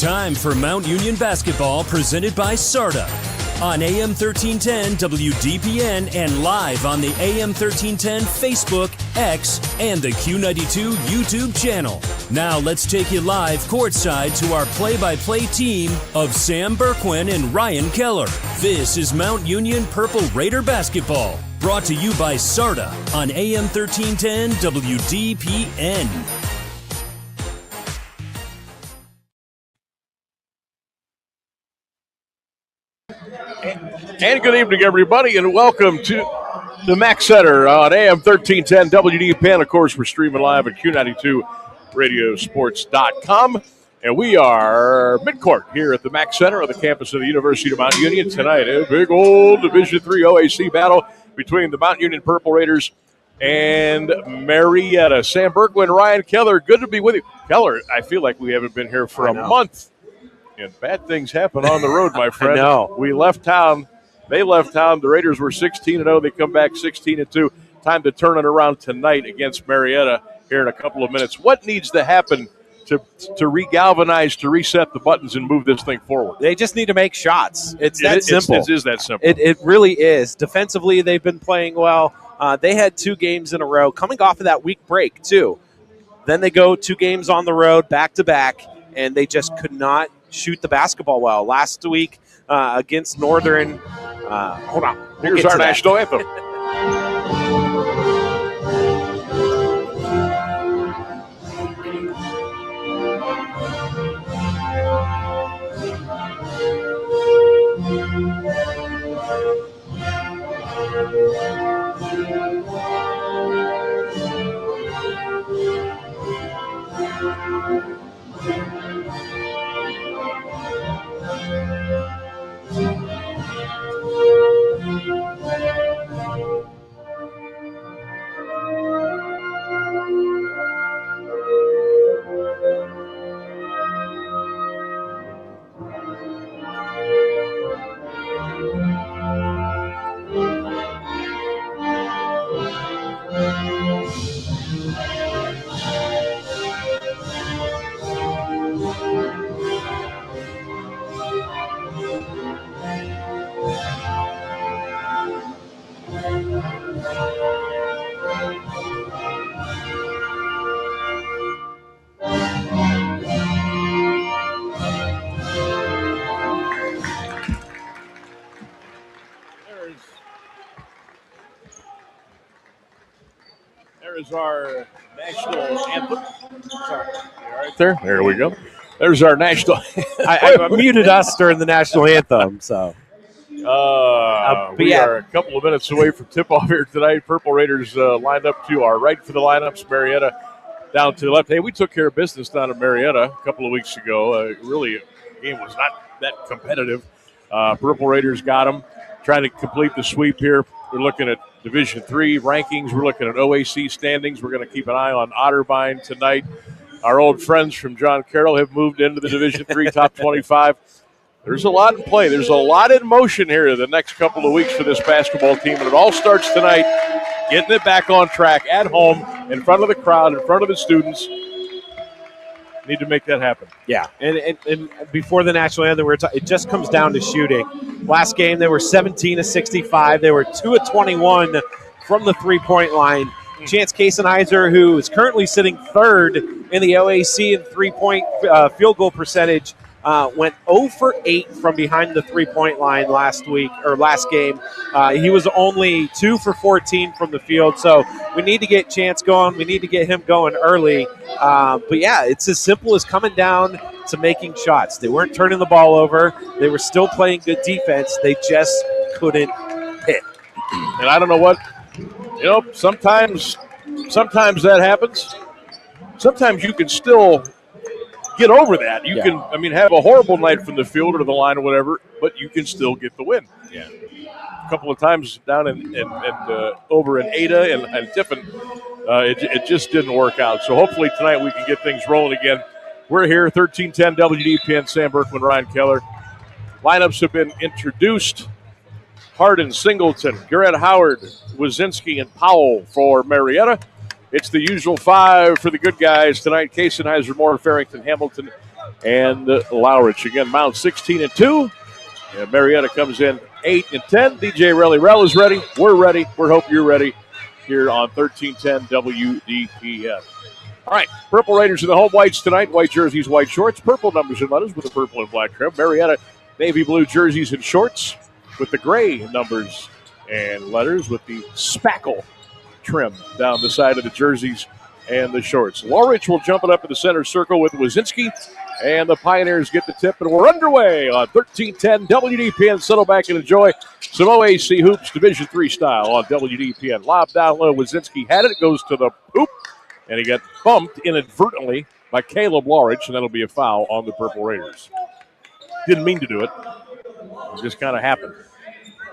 time for Mount Union basketball presented by SARTA on AM 1310 WDPN and live on the AM 1310 Facebook, X, and the Q92 YouTube channel. Now let's take you live courtside to our play-by-play team of Sam Bourquin and Ryan Keller. This is Mount Union Purple Raider basketball, brought to you by SARTA on AM 1310 WDPN. And good evening, everybody, and welcome to the Mac Center on AM 1310 WDPN. Of course, we're streaming live at Q92 Radiosports.com. And we are midcourt here at the Mac Center on the campus of the University of Mount Union. Tonight, a big old Division III OAC battle between the Mount Union Purple Raiders and Marietta. Sam Bourquin and Ryan Keller, good to be with you. Keller, I feel like we haven't been here for a month. And bad things happen on the road, my friend. I know. We left town. They left town. The Raiders were 16-0. They come back 16-2. Time to turn it around tonight against Marietta here in a couple of minutes. What needs to happen to re-galvanize, to reset the buttons and move this thing forward? They just need to make shots. It's that simple. It is that simple. It really is. Defensively, they've been playing well. They had 2 games in a row, coming off of that week break, too. Then they go 2 games on the road, back-to-back, and they just could not shoot the basketball well. Last week against Northern, hold on. Here's our national anthem. There's our national anthem. Sorry. Right there. There we go. There's our national I muted us during the national anthem, so. We are a couple of minutes away from tip-off here tonight. Purple Raiders lined up to our right for the lineups. Marietta down to the left. Hey, we took care of business down at Marietta a couple of weeks ago. Really, the game was not that competitive. Purple Raiders got them. Trying to complete the sweep here. We're looking at Division III rankings. We're looking at OAC standings. We're going to keep an eye on Otterbein tonight. Our old friends from John Carroll have moved into the Division III top 25. There's a lot in play. There's a lot in motion here the next couple of weeks for this basketball team, and it all starts tonight, getting it back on track at home, in front of the crowd, in front of the students. Need to make that happen. Yeah, and before the national anthem, it just comes down to shooting. Last game, they were 17-65. They were 2-21 from the three-point line. Chance Kasenizer, who is currently sitting third in the OAC in three-point field goal percentage, went 0 for 8 from behind the three-point line last game. He was only 2 for 14 from the field. So we need to get Chance going. We need to get him going early. But, yeah, it's as simple as coming down to making shots. They weren't turning the ball over. They were still playing good defense. They just couldn't hit. And I don't know what, sometimes that happens. Sometimes you can still get over that. You can, have a horrible night from the field or the line or whatever, but you can still get the win. Yeah. A couple of times down over in Ada and Tiffin, it just didn't work out. So hopefully tonight we can get things rolling again. We're here, 1310 WDPN, Sam Bourquin, Ryan Keller. Lineups have been introduced. Hardin, Singleton, Garrett Howard, Wazinski, and Powell for Marietta. It's the usual 5 for the good guys tonight. Kasenizer, Moore, Farrington, Hamilton, and Lowrich. Again, Mount 16-2. And Marietta comes in 8-10. DJ Relly-Rell is ready. We're ready. We hope you're ready here on 1310 WDPN. All right, Purple Raiders in the home whites tonight. White jerseys, white shorts. Purple numbers and letters with the purple and black trim. Marietta, navy blue jerseys and shorts with the gray numbers and letters with the spackle trim down the side of the jerseys and the shorts. Lowrich will jump it up in the center circle with Wazinski. And the Pioneers get the tip, and we're underway on 1310 WDPN. Settle back and enjoy some OAC Hoops Division III style on WDPN. Lob down low. Wazinski had it. It goes to the hoop, and he got bumped inadvertently by Caleb Lowrich, and that'll be a foul on the Purple Raiders. Didn't mean to do it. It just kind of happened.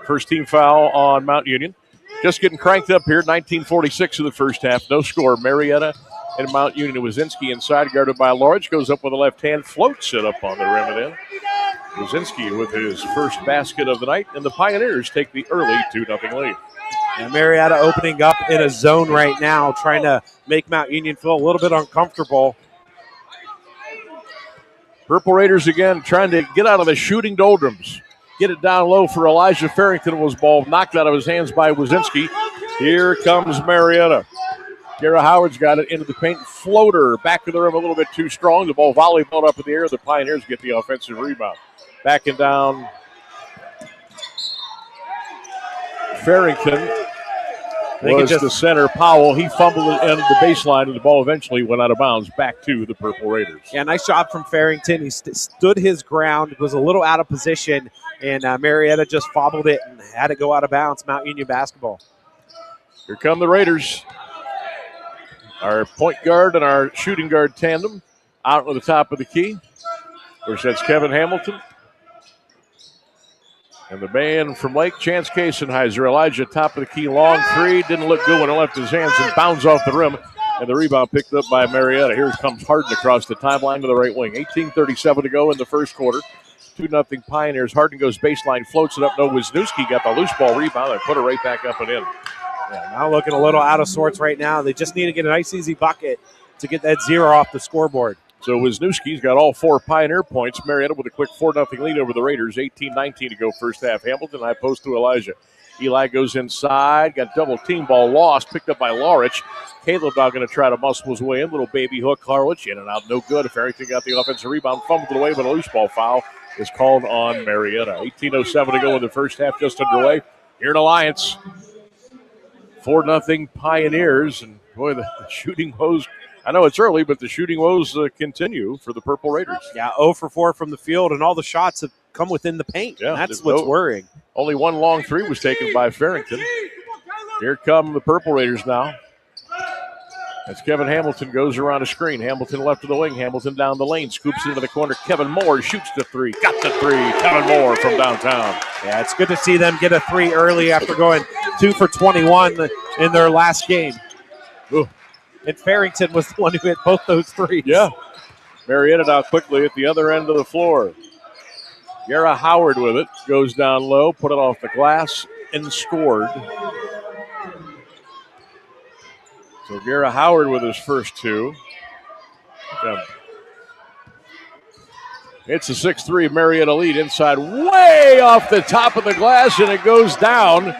First team foul on Mount Union. Just getting cranked up here. 19:46 of the first half. No score. Marietta and Mount Union. Wazinski inside, guarded by Lowrich. Goes up with the left hand, floats it up on the rim and in. Wazinski with his first basket of the night, and the Pioneers take the early 2-0 lead. And Marietta opening up in a zone right now, trying to make Mount Union feel a little bit uncomfortable. Purple Raiders again trying to get out of the shooting doldrums. Get it down low for Elijah Farrington. Was ball knocked out of his hands by Wazinski. Here comes Marietta. Garrett Howard's got it into the paint. Floater back to the rim a little bit too strong. The ball volleyed up in the air. The Pioneers get the offensive rebound. Backing down. Farrington was the center. Powell, he fumbled it into the baseline, and the ball eventually went out of bounds back to the Purple Raiders. Yeah, nice job from Farrington. He stood his ground, was a little out of position, and Marietta just fobbled it and had it go out of bounds. Mount Union basketball. Here come the Raiders. Our point guard and our shooting guard tandem out on the top of the key. Of course, that's Kevin Hamilton. And the man from Lake, Chance Kasenheiser. Elijah, top of the key, long three. Didn't look good when it left his hands and bounds off the rim. And the rebound picked up by Marietta. Here comes Harden across the timeline to the right wing. 18:37 to go in the first quarter. 2-0 Pioneers. Harden goes baseline, floats it up. No, Wisniewski got the loose ball rebound and put it right back up and in. Yeah, now looking a little out of sorts right now. They just need to get a nice, easy bucket to get that zero off the scoreboard. So Wisniewski's got all four Pioneer points. Marietta with a quick 4-0 lead over the Raiders. 18-19 to go first half. Hamilton, high post to Elijah. Eli goes inside. Got double team ball lost. Picked up by Lowrich. Caleb now going to try to muscle his way in. Little baby hook. Lowrich in and out. No good. Farrington got the offensive rebound. Fumbled it away, but a loose ball foul is called on Marietta. 18:07 to go in the first half. Just underway here in Alliance. 4-0 Pioneers. And boy, the shooting woes. I know it's early, but the shooting woes continue for the Purple Raiders. Yeah, 0 for 4 from the field, and all the shots have come within the paint. Yeah, that's what's worrying. Only one long three was taken by Farrington. Here come the Purple Raiders now. As Kevin Hamilton goes around a screen. Hamilton left of the wing. Hamilton down the lane. Scoops into the corner. Kevin Moore shoots the three. Got the three. Kevin Moore from downtown. Yeah, it's good to see them get a three early after going 2 for 21 in their last game. Ooh. And Farrington was the one who hit both those threes. Yeah. Marietta now quickly at the other end of the floor. Garrett Howard with it. Goes down low. Put it off the glass and scored. So Garrett Howard with his first two. It's a 6-3 Marietta lead inside, way off the top of the glass, and it goes down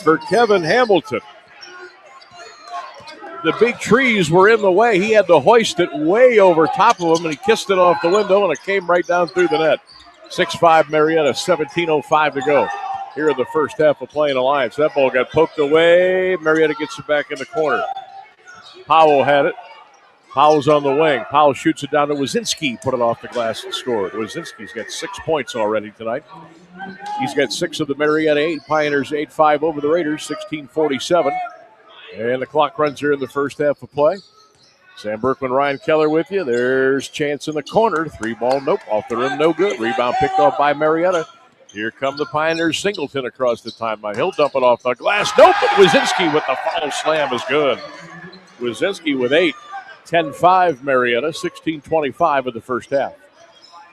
for Kevin Hamilton. The big trees were in the way. He had to hoist it way over top of him, and he kissed it off the window, and it came right down through the net. 6-5 Marietta, 17:05 to go here in the first half of play in Alliance. That ball got poked away. Marietta gets it back in the corner. Powell had it. Powell's on the wing. Powell shoots it down to Wazinski. Put it off the glass and scored. Wazinski's got 6 points already tonight. He's got 6 of the Marietta 8. Pioneers 8-5 over the Raiders, 16:47. And the clock runs here in the first half of play. Sam Bourquin, Ryan Keller with you. There's Chance in the corner. Three ball, nope. Off the rim, no good. Rebound picked off by Marietta. Here come the Pioneers. Singleton across the timeline. He'll dump it off the glass. Nope, but Wazinski with the follow slam is good. Wazinski with 8. 10-5 Marietta, 16:25 of the first half.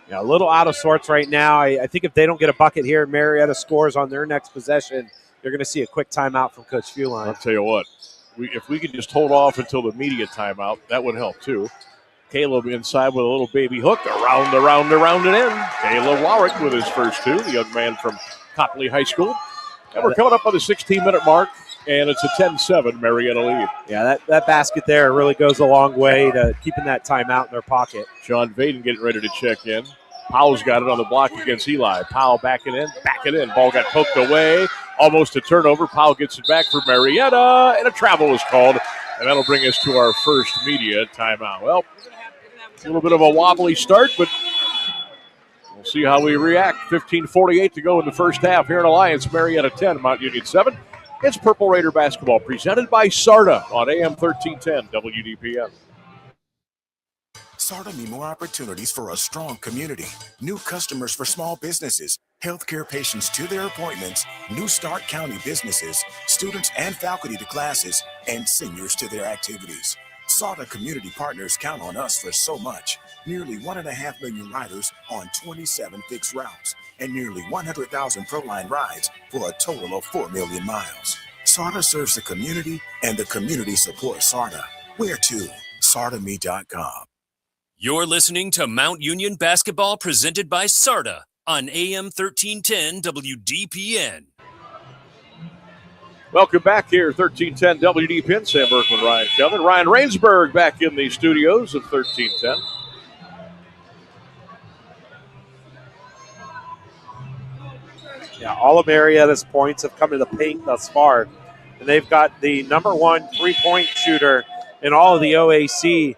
Yeah, a little out of sorts right now. I think if they don't get a bucket here, Marietta scores on their next possession, you're going to see a quick timeout from Coach Fuline. I'll tell you what, if we could just hold off until the media timeout, that would help too. Caleb inside with a little baby hook. Around and in. Caleb Warwick with his first two, the young man from Copley High School. And we're coming up on the 16-minute mark, and it's a 10-7 Marietta lead. Yeah, that basket there really goes a long way to keeping that timeout in their pocket. John Vaden getting ready to check in. Powell's got it on the block against Eli. Powell backing in. Ball got poked away. Almost a turnover. Powell gets it back for Marietta, and a travel is called. And that'll bring us to our first media timeout. Well, a little bit of a wobbly start, but we'll see how we react. 15:48 to go in the first half here in Alliance. Marietta 10, Mount Union 7. It's Purple Raider basketball presented by SARTA on AM 1310 WDPN. SARTA need more opportunities for a strong community, new customers for small businesses, healthcare patients to their appointments, New Start County businesses, students and faculty to classes, and seniors to their activities. SARTA community partners count on us for so much. Nearly 1.5 million riders on 27 fixed routes, and nearly 100,000 ProLine rides for a total of 4 million miles. SARTA serves the community, and the community supports SARTA. Where to? SARTAMe.com. You're listening to Mount Union Basketball presented by SARTA on AM 1310 WDPN. Welcome back here, 1310 WDPN. Sam Bourquin and Ryan Keller. Ryan Rainsberg back in the studios of 1310. Yeah, all of Marietta's points have come to the paint thus far. And they've got the number one three-point shooter in all of the OAC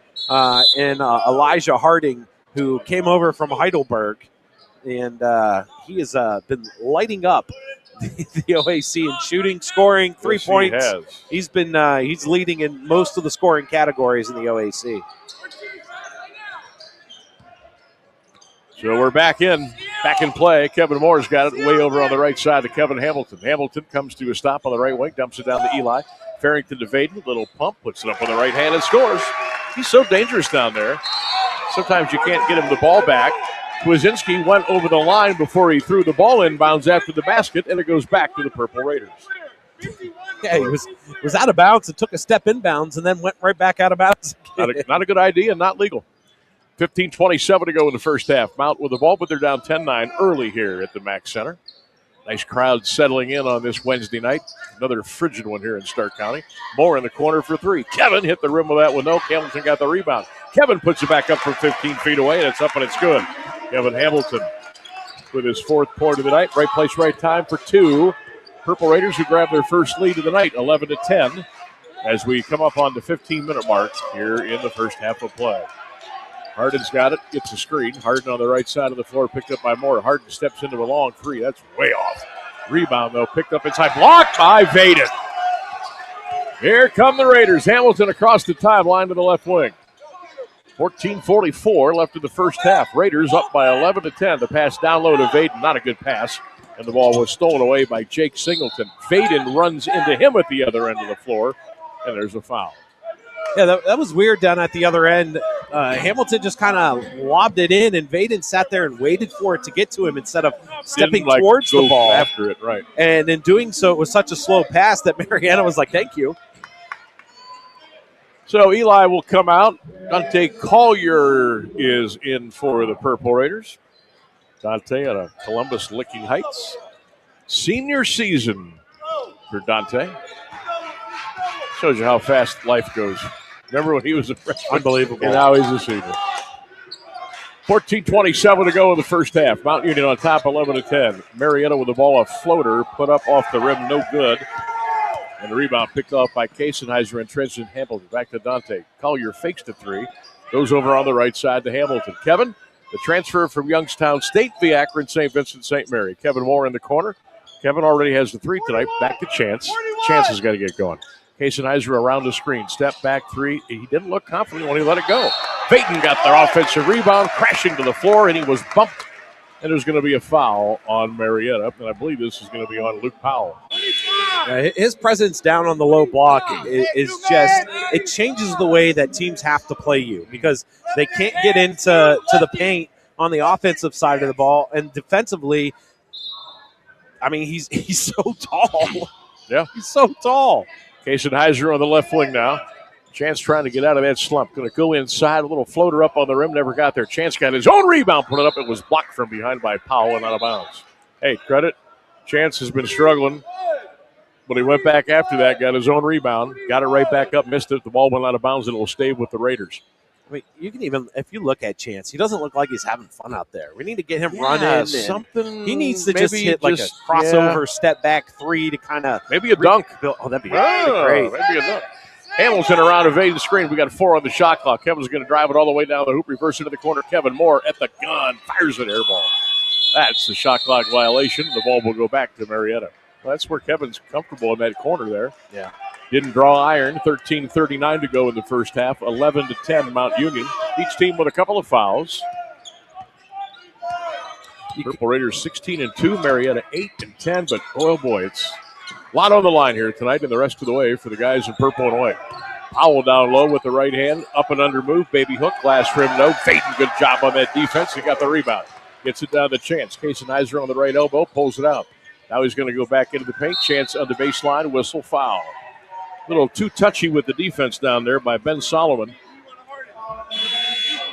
in Elijah Harding, who came over from Heidelberg. And he has been lighting up the OAC in shooting, scoring, 3 points. He's been he's leading in most of the scoring categories in the OAC. So we're back in play. Kevin Moore's got it way over on the right side to Kevin Hamilton. Hamilton comes to a stop on the right wing, dumps it down to Eli. Farrington to Vaden, little pump, puts it up on the right hand and scores. He's so dangerous down there. Sometimes you can't get him the ball back. Kwasinski went over the line before he threw the ball inbounds after the basket, and it goes back to the Purple Raiders. Yeah, he was out of bounds and took a step inbounds and then went right back out of bounds. Not a good idea, not legal. 15:27 to go in the first half. Mount with the ball, but they're down 10-9 early here at the Mack Center. Nice crowd settling in on this Wednesday night. Another frigid one here in Stark County. Moore in the corner for three. Kevin hit the rim with that one. No, Hamilton got the rebound. Kevin puts it back up from 15 feet away, and it's up and it's good. Kevin Hamilton with his fourth point of the night. Right place, right time for two. Purple Raiders who grab their first lead of the night, 11-10, as we come up on the 15-minute mark here in the first half of play. Harden's got it, gets a screen. Harden on the right side of the floor, picked up by Moore. Harden steps into a long three. That's way off. Rebound, though, picked up inside. Blocked by Vaden. Here come the Raiders. Hamilton across the timeline to the left wing. 14:44 left in the first half. Raiders up by 11-10. The pass down low to Vaden. Not a good pass. And the ball was stolen away by Jake Singleton. Vaden runs into him at the other end of the floor, and there's a foul. Yeah, that was weird down at the other end. Hamilton just kind of lobbed it in, and Vaden sat there and waited for it to get to him instead of stepping towards the ball. After it, right. And in doing so, it was such a slow pass that Marietta was like, thank you. So Eli will come out. Dante Collier is in for the Purple Raiders. Dante out of Columbus Licking Heights. Senior season for Dante. Shows you how fast life goes. Remember when he was a freshman? Unbelievable. And now he's a senior. 14:27 to go in the first half. Mount Union on top, 11-10. Marietta with the ball, a floater, put up off the rim, no good. And the rebound picked off by Kasenheiser and Trenton Hamilton. Back to Dante. Collier fakes the three. Goes over on the right side to Hamilton. Kevin, the transfer from Youngstown State via Akron St. Vincent St. Mary. Kevin Moore in the corner. Kevin already has the three tonight. Back to Chance. Chance has got to get going. Kasenheiser around the screen. Step back three. He didn't look confident when he let it go. Vaden got the offensive rebound, crashing to the floor, and he was bumped. And there's going to be a foul on Marietta. And I believe this is going to be on Luke Powell. His presence down on the low block is just, it changes the way that teams have to play you because they can't get into the paint on the offensive side of the ball. And defensively, I mean, he's so tall. Yeah. He's so tall. Kasenheiser on the left wing now. Chance trying to get out of that slump. Going to go inside. A little floater up on the rim. Never got there. Chance got his own rebound. Put it up. It was blocked from behind by Powell and out of bounds. Hey, credit. Chance has been struggling. But he went back after that. Got his own rebound. Got it right back up. Missed it. The ball went out of bounds. And it will stay with the Raiders. I mean, you can even, if you look at Chance, he doesn't look like he's having fun out there. We need to get him running. Something. He needs to just hit like a crossover step back three to kind of. Maybe a dunk. Oh, that'd be great. Maybe a dunk. Hamilton around evading the screen. We got 4 on the shot clock. Kevin's going to drive it all the way down the hoop, reverse into the corner. Kevin Moore at the gun, fires an air ball. That's the shot clock violation. The ball will go back to Marietta. Well, that's where Kevin's comfortable in that corner there. Yeah. Didn't draw iron. 13:39 to go in the first half. 11-10 Mount Union. Each team with a couple of fouls. Purple Raiders 16-2. Marietta 8-10. But oh boy, it's a lot on the line here tonight and the rest of the way for the guys in purple and white. Powell down low with the right hand. Up and under move. Baby hook. Glass rim. No. Faden, good job on that defense. He got the rebound. Gets it down to Chance. Casenizer on the right elbow. Pulls it out. Now he's going to go back into the paint. Chance on the baseline. Whistle foul. A little too touchy with the defense down there by Ben Solomon.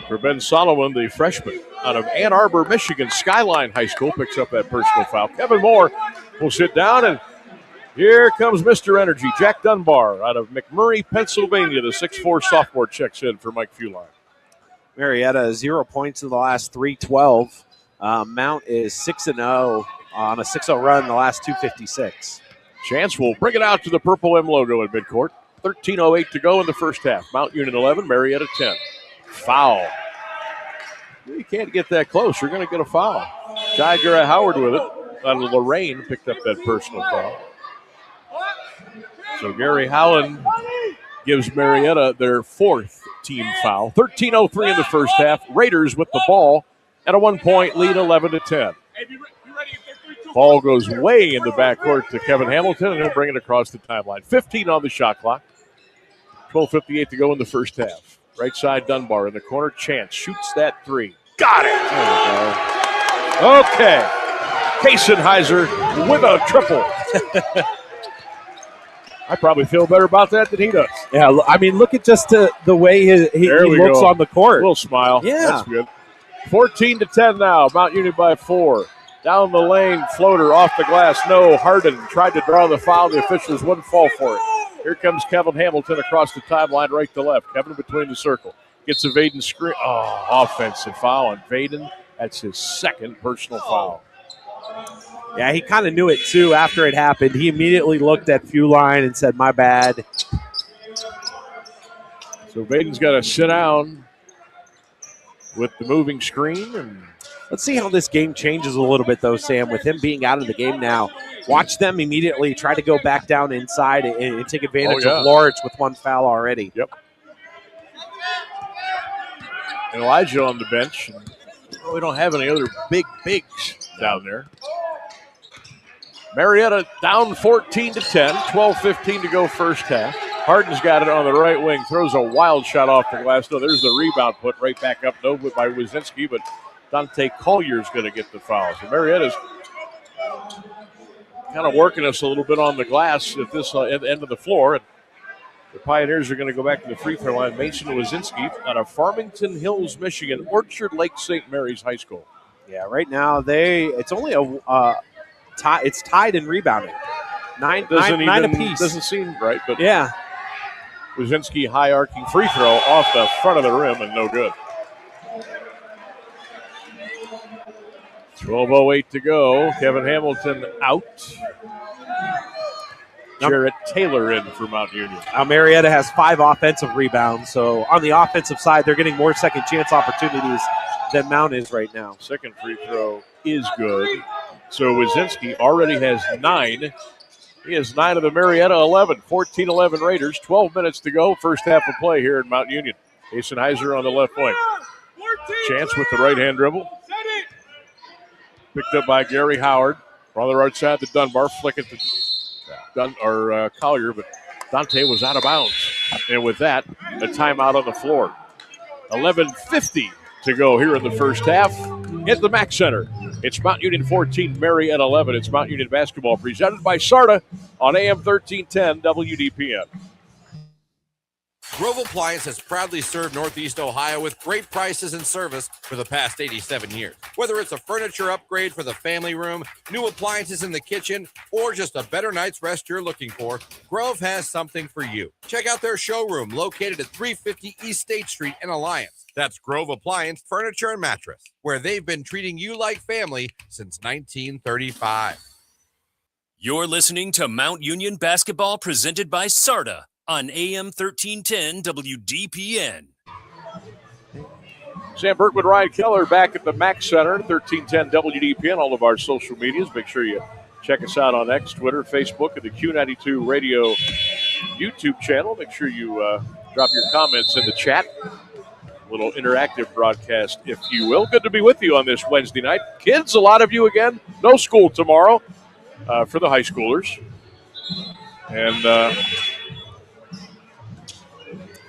For Ben Solomon, the freshman out of Ann Arbor, Michigan, Skyline High School, picks up that personal foul. Kevin Moore will sit down, and here comes Mr. Energy, Jack Dunbar out of McMurray, Pennsylvania. The 6'4 sophomore checks in for Mike Fuline. Marietta 0 points in the last 3-12. Mount is 6-0 on a 6-0 run in the last 2:56. Chance will bring it out to the Purple M logo at midcourt. 13:08 to go in the first half. Mount Union 11, Marietta 10. Foul. You can't get that close. You're going to get a foul. Jai Howard with it. Lorraine picked up that personal foul. So Gary Howland gives Marietta their 4th team foul. 13:03 in the first half. Raiders with the ball at a 1-point lead, 11-10. Ball goes way in the backcourt to Kevin Hamilton, and he'll bring it across the timeline. 15 on the shot clock. 12:58 to go in the first half. Right side Dunbar in the corner. Chance shoots that 3. Got it. There we go. Okay. Casenizer with a triple. I probably feel better about that than he does. Yeah, I mean, look at just the way he looks on the court. A little smile. Yeah. That's good. 14-10 now. Mount Union by 4. Down the lane, floater off the glass. No, Harden tried to draw the foul. The officials wouldn't fall for it. Here comes Kevin Hamilton across the timeline, right to left. Kevin between the circle. Gets a Vaden screen. Oh, offensive foul on Vaden. That's his 2nd personal foul. Yeah, he kind of knew it, too, after it happened. He immediately looked at Fuline and said, my bad. So Vaden's got to sit down with the moving screen. And let's see how this game changes a little bit, though, Sam, with him being out of the game now. Watch them immediately try to go back down inside and take advantage of Lawrence with 1 foul already. Yep. And Elijah on the bench. We don't have any other bigs down there. Marietta down 14-10, 12:15 to go first half. Harden's got it on the right wing, throws a wild shot off the glass. No, there's the rebound put right back up, no, by Wazinski, but Dante Collier's going to get the foul. So Marietta's kind of working us a little bit on the glass at this at the end of the floor. And the Pioneers are going to go back to the free throw line. Mason Wazinski out of Farmington Hills, Michigan, Orchard Lake St. Mary's High School. Yeah, right now it's only it's tied in rebounding. Nine apiece. Doesn't seem right, but yeah. Wazinski high arcing free throw off the front of the rim and no good. 12:08 to go. Kevin Hamilton out. Jarrett Taylor in for Mount Union. Marietta has 5 offensive rebounds, so on the offensive side, they're getting more second chance opportunities than Mount is right now. Second free throw is good. So Wazinski already has 9. He has 9 of the Marietta 11. 14-11 Raiders. 12 minutes to go. First half of play here in Mount Union. Casenizer on the left wing. Chance with the right-hand dribble. Picked up by Gary Howard. On the right side to Dunbar. Flick it to Collier, but Dante was out of bounds. And with that, a timeout on the floor. 11:50 to go here in the first half at the Mack Center. It's Mount Union 14, Marietta 11. It's Mount Union basketball presented by SARTA on AM 1310 WDPN. Grove Appliance has proudly served Northeast Ohio with great prices and service for the past 87 years. Whether it's a furniture upgrade for the family room, new appliances in the kitchen, or just a better night's rest you're looking for, Grove has something for you. Check out their showroom located at 350 East State Street in Alliance. That's Grove Appliance Furniture and Mattress, where they've been treating you like family since 1935. You're listening to Mount Union Basketball presented by SARTA on AM 1310 WDPN. Sam Bourquin and Ryan Keller back at the Mac Center, 1310 WDPN, all of our social medias. Make sure you check us out on X, Twitter, Facebook, and the Q92 Radio YouTube channel. Make sure you drop your comments in the chat. Little interactive broadcast, if you will. Good to be with you on this Wednesday night. Kids, a lot of you again. No school tomorrow for the high schoolers.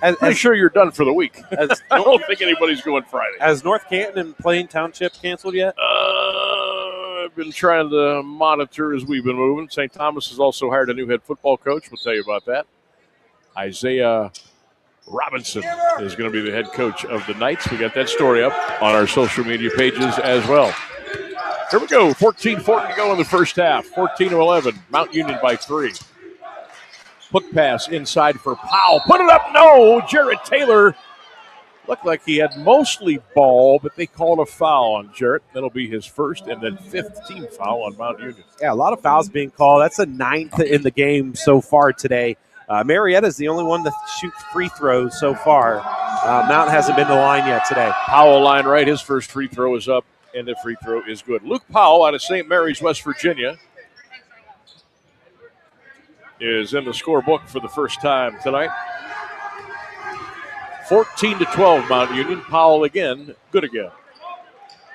And pretty sure you're done for the week. I don't think anybody's going Friday. Has North Canton and Plain Township canceled yet? I've been trying to monitor as we've been moving. St. Thomas has also hired a new head football coach. We'll tell you about that. Isaiah Robinson is going to be the head coach of the Knights. We got that story up on our social media pages as well. Here we go. 14-40 to go in the first half. 14-11. Mount Union by 3. Hook pass inside for Powell. Put it up. No. Jarrett Taylor looked like he had mostly ball, but they called a foul on Jarrett. That'll be his first and then 15th foul on Mount Union. Yeah, a lot of fouls being called. That's the 9th in the game so far today. Marietta is the only one to shoot free throws so far. Mount hasn't been to the line yet today. Powell line right. His first free throw is up, and the free throw is good. Luke Powell out of St. Mary's, West Virginia, is in the scorebook for the first time tonight. 14-12 Mount Union. Powell again, good again.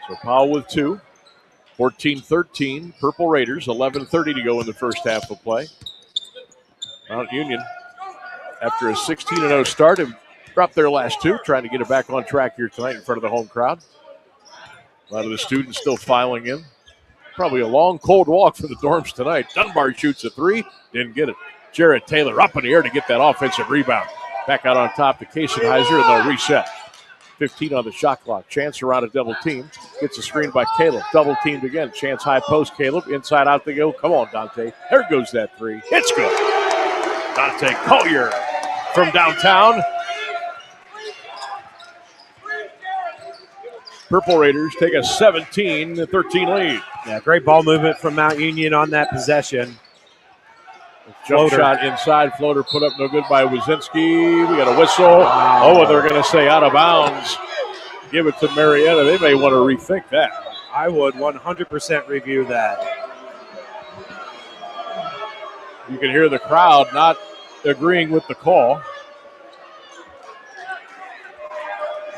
So Powell with 2. 14-13, Purple Raiders. 11:30 to go in the first half of play. Mount Union, after a 16-0 start, have dropped their last 2, trying to get it back on track here tonight in front of the home crowd. A lot of the students still filing in. Probably a long, cold walk for the dorms tonight. Dunbar shoots a 3, didn't get it. Jarrett Taylor up in the air to get that offensive rebound. Back out on top to Kaysenheiser, and they'll reset. 15 on the shot clock. Chance around a double team. Gets a screen by Caleb. Double teamed again. Chance high post, Caleb. Inside out they go. Come on, Dante. There goes that 3. It's good. Dante Collier from downtown. Purple Raiders take a 17-13 lead. Yeah, great ball movement from Mount Union on that possession. Jump shot inside, floater put up no good by Wazinski. We got a whistle. Oh, they're going to say out of bounds. Give it to Marietta. They may want to rethink that. I would 100% review that. You can hear the crowd not agreeing with the call.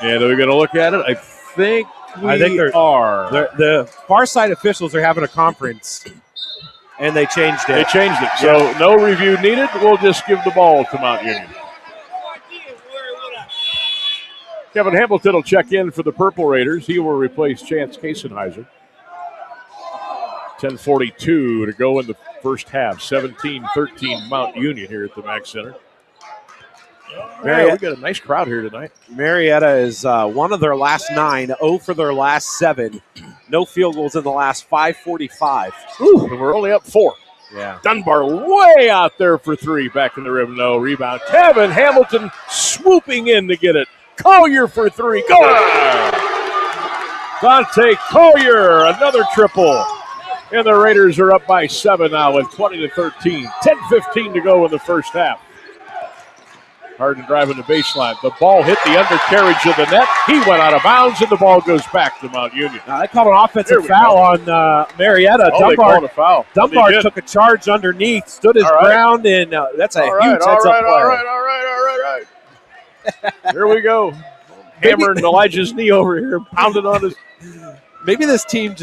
And are we going to look at it? I think they are. The far side officials are having a conference, and they changed it. So no review needed. We'll just give the ball to Mount Union. Kevin Hamilton will check in for the Purple Raiders. He will replace Chance Kaysenheiser. 10:42 to go in the first half. 17-13 Mount Union here at the Mac Center. Marietta, we got a nice crowd here tonight. Marietta is one of their last 9, 0 for their last 7. No field goals in the last 5:45. Ooh, and we're only up 4. Yeah. Dunbar way out there for 3. Back in the rim, no rebound. Kevin Hamilton swooping in to get it. Collier for 3. Go! Dante Collier, another triple. And the Raiders are up by 7 now at 20-13. 10:15 to go in the first half. Harden driving the baseline. The ball hit the undercarriage of the net. He went out of bounds, and the ball goes back to Mount Union. Now, they called an offensive foul on Marietta. They called a foul. Dunbar took a charge underneath, stood his ground, and that's a huge heads-up play. All right. Here we go. Hammering Elijah's knee over here, pounding on his. Maybe this team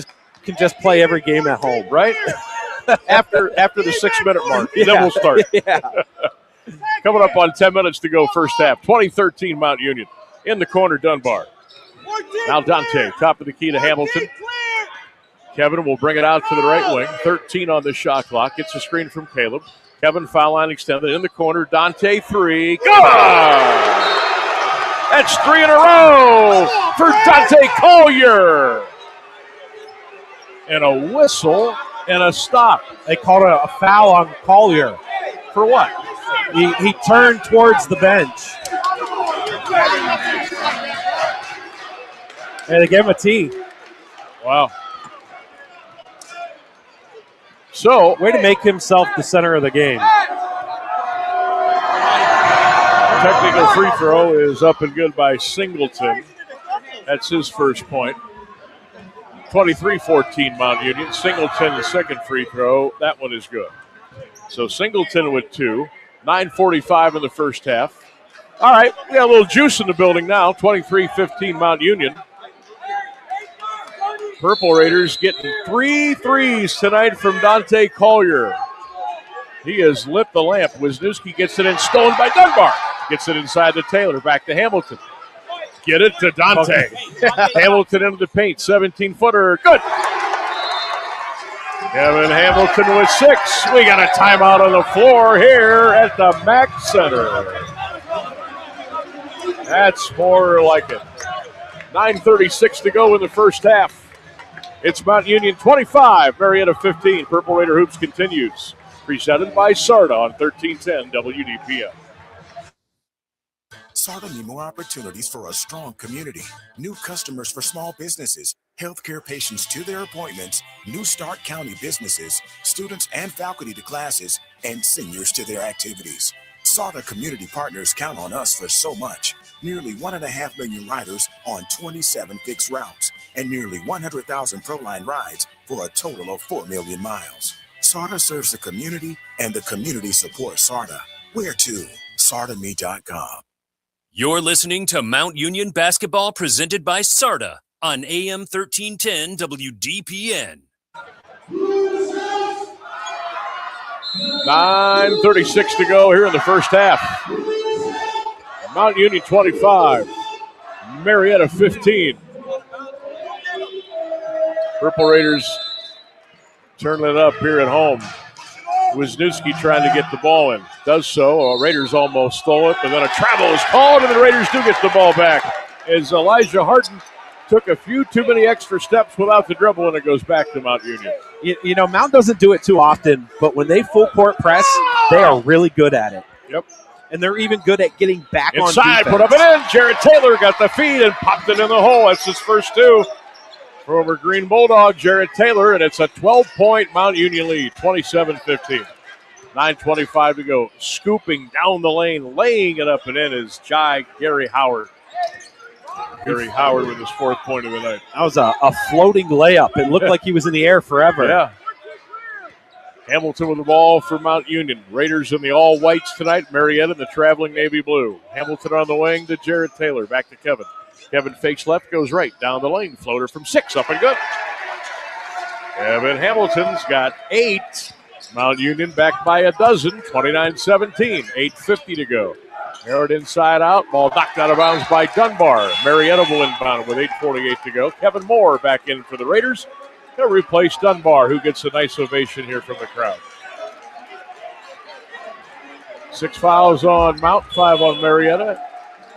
can just play every game at home, right? after the 6-minute mark. Yeah. Then we'll start. Yeah. Coming up on 10 minutes to go first half. 20-13 Mount Union. In the corner, Dunbar. Now Dante, top of the key to Hamilton. Kevin will bring it out to the right wing. 13 on the shot clock. Gets a screen from Caleb. Kevin, foul line extended in the corner. Dante, three. Good! That's 3 in a row for Dante Collier. And a whistle and a stop. They called a foul on Collier. For what? He turned towards the bench. And they gave him a tee. Wow. So, way to make himself the center of the game. Technical free throw is up and good by Singleton. That's his first point. 23-14 Mount Union. Singleton, the second free throw. That one is good. So Singleton with 2. 9:45 in the first half. All right, we got a little juice in the building now. 23-15 Mount Union. Purple Raiders getting 3 threes tonight from Dante Collier. He has lit the lamp. Wisniewski gets it in, stolen by Dunbar. Gets it inside to Taylor, back to Hamilton. Get it to Dante. Hamilton into the paint, 17-footer, good. Kevin Hamilton with 6. We got a timeout on the floor here at the MAC Center. That's more like it. 9:36 to go in the first half. It's Mount Union 25, Marietta 15. Purple Raider Hoops continues. Presented by SARTA on 1310 WDPM. SARTA need more opportunities for a strong community. New customers for small businesses, healthcare patients to their appointments, New Start County businesses, students and faculty to classes, and seniors to their activities. SARTA community partners count on us for so much. Nearly 1.5 million riders on 27 fixed routes, and nearly 100,000 ProLine rides for a total of 4 million miles. SARTA serves the community, and the community supports SARTA. Where to? SARTAme.com. You're listening to Mount Union Basketball presented by SARTA on AM 1310 WDPN. 9:36 to go here in the first half. Mount Union 25, Marietta 15. Purple Raiders turning it up here at home. Wisniewski trying to get the ball in. Does so. Raiders almost stole it, but then a travel is called, and the Raiders do get the ball back. As Elijah Harden took a few too many extra steps without the dribble, and it goes back to Mount Union. You know, Mount doesn't do it too often, but when they full court press, they are really good at it. Yep. And they're even good at getting back on inside, defense. Put up and in. Jared Taylor got the feed and popped it in the hole. That's his first 2. Former Green Bulldog, Jared Taylor, and it's a 12-point Mount Union lead, 27-15. 9:25 to go. Scooping down the lane, laying it up and in is Gary Howard. Gary Howard with his 4th point of the night. That was a floating layup. It looked like he was in the air forever. Yeah. Hamilton with the ball for Mount Union. Raiders in the all-whites tonight. Marietta in the traveling navy blue. Hamilton on the wing to Jared Taylor. Back to Kevin. Kevin fakes left, goes right. Down the lane. Floater from 6. Up and good. Kevin Hamilton's got 8. Mount Union back by a dozen. 29-17. 8:50 to go. Narrowed inside out. Ball knocked out of bounds by Dunbar. Marietta will inbound with 8:48 to go. Kevin Moore back in for the Raiders. He'll replace Dunbar, who gets a nice ovation here from the crowd. 6 fouls on Mount, 5 on Marietta.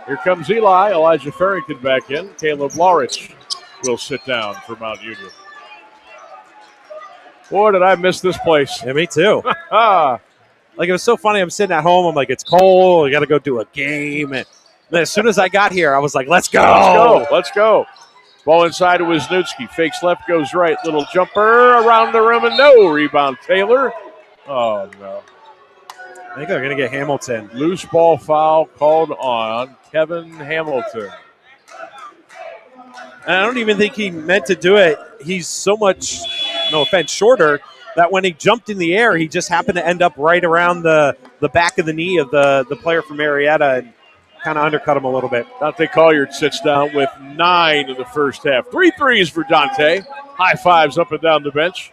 Here comes Eli. Elijah Farrington back in. Caleb Laurich will sit down for Mount Union. Boy, did I miss this place. Yeah, me too. Like, it was so funny. I'm sitting at home. I'm like, it's cold. I got to go do a game. And then as soon as I got here, I was like, let's go. Let's go. Ball inside to Wisniewski. Fakes left, goes right. Little jumper around the rim and no. Rebound Taylor. Oh, no. I think they're going to get Hamilton. Loose ball foul called on Kevin Hamilton. And I don't even think he meant to do it. He's so much, no offense, shorter that when he jumped in the air, he just happened to end up right around the back of the knee of the player from Marietta and kind of undercut him a little bit. Dante Collier sits down with 9 in the first half. 3 threes for Dante. High fives up and down the bench.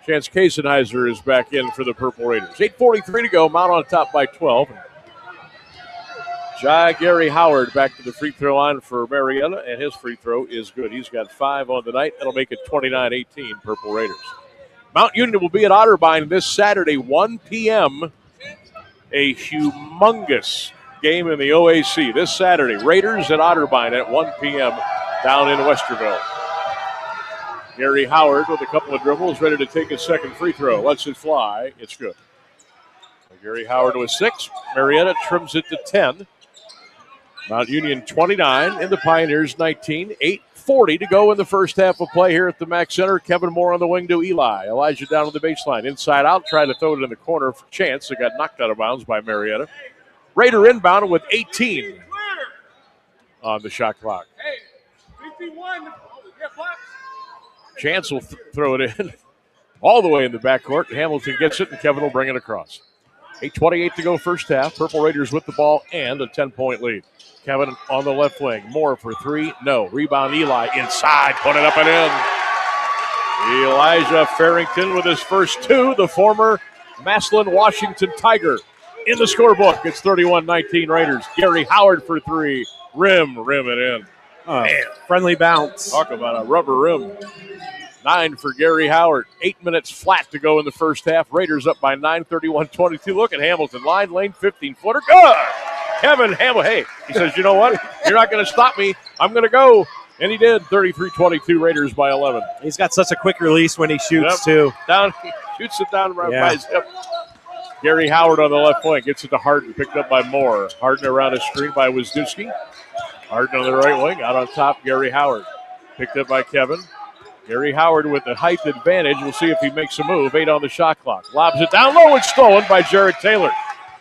Chance Kasenheiser is back in for the Purple Raiders. 8:43 to go. Mount on top by 12. Gary Howard back to the free throw line for Marietta, and his free throw is good. He's got 5 on the night. That'll make it 29-18 Purple Raiders. Mount Union will be at Otterbein this Saturday, 1 p.m. A humongous game in the OAC this Saturday. Raiders at Otterbein at 1 p.m. down in Westerville. Gary Howard with a couple of dribbles, ready to take his second free throw. Lets it fly. It's good. Gary Howard with 6. Marietta trims it to 10. Mount Union 29 and the Pioneers 19. 8:40 to go in the first half of play here at the Mac Center. Kevin Moore on the wing to Eli. Elijah down to the baseline. Inside out, tried to throw it in the corner for chance. It got knocked out of bounds by Marietta. Raider inbound with 18 on the shot clock. Chance will throw it in all the way in the backcourt. Hamilton gets it, and Kevin will bring it across. 8:28 to go first half. Purple Raiders with the ball and a 10-point lead. Kevin on the left wing. Moore for 3. No. Rebound Eli inside. Put it up and in. Elijah Farrington with his first 2. The former Maslin Washington Tiger in the scorebook. It's 31-19 Raiders. Gary Howard for 3. Rim it in. Friendly bounce. Talk about a rubber rim. 9 for Gary Howard. 8 minutes flat to go in the first half. Raiders up by 9, 31-22. Look at Hamilton. Line lane, 15-footer. Good! Kevin Hamilton. Hey, he says, you know what? You're not going to stop me. I'm going to go. And he did. 33-22 Raiders by 11. He's got such a quick release when he shoots, too. Down, he shoots it down right by his hip. Gary Howard on the left wing. Gets it to Harden. Picked up by Moore. Harden around a screen by Wisniewski. Harden on the right wing. Out on top, Gary Howard. Picked up by Kevin. Gary Howard with the height advantage. We'll see if he makes a move. 8 on the shot clock. Lobs it down low. It's stolen by Jared Taylor.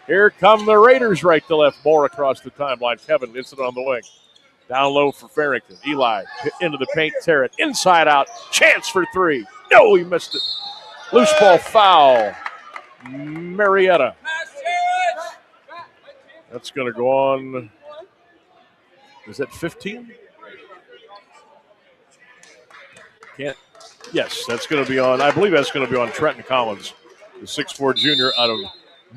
Here come the Raiders right to left. Moore across the timeline. Kevin gets it on the wing. Down low for Farrington. Eli into the paint. Tear it. Inside out. Chance for 3. No, he missed it. Loose ball foul. Marietta. That's going to go on. Is that 15? Can't. Yes, that's going to be on. I believe that's going to be on Trenton Collins, the 6'4 junior out of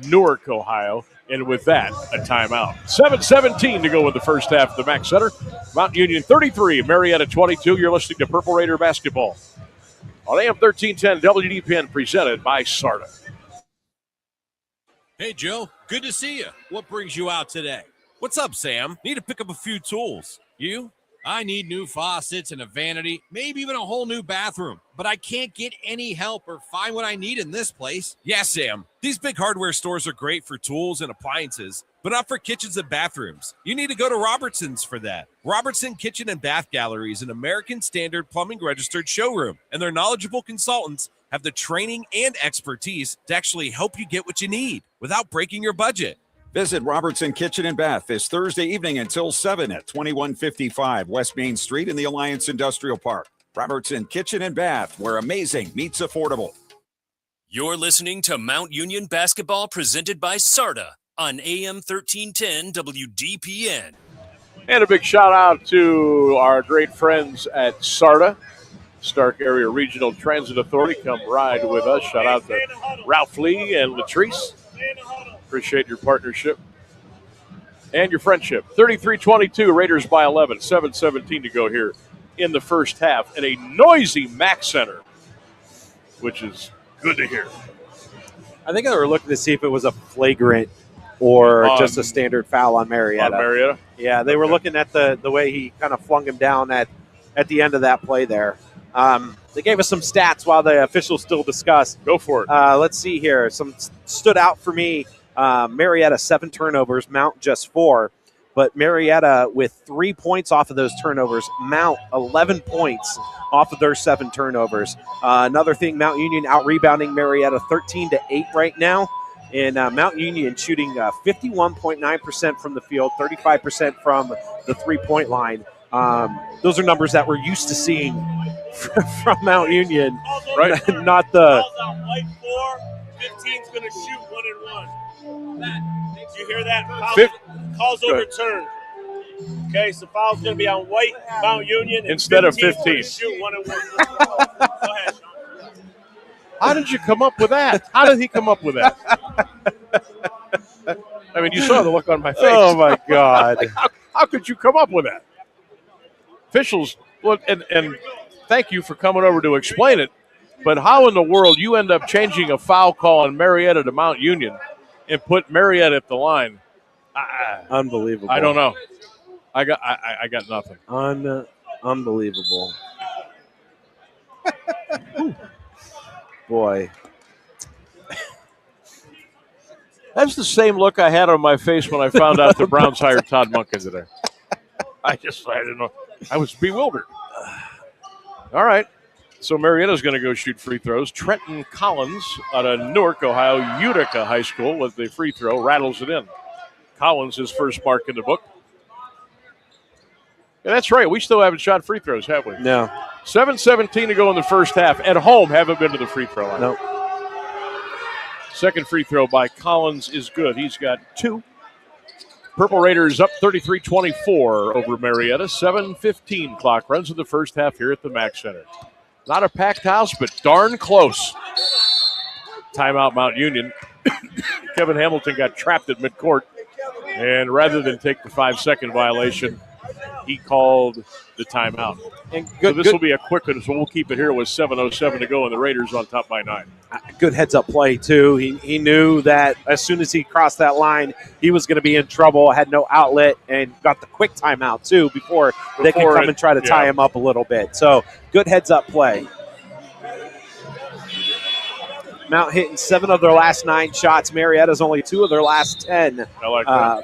Newark, Ohio. And with that, a timeout. 7:17 to go in the first half of the Mac Center. Mount Union 33, Marietta 22. You're listening to Purple Raider basketball on AM 1310 WDPN, presented by Sarda. Hey, Joe. Good to see you. What brings you out today? What's up, Sam? Need to pick up a few tools. You? I need new faucets and a vanity, maybe even a whole new bathroom. But I can't get any help or find what I need in this place. Yeah, Sam. These big hardware stores are great for tools and appliances, but not for kitchens and bathrooms. You need to go to Robertson's for that. Robertson Kitchen and Bath Gallery is an American Standard Plumbing Registered showroom, and their knowledgeable consultants have the training and expertise to actually help you get what you need without breaking your budget. Visit Robertson Kitchen and Bath this Thursday evening until 7 at 2155 West Main Street in the Alliance Industrial Park. Robertson Kitchen and Bath, where amazing meets affordable. You're listening to Mount Union basketball presented by Sarda on AM 1310 WDPN. And a big shout out to our great friends at Sarda, Stark Area Regional Transit Authority. Come ride with us. Shout out to Ralph Lee and Latrice. Appreciate your partnership and your friendship. 33-22, Raiders by 11. 7:17 to go here in the first half at a noisy Mac Center, which is good to hear. I think they were looking to see if it was a flagrant or just a standard foul on Marietta. On Marietta? Yeah, they were looking at the way he kind of flung him down at the end of that play there. They gave us some stats while the officials still discussed. Go for it. Let's see here. Some stood out for me. Marietta, 7 turnovers, Mount just 4. But Marietta with 3 points off of those turnovers, Mount 11 points off of their 7 turnovers. Another thing, Mount Union out-rebounding Marietta 13-8 right now. And Mount Union shooting 51.9% from the field, 35% from the three-point line. Those are numbers that we're used to seeing from Mount Union. Right. Not the... White 4, 15's going to shoot 1 and 1. Did you hear that? Call's overturned. Okay, so foul's going to be on White, Mount Union. And instead of 15. Shoot 1 and 1. Go ahead, Sean. How did you come up with that? How did he come up with that? I mean, you saw the look on my face. Oh, my God. Like, how could you come up with that? Officials, well, and thank you for coming over to explain it. But how in the world you end up changing a foul call on Marietta to Mount Union and put Marietta at the line? Unbelievable. I don't know. I got nothing. Unbelievable. Boy. That's the same look I had on my face when I found out the Browns hired Todd Monken today. I didn't know. I was bewildered. All right. So Marietta's going to go shoot free throws. Trenton Collins out of Newark, Ohio, Utica High School with the free throw, rattles it in. Collins, his first mark in the book. Yeah, that's right. We still haven't shot free throws, have we? No. 7:17 to go in the first half. At home, haven't been to the free throw line. No. Second free throw by Collins is good. He's got 2. Purple Raiders up 33-24 over Marietta. 7:15 clock runs in the first half here at the Mack Center. Not a packed house, but darn close. Timeout Mount Union. Kevin Hamilton got trapped at midcourt, and rather than take the 5-second violation, he called the timeout. And so this will be a quick one, so we'll keep it here with 7:07 to go, and the Raiders on top by 9. Good heads-up play, too. He knew that as soon as he crossed that line, he was going to be in trouble, had no outlet, and got the quick timeout, too, before they could come and try to tie him up a little bit. So, good heads-up play. Mount hitting 7 of their last 9 shots. Marietta's only 2 of their last 10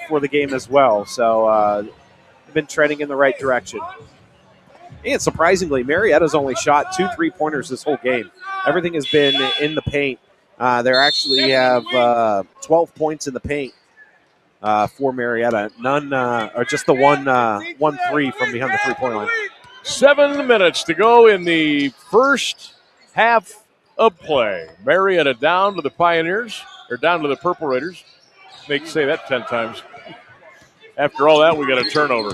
for the game as well. So, they've been trending in the right direction. And surprisingly, Marietta's only shot 2 3-pointers this whole game. Everything has been in the paint. They actually have 12 points in the paint for Marietta. None, or just the 1-3 from behind the 3-point line. 7 minutes to go in the first half of play. Marietta down to the Pioneers, or down to the Purple Raiders. Make say that 10 times. After all that, we got a turnover.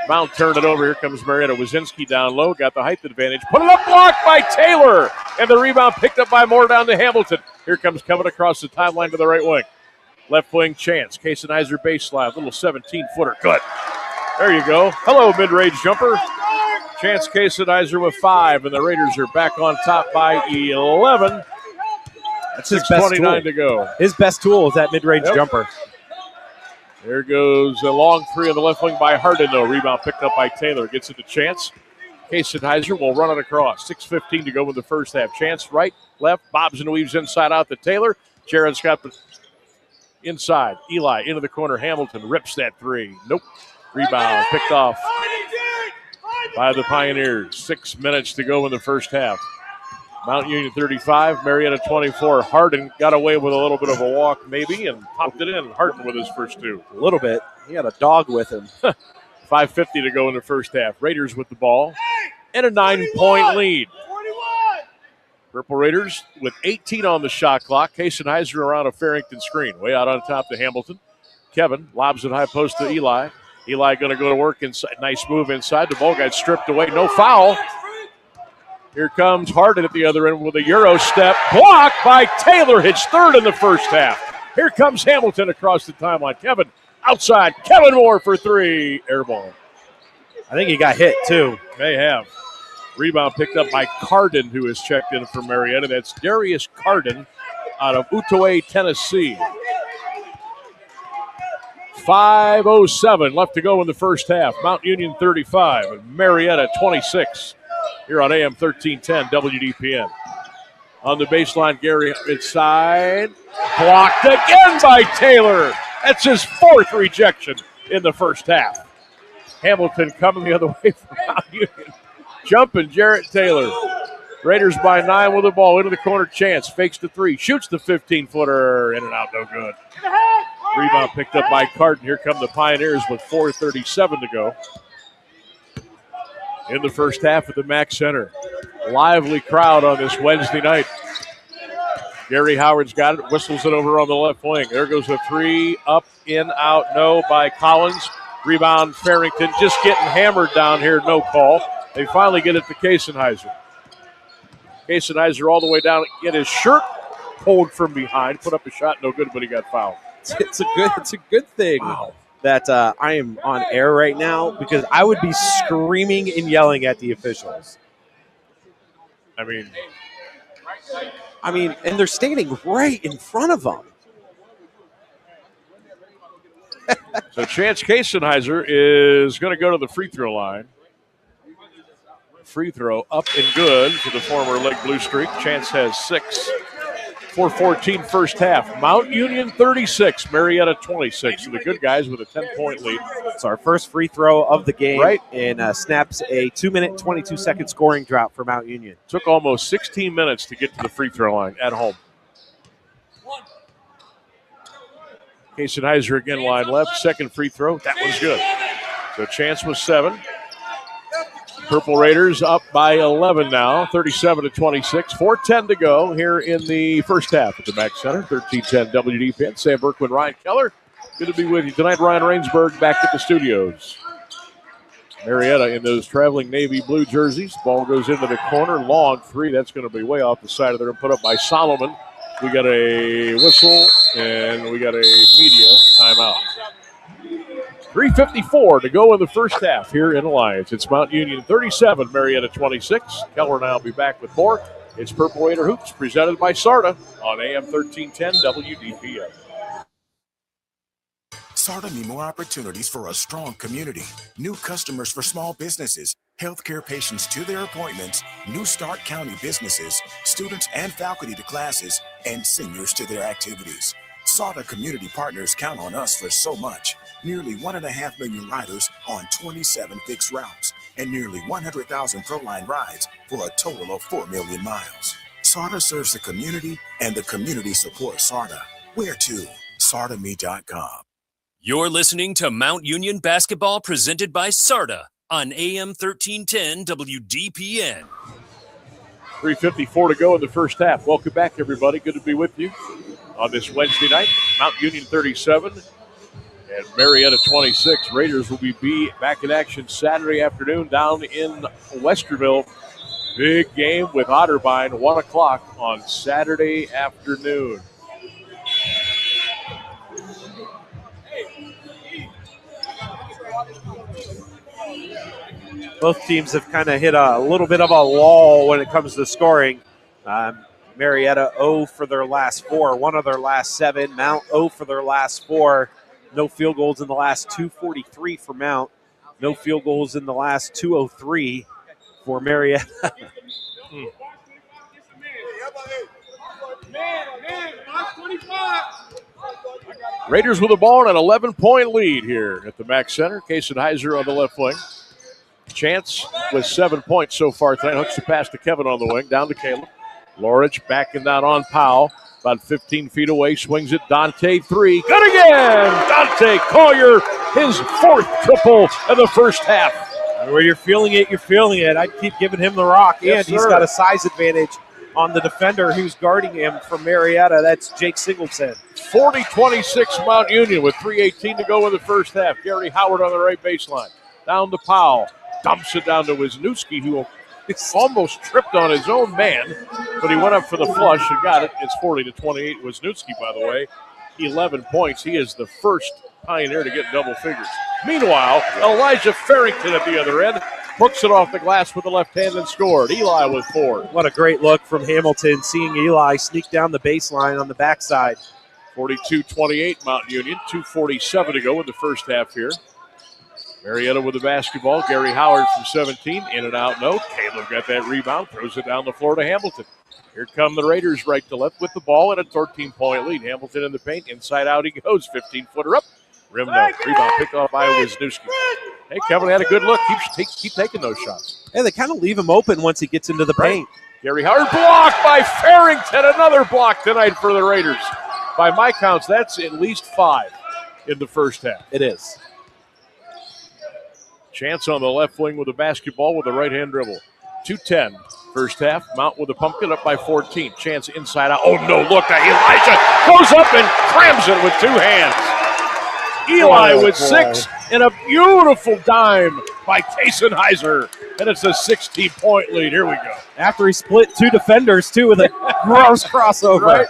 Mount turned it over. Here comes Marietta. Wazinski down low. Got the height advantage. Put it up, blocked by Taylor. And the rebound picked up by Moore down to Hamilton. Here comes coming across the timeline to the right wing. Left wing Chance. Kasenizer baseline. Little 17-footer. Good. There you go. Hello, mid-range jumper. Chance Kasenizer with 5. And the Raiders are back on top by 11. That's his best tool. To go. His best tool is that mid-range jumper. There goes a long 3 on the left wing by Hardin, though. Rebound picked up by Taylor. Gets it to Chance. Kasenizer will run it across. 6:15 to go in the first half. Chance right, left, bobs and weaves inside out to Taylor. Jared's got the inside. Eli into the corner. Hamilton rips that 3. Nope. Rebound picked off by the Pioneers. 6 minutes to go in the first half. Mount Union 35, Marietta 24. Hardin got away with a little bit of a walk maybe and popped it in. Hardin with his first 2. A little bit. He had a dog with him. 5:50 to go in the first half. Raiders with the ball and a 9-point lead. 21. Purple Raiders with 18 on the shot clock. Kasenizer around a Farrington screen. Way out on top to Hamilton. Kevin lobs it high post to Eli. Eli going to go to work inside. Nice move inside. The ball got stripped away. No foul. Here comes Hardin at the other end with a Euro step. Blocked by Taylor. Hits 3rd in the first half. Here comes Hamilton across the timeline. Kevin outside. Kevin Moore for 3. Air ball. I think he got hit, too. May have. Rebound picked up by Cardin, who has checked in for Marietta. That's Darius Cardin out of Outaouais, Tennessee. 5:07 left to go in the first half. Mount Union 35 and Marietta 26. Here on AM 1310 WDPN. On the baseline, Gary inside. Blocked again by Taylor. That's his 4th rejection in the first half. Hamilton coming the other way from Mount Union. Jumping Jarrett Taylor. Raiders by 9 with the ball into the corner. Chance fakes the 3. Shoots the 15-footer. In and out, no good. Rebound picked up by Cardin. Here come the Pioneers with 4:37 to go. In the first half at the Mack Center. Lively crowd on this Wednesday night. Gary Howard's got it, whistles it over on the left wing. There goes a 3, up, in, out, no by Collins. Rebound Farrington just getting hammered down here, no call. They finally get it to Kasenizer. Kasenizer all the way down, get his shirt pulled from behind, put up a shot, no good, but he got fouled. It's a good thing. Wow. That I am on air right now because I would be screaming and yelling at the officials. I mean, I mean, and they're standing right in front of them. So Chance Kassenheiser is going to go to the free throw line. Free throw up and good for the former Lake Blue Streak. Chance has 6. 4:14 first half. Mount Union 36, Marietta 26. So the good guys with a 10-point lead. It's our first free throw of the game, right? And snaps a 2-minute, 22-second scoring drought for Mount Union. Took almost 16 minutes to get to the free throw line at home. Kassenheiser again line left. Second free throw. That one's good. So Chance was 7. Purple Raiders up by 11 now, 37-26. 4:10 to go here in the first half at the Mack Center. 13-10 WDPN. Sam Bourquin, Ryan Keller. Good to be with you tonight. Ryan Rainsberg back at the studios. Marietta in those traveling navy blue jerseys. Ball goes into the corner. Long three. That's going to be way off the side of there and put up by Solomon. We got a whistle and we got a media timeout. 3:54 to go in the first half here in Alliance. It's Mount Union 37, Marietta 26. Keller and I will be back with more. It's Purple Raider Hoops presented by SARTA on AM 1310 WDPN. SARTA need more opportunities for a strong community, new customers for small businesses, healthcare patients to their appointments, New Start County businesses, students and faculty to classes, and seniors to their activities. SARTA community partners count on us for so much. Nearly 1.5 million riders on 27 fixed routes and nearly 100,000 ProLine rides for a total of 4 million miles. SARTA serves the community and the community supports SARTA. Where to? SARTAme.com. You're listening to Mount Union Basketball presented by SARTA on AM 1310 WDPN. 3:54 to go in the first half. Welcome back, everybody. Good to be with you on this Wednesday night. Mount Union 37 and Marietta 26. Raiders will be back in action Saturday afternoon down in Westerville. Big game with Otterbein, 1 o'clock on Saturday afternoon. Both teams have kind of hit a little bit of a lull when it comes to scoring. Marietta 0 for their last 4, 1 of their last 7. Mount 0 for their last 4. No field goals in the last 2:43 for Mount. No field goals in the last 2:03 for Marietta. Raiders with the ball and an 11-point lead here at the Mack Center. Kassenheiser on the left wing. Chance with 7 points so far tonight. Hooks the pass to Kevin on the wing. Down to Caleb. Lorich backing that on Powell. About 15 feet away. Swings it. Dante 3. Good again! Dante Collier, his 4th triple of the first half. Where you're feeling it, you're feeling it. I'd keep giving him the rock. Yes, and he's got a size advantage on the defender who's guarding him from Marietta. That's Jake Singleton. 40-26 Mount Union with 3:18 to go in the first half. Gary Howard on the right baseline. Down to Powell. Dumps it down to Wisniewski, who almost tripped on his own man, but he went up for the flush and got it. It's 40-28. Wisniewski, by the way, 11 points. He is the first Pioneer to get double figures. Meanwhile, Elijah Farrington at the other end hooks it off the glass with the left hand and scored. Eli with 4. What a great look from Hamilton, seeing Eli sneak down the baseline on the backside. 42-28 Mount Union. 2:47 to go in the first half here. Marietta with the basketball. Gary Howard from 17. In and out, no. Caleb got that rebound. Throws it down the floor to Hamilton. Here come the Raiders right to left with the ball and a 13-point lead. Hamilton in the paint. Inside out he goes. 15-footer up. Rim no. Rebound picked off by Wisniewski. Hey, Kevin had a good look. Keep taking those shots. And they kind of leave him open once he gets into the paint. Gary Howard blocked by Farrington. Another block tonight for the Raiders. By my counts, that's at least 5 in the first half. It is. Chance on the left wing with the basketball with a right-hand dribble. 2:10 first half. Mount with the pumpkin up by 14. Chance inside out. Oh, no, look. Elijah goes up and crams it with 2 hands. Eli with 6 and a beautiful dime by Kassenheiser. And it's a 16-point lead. Here we go. After he split 2 defenders, too, with a gross crossover. Right.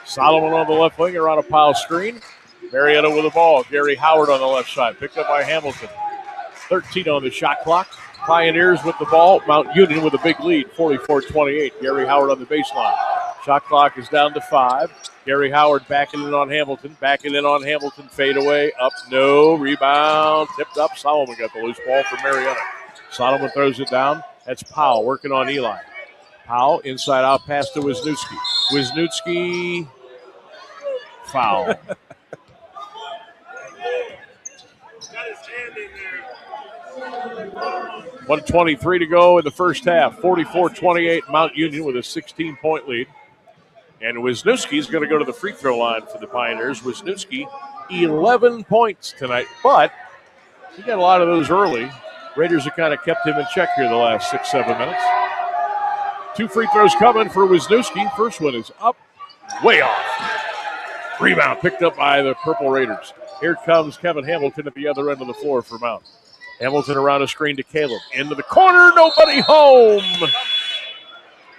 Solomon on the left wing around a Powell screen. Marietta with the ball. Gary Howard on the left side. Picked up by Hamilton. 13 on the shot clock. Pioneers with the ball. Mount Union with a big lead, 44-28. Gary Howard on the baseline. Shot clock is down to 5. Gary Howard backing in on Hamilton. Fade away. Up, no. Rebound. Tipped up. Solomon got the loose ball for Marietta. Solomon throws it down. That's Powell working on Eli. Powell inside out pass to Wisniewski. Wisniewski. Foul. Got his hand in there. 1:23 to go in the first half. 44-28. Mount Union with a 16-point lead. And Wisniewski's going to go to the free throw line for the Pioneers. Wisniewski, 11 points tonight, but he got a lot of those early. Raiders have kind of kept him in check here the last 6-7 minutes. 2 free throws coming for Wisniewski. First one is up, way off. Rebound picked up by the Purple Raiders. Here comes Kevin Hamilton at the other end of the floor for Mount. Hamilton around a screen to Caleb. Into the corner, nobody home.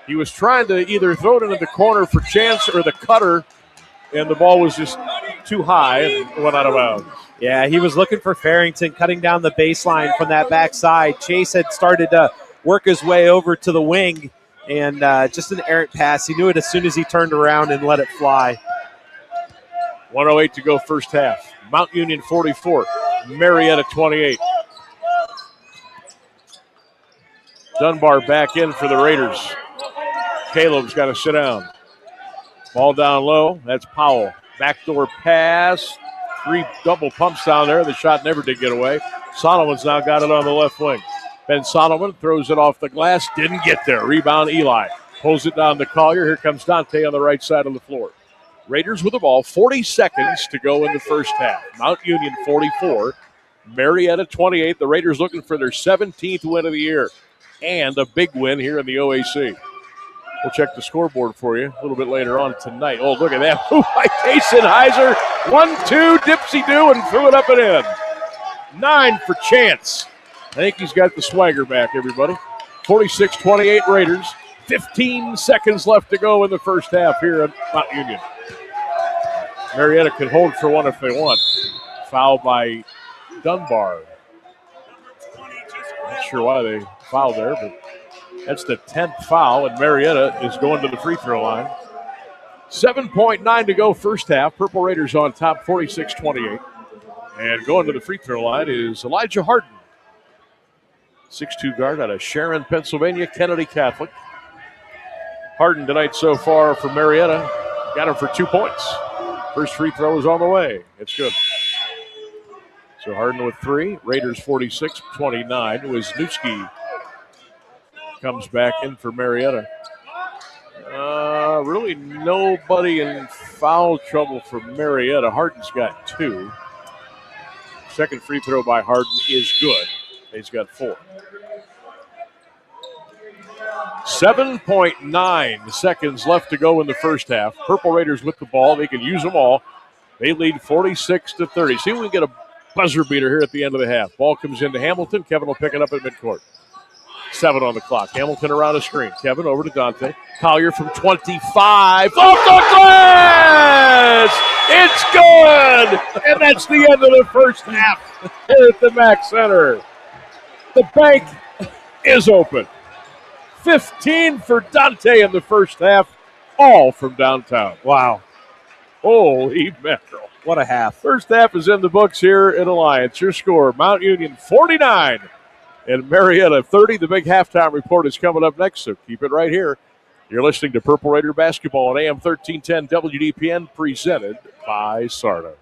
He was trying to either throw it into the corner for chance or the cutter, and the ball was just too high and went out of bounds. Yeah, he was looking for Farrington cutting down the baseline from that backside. Chase had started to work his way over to the wing, and just an errant pass. He knew it as soon as he turned around and let it fly. 1:08 to go first half. Mount Union 44, Marietta 28. Dunbar back in for the Raiders. Caleb's got to sit down. Ball down low. That's Powell. Backdoor pass. 3 double pumps down there. The shot never did get away. Solomon's now got it on the left wing. Ben Solomon throws it off the glass. Didn't get there. Rebound Eli. Pulls it down to Collier. Here comes Dante on the right side of the floor. Raiders with the ball. 40 seconds to go in the first half. Mount Union 44. Marietta 28. The Raiders looking for their 17th win of the year. And a big win here in the OAC. We'll check the scoreboard for you a little bit later on tonight. Oh, look at that move by Jason Heiser. 1-2, dipsy-do, and threw it up and in. 9 for Chance. I think he's got the swagger back, everybody. 46-28 Raiders. 15 seconds left to go in the first half here at Mount Union. Marietta can hold for one if they want. Foul by Dunbar. Not sure why they fouled there, but that's the 10th foul, and Marietta is going to the free throw line. 7.9 to go first half. Purple Raiders on top, 46-28. And going to the free throw line is Elijah Harden. 6'2 guard out of Sharon, Pennsylvania, Kennedy Catholic. Harden tonight so far for Marietta. Got him for 2 points. First free throw is on the way. It's good. So Harden with 3. Raiders 46-29. Wisniewski comes back in for Marietta. Really nobody in foul trouble for Marietta. Harden's got 2. Second free throw by Harden is good. He's got 4. 7.9 seconds left to go in the first half. Purple Raiders with the ball. They can use them all. They lead 46-30. See if we can get a buzzer beater here at the end of the half. Ball comes into Hamilton. Kevin will pick it up at midcourt. 7 on the clock. Hamilton around a screen. Kevin over to Dante. Collier from 25. Off the glass! It's good! And that's the end of the first half here at the Mac Center. The bank is open. 15 for Dante in the first half, all from downtown. Wow. Holy mackerel. What a half. First half is in the books here in Alliance. Your score, Mount Union 49 and Marietta 30. The big halftime report is coming up next, so keep it right here. You're listening to Purple Raider Basketball on AM 1310 WDPN, presented by SARTA.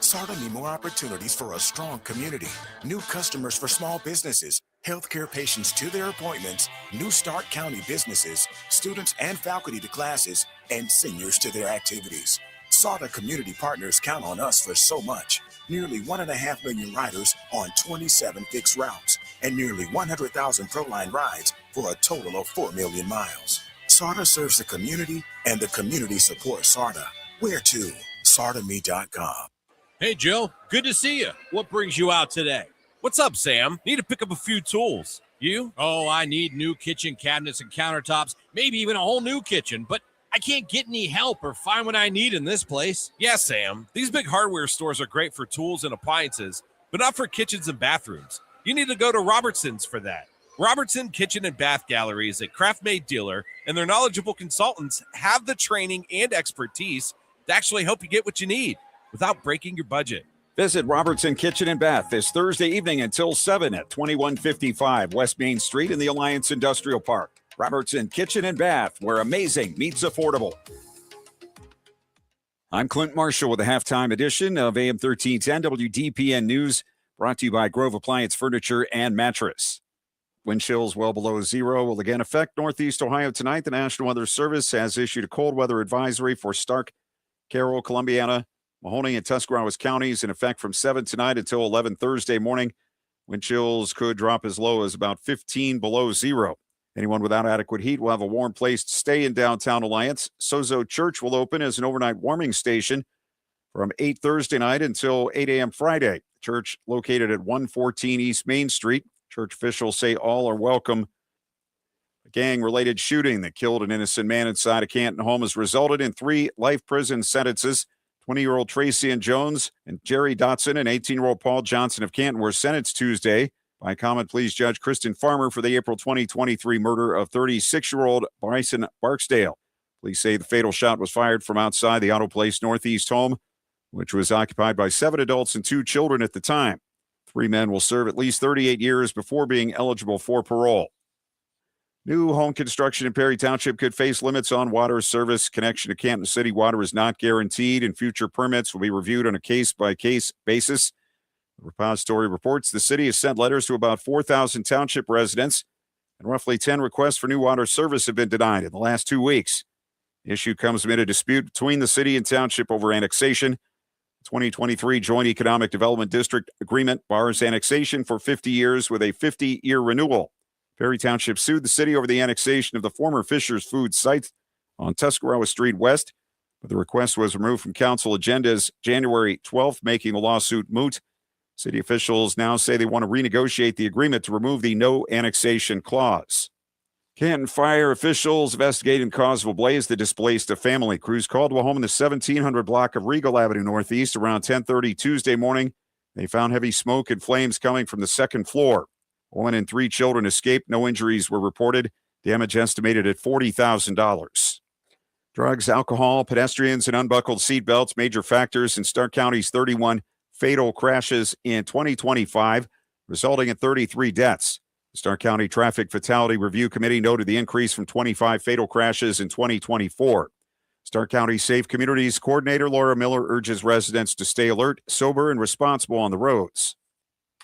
SARTA need more opportunities for a strong community. New customers for small businesses, healthcare patients to their appointments, New Start County businesses, students and faculty to classes, and seniors to their activities. SARTA community partners count on us for so much. Nearly 1.5 million riders on 27 fixed routes, and nearly 100,000 ProLine rides for a total of 4 million miles. SARTA serves the community, and the community supports SARTA. Where to? SARTAMe.com. Hey, Joe. Good to see you. What brings you out today? What's up, Sam? Need to pick up a few tools. You? Oh, I need new kitchen cabinets and countertops, maybe even a whole new kitchen, but I can't get any help or find what I need in this place. Yeah, Sam. These big hardware stores are great for tools and appliances, but not for kitchens and bathrooms. You need to go to Robertson's for that. Robertson Kitchen and Bath Gallery is a craft-made dealer, and their knowledgeable consultants have the training and expertise to actually help you get what you need without breaking your budget. Visit Robertson Kitchen and Bath this Thursday evening until 7 at 2155 West Main Street in the Alliance Industrial Park. Robertson Kitchen and Bath, where amazing meets affordable. I'm Clint Marshall with the halftime edition of AM 1310 WDPN News, brought to you by Grove Appliance Furniture and Mattress. Wind chills well below zero will again affect Northeast Ohio tonight. The National Weather Service has issued a cold weather advisory for Stark, Carroll, Columbiana, Mahoning, and Tuscarawas counties in effect from 7 tonight until 11 Thursday morning. Wind chills could drop as low as about 15 below zero. Anyone without adequate heat will have a warm place to stay in downtown Alliance. Sozo Church will open as an overnight warming station from 8 Thursday night until 8 a.m. Friday. Church located at 114 East Main Street. Church officials say all are welcome. A gang-related shooting that killed an innocent man inside a Canton home has resulted in 3 life prison sentences. 20-year-old Tracy and Jones and Jerry Dotson and 18-year-old Paul Johnson of Canton were sentenced Tuesday by Common Pleas Judge Kristen Farmer for the April 2023 murder of 36-year-old Bryson Barksdale. Police say the fatal shot was fired from outside the Auto Place Northeast home, which was occupied by 7 adults and 2 children at the time. 3 men will serve at least 38 years before being eligible for parole. New home construction in Perry Township could face limits on water service. Connection to Canton City water is not guaranteed, and future permits will be reviewed on a case-by-case basis. The repository reports the city has sent letters to about 4,000 township residents, and roughly 10 requests for new water service have been denied in the last 2 weeks. The issue comes amid a dispute between the city and township over annexation. 2023 Joint Economic Development District Agreement bars annexation for 50 years with a 50-year renewal. Perry Township sued the city over the annexation of the former Fisher's Food site on Tuscarawas Street West, but the request was removed from council agendas January 12th, making the lawsuit moot. City officials now say they want to renegotiate the agreement to remove the no annexation clause. Canton fire officials investigating the cause of a blaze that displaced a family. Crews called to a home in the 1700 block of Regal Avenue Northeast around 10:30 Tuesday morning. They found heavy smoke and flames coming from the second floor. 1 and 3 children escaped. No injuries were reported. Damage estimated at $40,000. Drugs, alcohol, pedestrians, and unbuckled seatbelts, major factors in Stark County's 31 fatal crashes in 2025, resulting in 33 deaths. The Stark County Traffic Fatality Review Committee noted the increase from 25 fatal crashes in 2024. Stark County Safe Communities Coordinator Laura Miller urges residents to stay alert, sober, and responsible on the roads.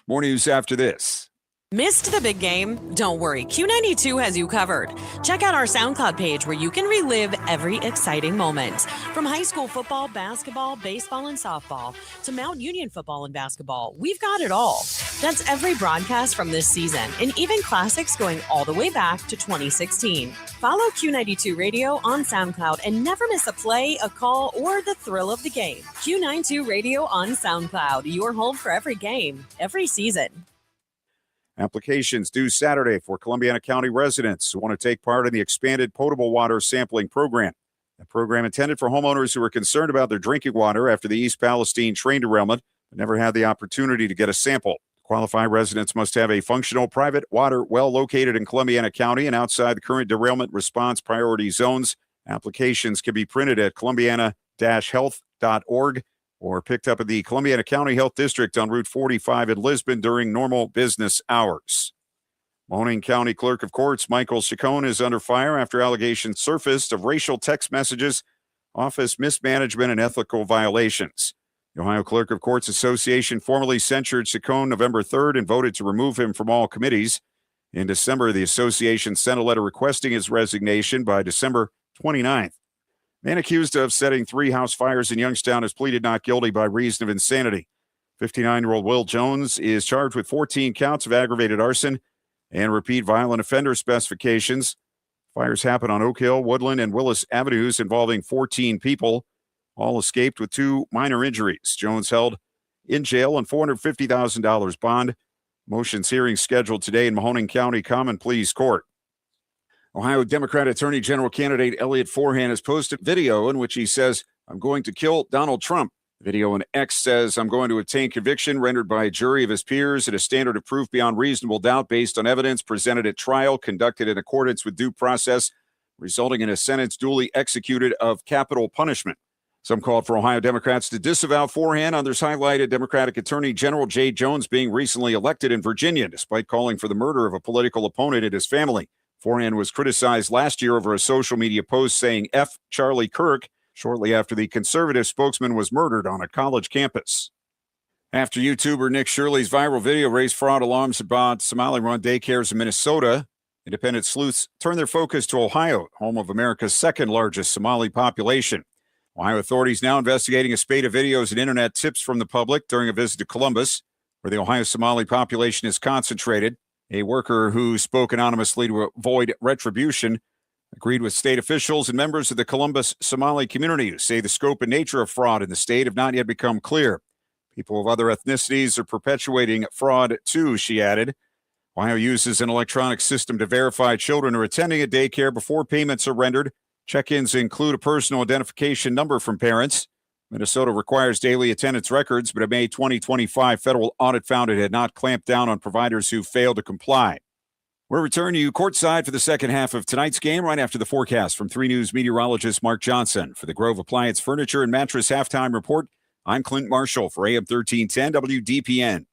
More news after this. Missed the big game? Don't worry, Q92 has you covered. Check out our SoundCloud page where you can relive every exciting moment. From high school football, basketball, baseball, and softball to Mount Union football and basketball, we've got it all. That's every broadcast from this season and even classics going all the way back to 2016. Follow Q92 Radio on SoundCloud and never miss a play, a call, or the thrill of the game. Q92 Radio on SoundCloud, your home for every game, every season. Applications due Saturday for Columbiana County residents who want to take part in the expanded potable water sampling program. A program intended for homeowners who are concerned about their drinking water after the East Palestine train derailment but never had the opportunity to get a sample. Qualified residents must have a functional private water well located in Columbiana County and outside the current derailment response priority zones. Applications can be printed at columbiana-health.org or picked up at the Columbiana County Health District on Route 45 in Lisbon during normal business hours. Mahoning County Clerk of Courts Michael Chacon is under fire after allegations surfaced of racial text messages, office mismanagement, and ethical violations. The Ohio Clerk of Courts Association formally censured Chacon November 3rd and voted to remove him from all committees. In December, the association sent a letter requesting his resignation by December 29th. Man accused of setting 3 house fires in Youngstown has pleaded not guilty by reason of insanity. 59-year-old Will Jones is charged with 14 counts of aggravated arson and repeat violent offender specifications. Fires happened on Oak Hill, Woodland, and Willis Avenues involving 14 people. All escaped with 2 minor injuries. Jones held in jail on $450,000 bond. Motions hearing scheduled today in Mahoning County Common Pleas Court. Ohio Democrat Attorney General candidate Elliot Forhan has posted video in which he says, "I'm going to kill Donald Trump." Video on X says, I'm going to obtain conviction rendered by a jury of his peers at a standard of proof beyond reasonable doubt based on evidence presented at trial, conducted in accordance with due process, resulting in a sentence duly executed of capital punishment. Some called for Ohio Democrats to disavow forehand. Others highlighted Democratic Attorney General Jay Jones being recently elected in Virginia, despite calling for the murder of a political opponent and his family. Forehand was criticized last year over a social media post saying F. Charlie Kirk, shortly after the conservative spokesman was murdered on a college campus. After YouTuber Nick Shirley's viral video raised fraud alarms about Somali-run daycares in Minnesota, independent sleuths turned their focus to Ohio, home of America's second largest Somali population. Ohio authorities now investigating a spate of videos and internet tips from the public during a visit to Columbus, where the Ohio Somali population is concentrated. A worker who spoke anonymously to avoid retribution agreed with state officials and members of the Columbus Somali community who say the scope and nature of fraud in the state have not yet become clear. People of other ethnicities are perpetuating fraud too, she added. Ohio uses an electronic system to verify children are attending a daycare before payments are rendered. Check-ins include a personal identification number from parents. Minnesota requires daily attendance records, but a May 2025 federal audit found it had not clamped down on providers who failed to comply. We'll return to you courtside for the second half of tonight's game right after the forecast from 3 News meteorologist Mark Johnson. For the Grove Appliance Furniture and Mattress Halftime Report, I'm Clint Marshall for AM 1310 WDPN.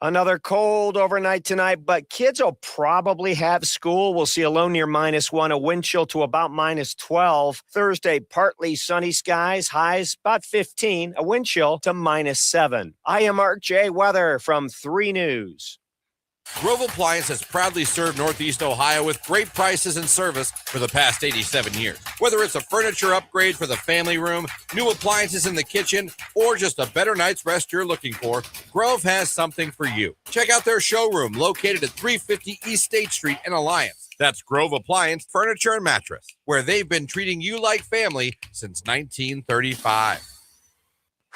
Another cold overnight tonight, but kids will probably have school. We'll see a low near -1, a wind chill to about -12. Thursday, partly sunny skies, highs about 15, a wind chill to -7. I am Mark J. Weather from 3 News. Grove Appliance has proudly served Northeast Ohio with great prices and service for the past 87 years. Whether it's a furniture upgrade for the family room, new appliances in the kitchen, or just a better night's rest you're looking for, Grove has something for you. Check out their showroom located at 350 East State Street in Alliance. That's Grove Appliance Furniture and Mattress, where they've been treating you like family since 1935.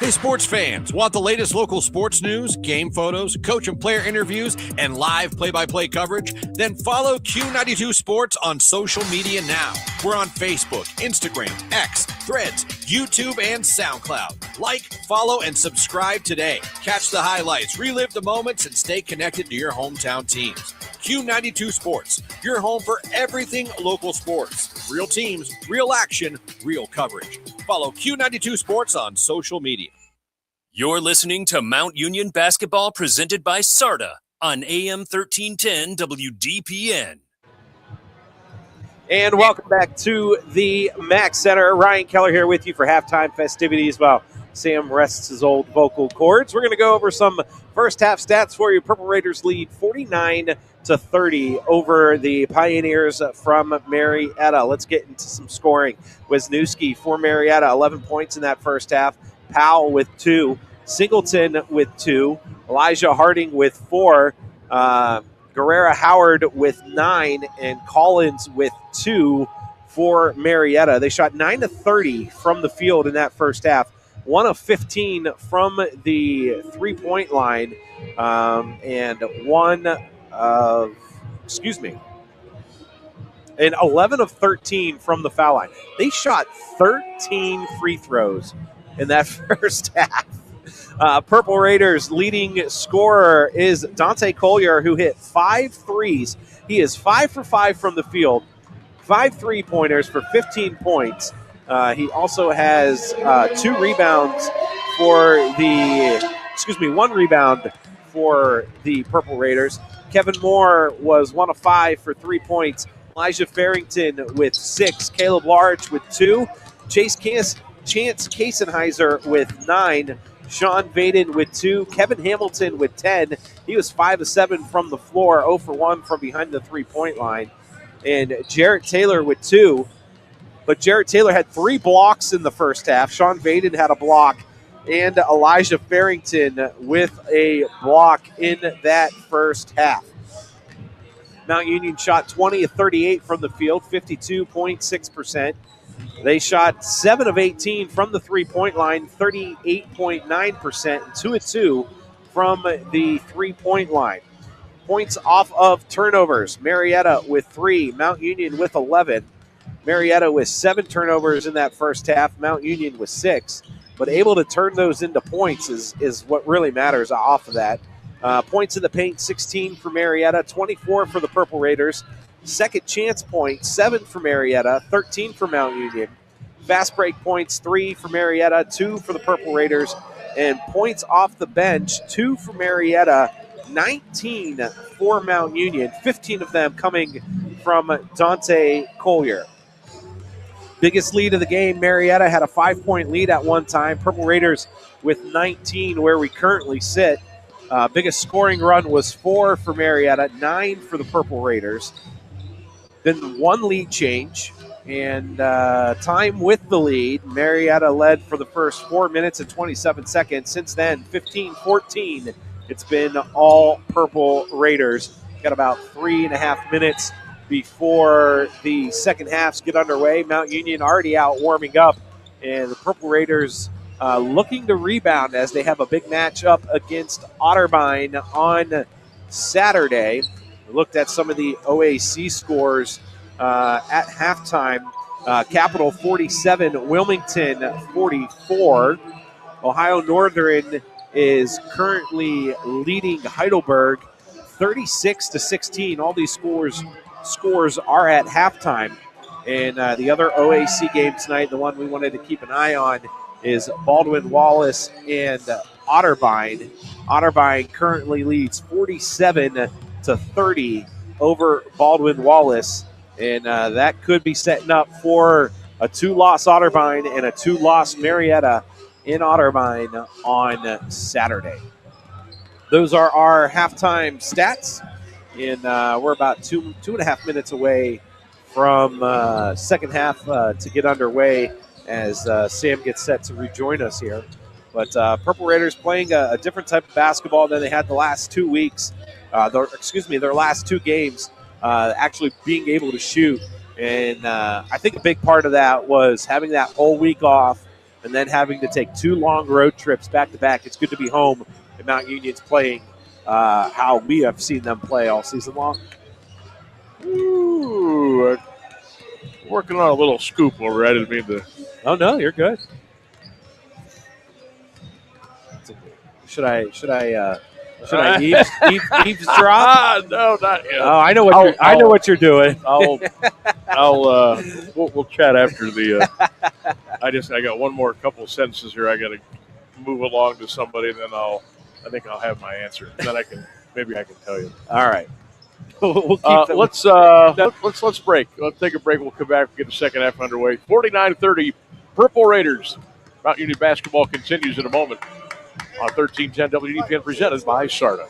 Hey, sports fans, want the latest local sports news, game photos, coach and player interviews, and live play-by-play coverage? Then follow Q92 Sports on social media now. We're on Facebook, Instagram, X, Threads, YouTube, and SoundCloud. Like, follow, and subscribe today. Catch the highlights, relive the moments, and stay connected to your hometown teams. Q92 Sports, your home for everything local sports. Real teams, real action, real coverage. Follow Q92 Sports on social media. You're listening to Mount Union Basketball presented by SARTA on AM 1310 WDPN. And welcome back to the Mac Center. Ryan Keller here with you for halftime festivities while Sam rests his old vocal cords. We're going to go over some first half stats for you. Purple Raiders lead 49-30 over the Pioneers from Marietta. Let's get into some scoring. Wisniewski for Marietta, 11 points in that first half. Powell with 2. Singleton with 2. Elijah Harding with 4. Guerrera Howard with 9. And Collins with 2 for Marietta. They shot 9 of 30 from the field in that first half. 1 of 15 from the three-point line, and 11 of 13 from the foul line. They shot 13 free throws in that first half. Purple Raiders' leading scorer is Dante Collier, who hit 5 threes. He is 5 for 5 from the field, 5 3-pointers for 15 points. He also has 1 rebound for the Purple Raiders. Kevin Moore was 1 of 5 for 3 points. Elijah Farrington with 6. Caleb Large with 2. Chance Kasenheiser with 9. Sean Vaden with 2. Kevin Hamilton with 10. He was 5 of 7 from the floor, 0 for 1 from behind the three-point line. And Jarrett Taylor with 2. But Jarrett Taylor had 3 blocks in the first half. Sean Vaden had a block. And Elijah Farrington with a block in that first half. Mount Union shot 20 of 38 from the field, 52.6%. They shot 7 of 18 from the three-point line, 38.9%, and 2 of 2 from the three-point line. Points off of turnovers. Marietta with 3, Mount Union with 11. Marietta with 7 turnovers in that first half, Mount Union with 6. but able to turn those into points is what really matters off of that. Points in the paint, 16 for Marietta, 24 for the Purple Raiders. Second chance points, 7 for Marietta, 13 for Mount Union. Fast break points, 3 for Marietta, 2 for the Purple Raiders. And points off the bench, 2 for Marietta, 19 for Mount Union, 15 of them coming from Dante Collier. Biggest lead of the game, Marietta had a 5-point lead at one time. Purple Raiders with 19 where we currently sit. Biggest scoring run was 4 for Marietta, 9 for the Purple Raiders. Then one lead change and time with the lead. Marietta led for the first 4 minutes and 27 seconds. Since then, 15-14. It's been all Purple Raiders. Got about 3.5 minutes before the second halves get underway. Mount Union already out warming up, and the Purple Raiders looking to rebound as they have a big matchup against Otterbein on Saturday. We looked at some of the OAC scores at halftime. Capital 47, Wilmington 44. Ohio Northern is currently leading Heidelberg 36-16. All these scores are at halftime. And the other OAC game tonight, the one we wanted to keep an eye on, is Baldwin Wallace and Otterbein. Otterbein currently leads 47-30 over Baldwin Wallace. And that could be setting up for a 2-loss Otterbein and a 2-loss Marietta in Otterbein on Saturday. Those are our halftime stats. And we're about 2.5 minutes away from second half to get underway as Sam gets set to rejoin us here. But Purple Raiders playing a different type of basketball than they had the last 2 weeks. Their last 2 games, actually being able to shoot. And I think a big part of that was having that whole week off and then having to take 2 long road trips back-to-back. It's good to be home, and Mount Union's playing how we have seen them play all season long. Ooh, working on a little scoop over. I didn't mean to. Oh, no, you're good. Should I eavesdrop? No, not yet. Oh, I know what you're doing. We'll chat after the. I got one more couple sentences here. I got to move along to somebody, and then I think I'll have my answer. Then maybe I can tell you. All right. We'll keep let's break. Let's take a break. We'll come back and get the second half underway. 49-30, Purple Raiders. Mount Union basketball continues in a moment on 1310 WDPN, presented by SARTA.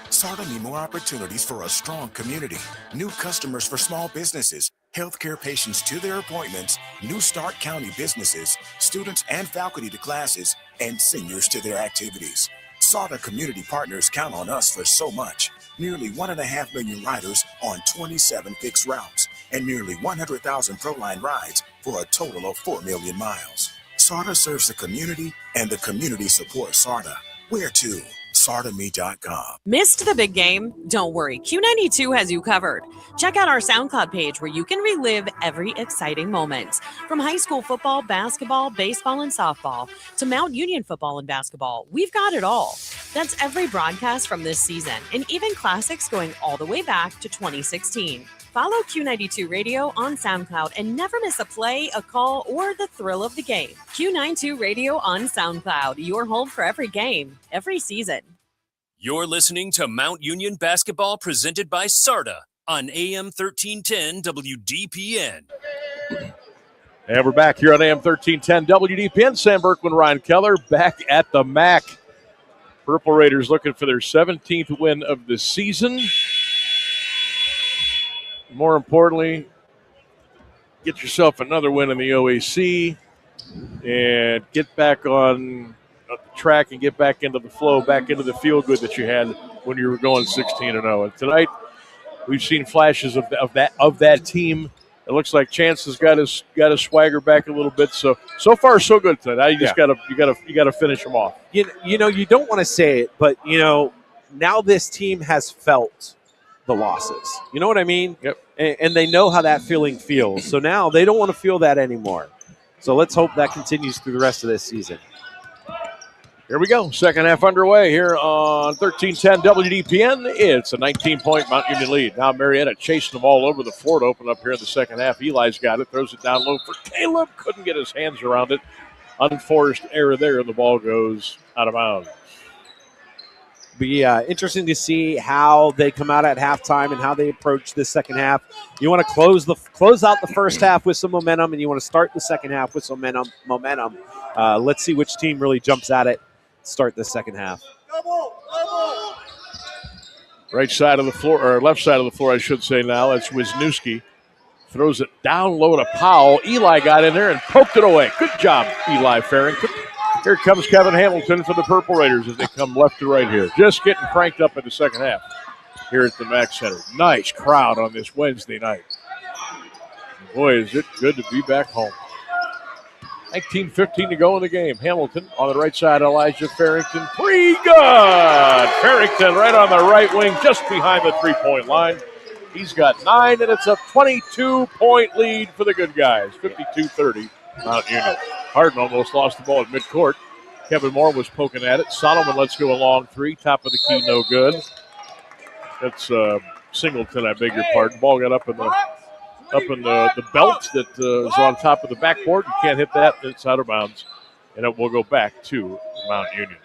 SARTA need more opportunities for a strong community. New customers for small businesses, healthcare patients to their appointments, New Start County businesses, students and faculty to classes, and seniors to their activities. SARTA community partners count on us for so much. Nearly 1.5 million riders on 27 fixed routes, and nearly 100,000 ProLine rides for a total of 4 million miles. SARTA serves the community, and the community supports SARTA. Where to? SARTAMe.com. Missed the big game? Don't worry, Q92 has you covered. Check out our SoundCloud page where you can relive every exciting moment. From high school football, basketball, baseball, and softball to Mount Union football and basketball, we've got it all. That's every broadcast from this season, and even classics going all the way back to 2016. Follow Q92 Radio on SoundCloud and never miss a play, a call, or the thrill of the game. Q92 Radio on SoundCloud, your home for every game, every season. You're listening to Mount Union basketball presented by SARTA on AM 1310 WDPN. And we're back here on AM 1310 WDPN. Sam Bourquin, Ryan Keller, back at the MAC. Purple Raiders looking for their 17th win of the season. More importantly, get yourself another win in the OAC and get back on the track and get back into the flow, back into the feel good that you had when you were going 16-0. And tonight, we've seen flashes of that team. It looks like Chance has got his swagger back a little bit. So far so good tonight. Now you just gotta finish them off. You know, you don't want to say it, but now this team has felt the losses. You know what I mean? Yep. And they know how that feeling feels. So now they don't want to feel that anymore. So let's hope that continues through the rest of this season. Here we go. Second half underway here on 1310 WDPN. It's a 19-point Mount Union lead. Now Marietta chasing them all over the floor to open up here in the second half. Eli's got it. Throws it down low for Caleb. Couldn't get his hands around it. Unforced error there, and the ball goes out of bounds. Be interesting to see how they come out at halftime and how they approach this second half. You want to close out the first half with some momentum, and you want to start the second half with some momentum. Let's see which team really jumps at it. Start the second half. Right side of the floor, or left side of the floor, I should say now. That's Wisniewski. Throws it down low to Powell. Eli got in there and poked it away. Good job, Eli Farrington. Here comes Kevin Hamilton for the Purple Raiders as they come left to right here. Just getting cranked up in the second half here at the Mac Center. Nice crowd on this Wednesday night. Boy, is it good to be back home. 19:15 to go in the game. Hamilton on the right side, Elijah Farrington. Pretty good! Farrington right on the right wing, just behind the three-point line. He's got 9, and it's a 22-point lead for the good guys. 52-30, Mount Union. Harden almost lost the ball at midcourt. Kevin Moore was poking at it. Solomon lets go a long three. Top of the key, no good. That's Singleton, I beg your pardon. Ball got up in the belt that is on top of the backboard. You can't hit that. It's out of bounds. And it will go back to Mount Union.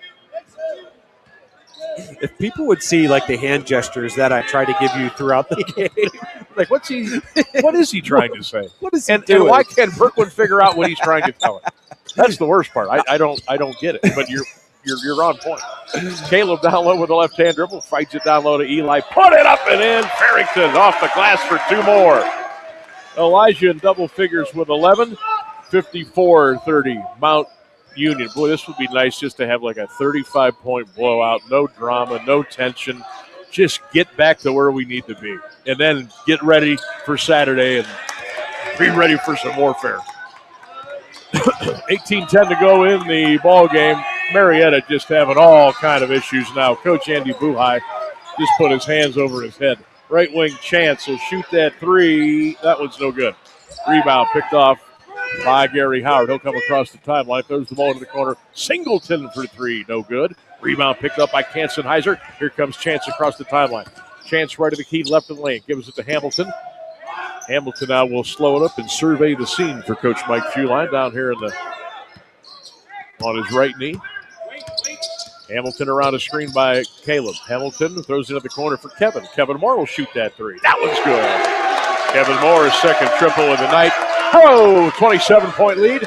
If people would see like the hand gestures that I try to give you throughout the game, like what is he trying to say? What is he and doing? why can't Brooklyn figure out what he's trying to tell him? That's the worst part. I don't get it. But you're on point. Caleb down low with the left hand dribble, fights it down low to Eli. Put it up and in. Farrington off the glass for 2 more. Elijah in double figures with 11. 54-30 Mount Union. Boy, this would be nice just to have like a 35-point blowout. No drama, no tension. Just get back to where we need to be. And then get ready for Saturday and be ready for some warfare. 18-10 to go in the ball game. Marietta just having all kind of issues now. Coach Andy Buhai just put his hands over his head. Right wing Chance will shoot that 3. That one's no good. Rebound picked off by Gary Howard. He'll come across the timeline, throws the ball into the corner. Singleton for 3, no good. Rebound picked up by Kansenheiser. Here comes Chance across the timeline. Chance right of the key, left of the lane. Gives it to Hamilton. Hamilton now will slow it up and survey the scene for Coach Mike Feuline down here on his right knee. Hamilton around a screen by Caleb. Hamilton throws it at the corner for Kevin. Kevin Moore will shoot that 3. That one's good. Kevin Moore's second triple of the night. 27-point lead.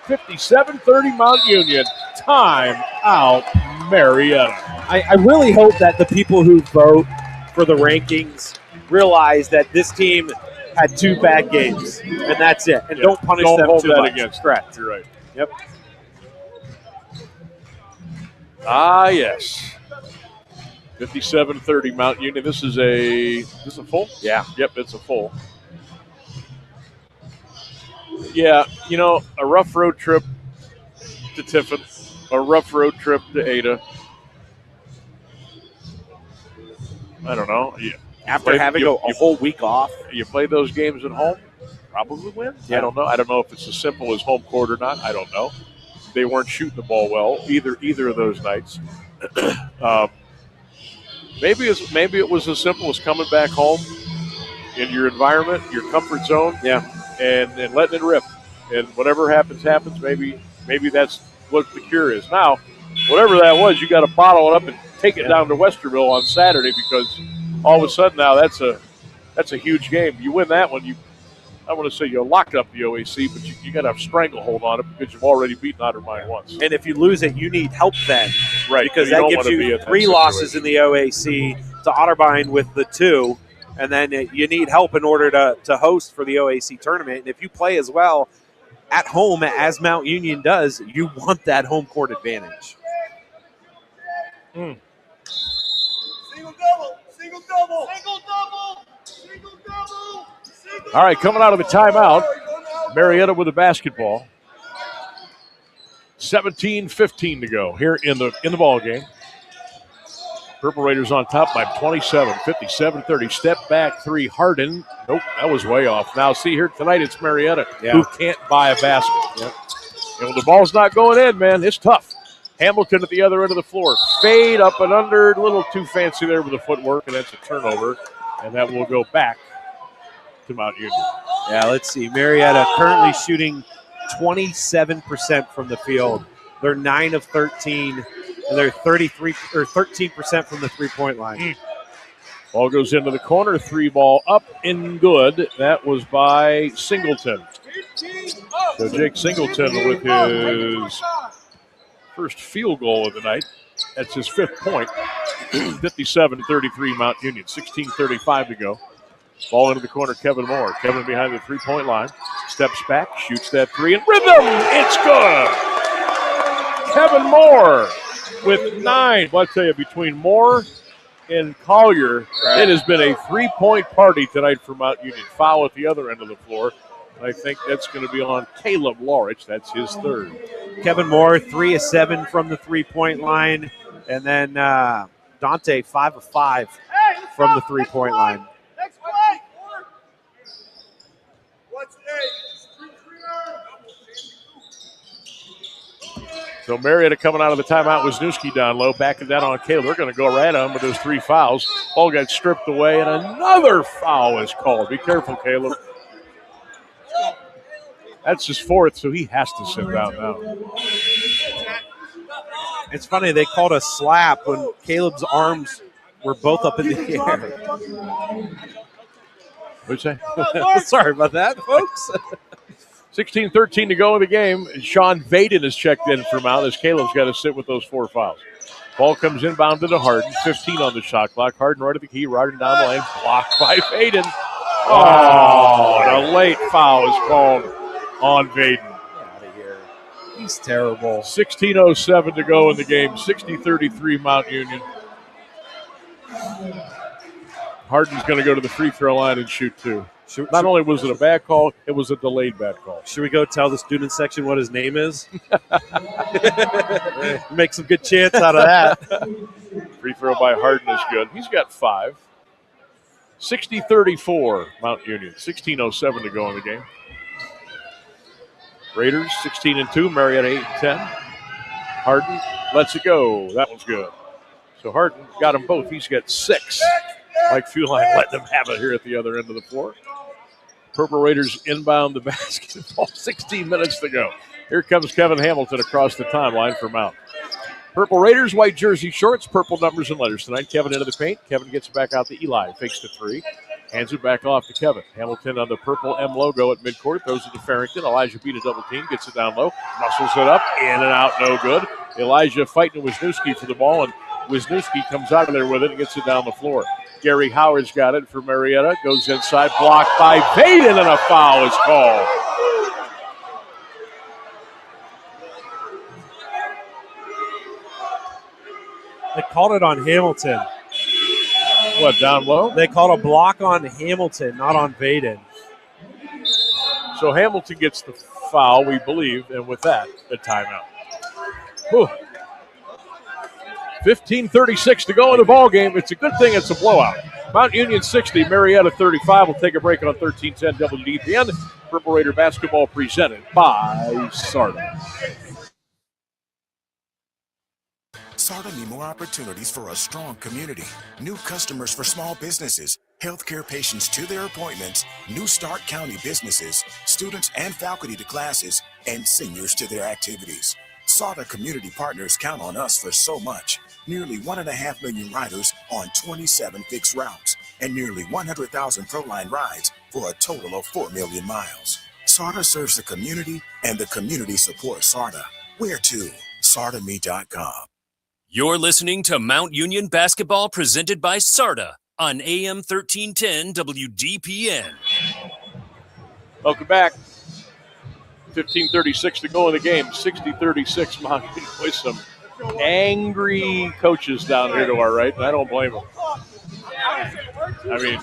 57-30 Mount Union. Time out Marietta. I really hope that the people who vote for the rankings realize that this team had 2 bad games, and that's it. And don't punish them hold too that much. against. Correct. You're right. Yep. Ah, yes. 57-30 Mount Union. This is a full? Yeah. Yep, it's a full. Yeah, a rough road trip to Tiffin, a rough road trip to Ada. I don't know. After having a whole week off. You play those games at home, probably win. Yeah. I don't know. I don't know if it's as simple as home court or not. I don't know. They weren't shooting the ball well either of those nights. Maybe it was as simple as coming back home in your environment, your comfort zone, and letting it rip. And whatever happens. Maybe that's what the cure is. Now, whatever that was, you got to bottle it up and take it down to Westerville on Saturday, because all of a sudden now that's a huge game. You win that one, I want to say you locked up the OAC, but you got to have stranglehold on it because you've already beaten Otterbein once. And if you lose it, you need help then. Right. Because that gives you 3 losses in the OAC to Otterbein with the 2, and then you need help in order to host for the OAC tournament. And if you play as well at home as Mount Union does, you want that home court advantage. Single double, single double, single double, single double. All right, coming out of the timeout, Marietta with the basketball. 17-15 to go here in the ball game. Purple Raiders on top by 27, 57-30. Step back three, Hardin. Nope, that was way off. Now see here tonight it's Marietta who can't buy a basket. Yep. And when the ball's not going in, man, it's tough. Hamilton at the other end of the floor. Fade up and under, a little too fancy there with the footwork, and that's a turnover. And that will go back to Mount Union. Yeah, let's see. Marietta currently shooting 27% from the field. They're 9 of 13, and they're 13% from the three-point line. Ball goes into the corner, three ball up and good. That was by Singleton. So Jake Singleton with his first field goal of the night. That's his 5th point. 57-33 Mount Union. 16:35 to go. Ball into the corner, Kevin Moore. Kevin behind the three-point line. Steps back, shoots that three, and rhythm! It's good! Kevin Moore with 9. Well, I'll tell you, between Moore and Collier, it has been a three-point party tonight for Mount Union. Foul at the other end of the floor. I think that's going to be on Caleb Lorich. That's his 3rd. Kevin Moore, 3 of 7 from the three-point line. And then Dante, 5 of 5 from the three-point line. So Marietta coming out of the timeout. Wisniewski down low, backing down on Caleb. They're going to go right on him with those 3 fouls. Ball got stripped away, and another foul is called. Be careful, Caleb. That's his 4th, so he has to sit down now. It's funny, they called a slap when Caleb's arms were both up in the air. What'd you say? Sorry about that, folks. 16:13 to go in the game. Sean Vaden has checked in from out as Caleb's got to sit with those 4 fouls. Ball comes inbounded to Harden. 15 on the shot clock. Harden right at the key. Harden down the lane. Blocked by Vaden. Oh, and a late foul is called on Vaden. Out of here. He's terrible. 16:07 to go in the game. 60-33 Mount Union. Harden's going to go to the free throw line and shoot 2. Not only was it a bad call, it was a delayed bad call. Should we go tell the student section what his name is? Make some good chance out of that. Free throw by Harden is good. He's got 5. 60-34 Mount Union. 16:07 to go in the game. Raiders 16-2. Marietta 8-10. Harden lets it go. That one's good. So Harden got them both. He's got 6. Mike Fuline letting them have it here at the other end of the floor. Purple Raiders inbound the basketball. 16 minutes to go. Here comes Kevin Hamilton across the timeline for Mount. Purple Raiders, white jersey shorts, purple numbers and letters tonight. Kevin into the paint. Kevin gets it back out to Eli. Fakes the 3. Hands it back off to Kevin. Hamilton on the purple M logo at midcourt. Throws it to Farrington. Elijah beat a double team. Gets it down low. Muscles it up. In and out. No good. Elijah fighting Wisniewski for the ball. And Wisniewski comes out of there with it and gets it down the floor. Gary Howard's got it for Marietta. Goes inside. Blocked by Vaden, and a foul is called. They called it on Hamilton. What, down low? They called a block on Hamilton, not on Vaden. So Hamilton gets the foul, we believe, and with that, the timeout. Whew. 15:36 to go in the ball game. It's a good thing it's a blowout. Mount Union 60, Marietta 35. We'll take a break on 1310 WDPN. Purple Raider basketball presented by Sarda. Sarda need more opportunities for a strong community, new customers for small businesses, healthcare patients to their appointments, new Stark County businesses, students and faculty to classes, and seniors to their activities. Sarda community partners count on us for so much. Nearly 1.5 million riders on 27 fixed routes, and nearly 100,000 ProLine rides for a total of 4 million miles. Sarda serves the community, and the community supports Sarda. Where to? SardaMe.com. You're listening to Mount Union Basketball presented by Sarda on AM 1310 WDPN. Welcome back. 15:36 to go in the game. 60-36 Mount Union with some angry coaches down here to our right, and I don't blame them. I mean,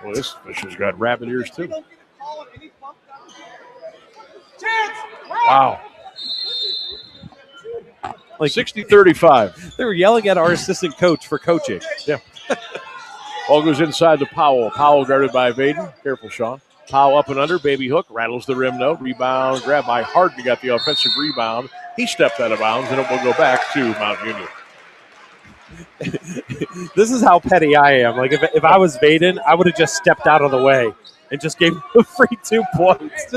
Well, this official's got rabbit ears, too. Wow. Like 60-35. They were yelling at our assistant coach for coaching. Yeah. Ball goes inside to Powell. Powell guarded by Vaden. Careful, Sean. Powell up and under. Baby hook. Rattles the rim, no. Rebound. Grab by Harden. Got the offensive rebound. He stepped out of bounds, and it will go back to Mount Union. This is how petty I am. Like, if I was Vaden, I would have just stepped out of the way and just gave him a free 2 points.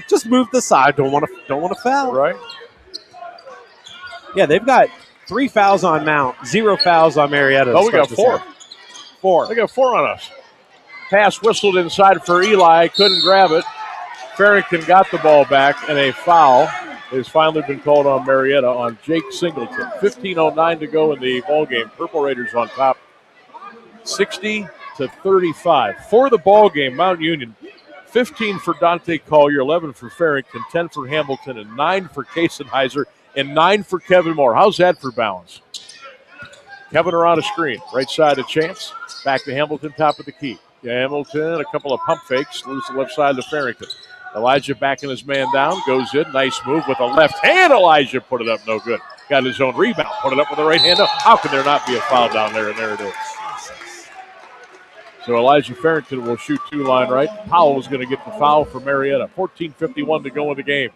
Just move the side. Don't want to foul. Right. Yeah, they've got 3 fouls on Mount, 0 fouls on Marietta. Oh, we got 4. 4. They got 4 on us. Pass whistled inside for Eli. Couldn't grab it. Farrington got the ball back, and a foul has finally been called on Marietta on Jake Singleton. 15:09 to go in the ball game. Purple Raiders on top, 60-35. For the ball game, Mount Union, 15 for Dante Collier, 11 for Farrington, 10 for Hamilton, and 9 for Kasenheiser, and 9 for Kevin Moore. How's that for balance? Kevin around a screen. Right side of Chance. Back to Hamilton, top of the key. Hamilton, a couple of pump fakes. Loose the left side to Farrington. Elijah backing his man down. Goes in. Nice move with a left hand. Elijah put it up. No good. Got his own rebound. Put it up with the right hand. How can there not be a foul down there? And there it is. So Elijah Farrington will shoot 2 line right. Powell is going to get the foul for Marietta. 14:51 to go in the game.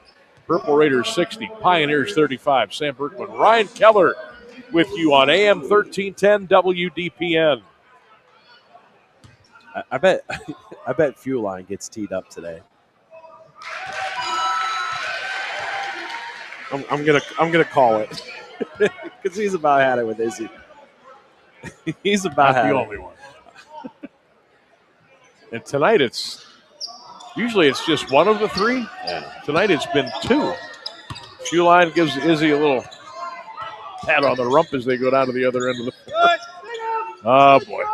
Purple Raiders 60, Pioneers 35. Sam Bourquin, Ryan Keller with you on AM 1310 WDPN. I bet Fuel Line gets teed up today. I'm gonna call it because he's about had it with Izzy. He's about not had the it. only one. And tonight usually it's just one of the 3. Yeah. Tonight it's been 2. Fuel Line gives Izzy a little pat on the rump as they go down to the other end of the floor. Oh, boy.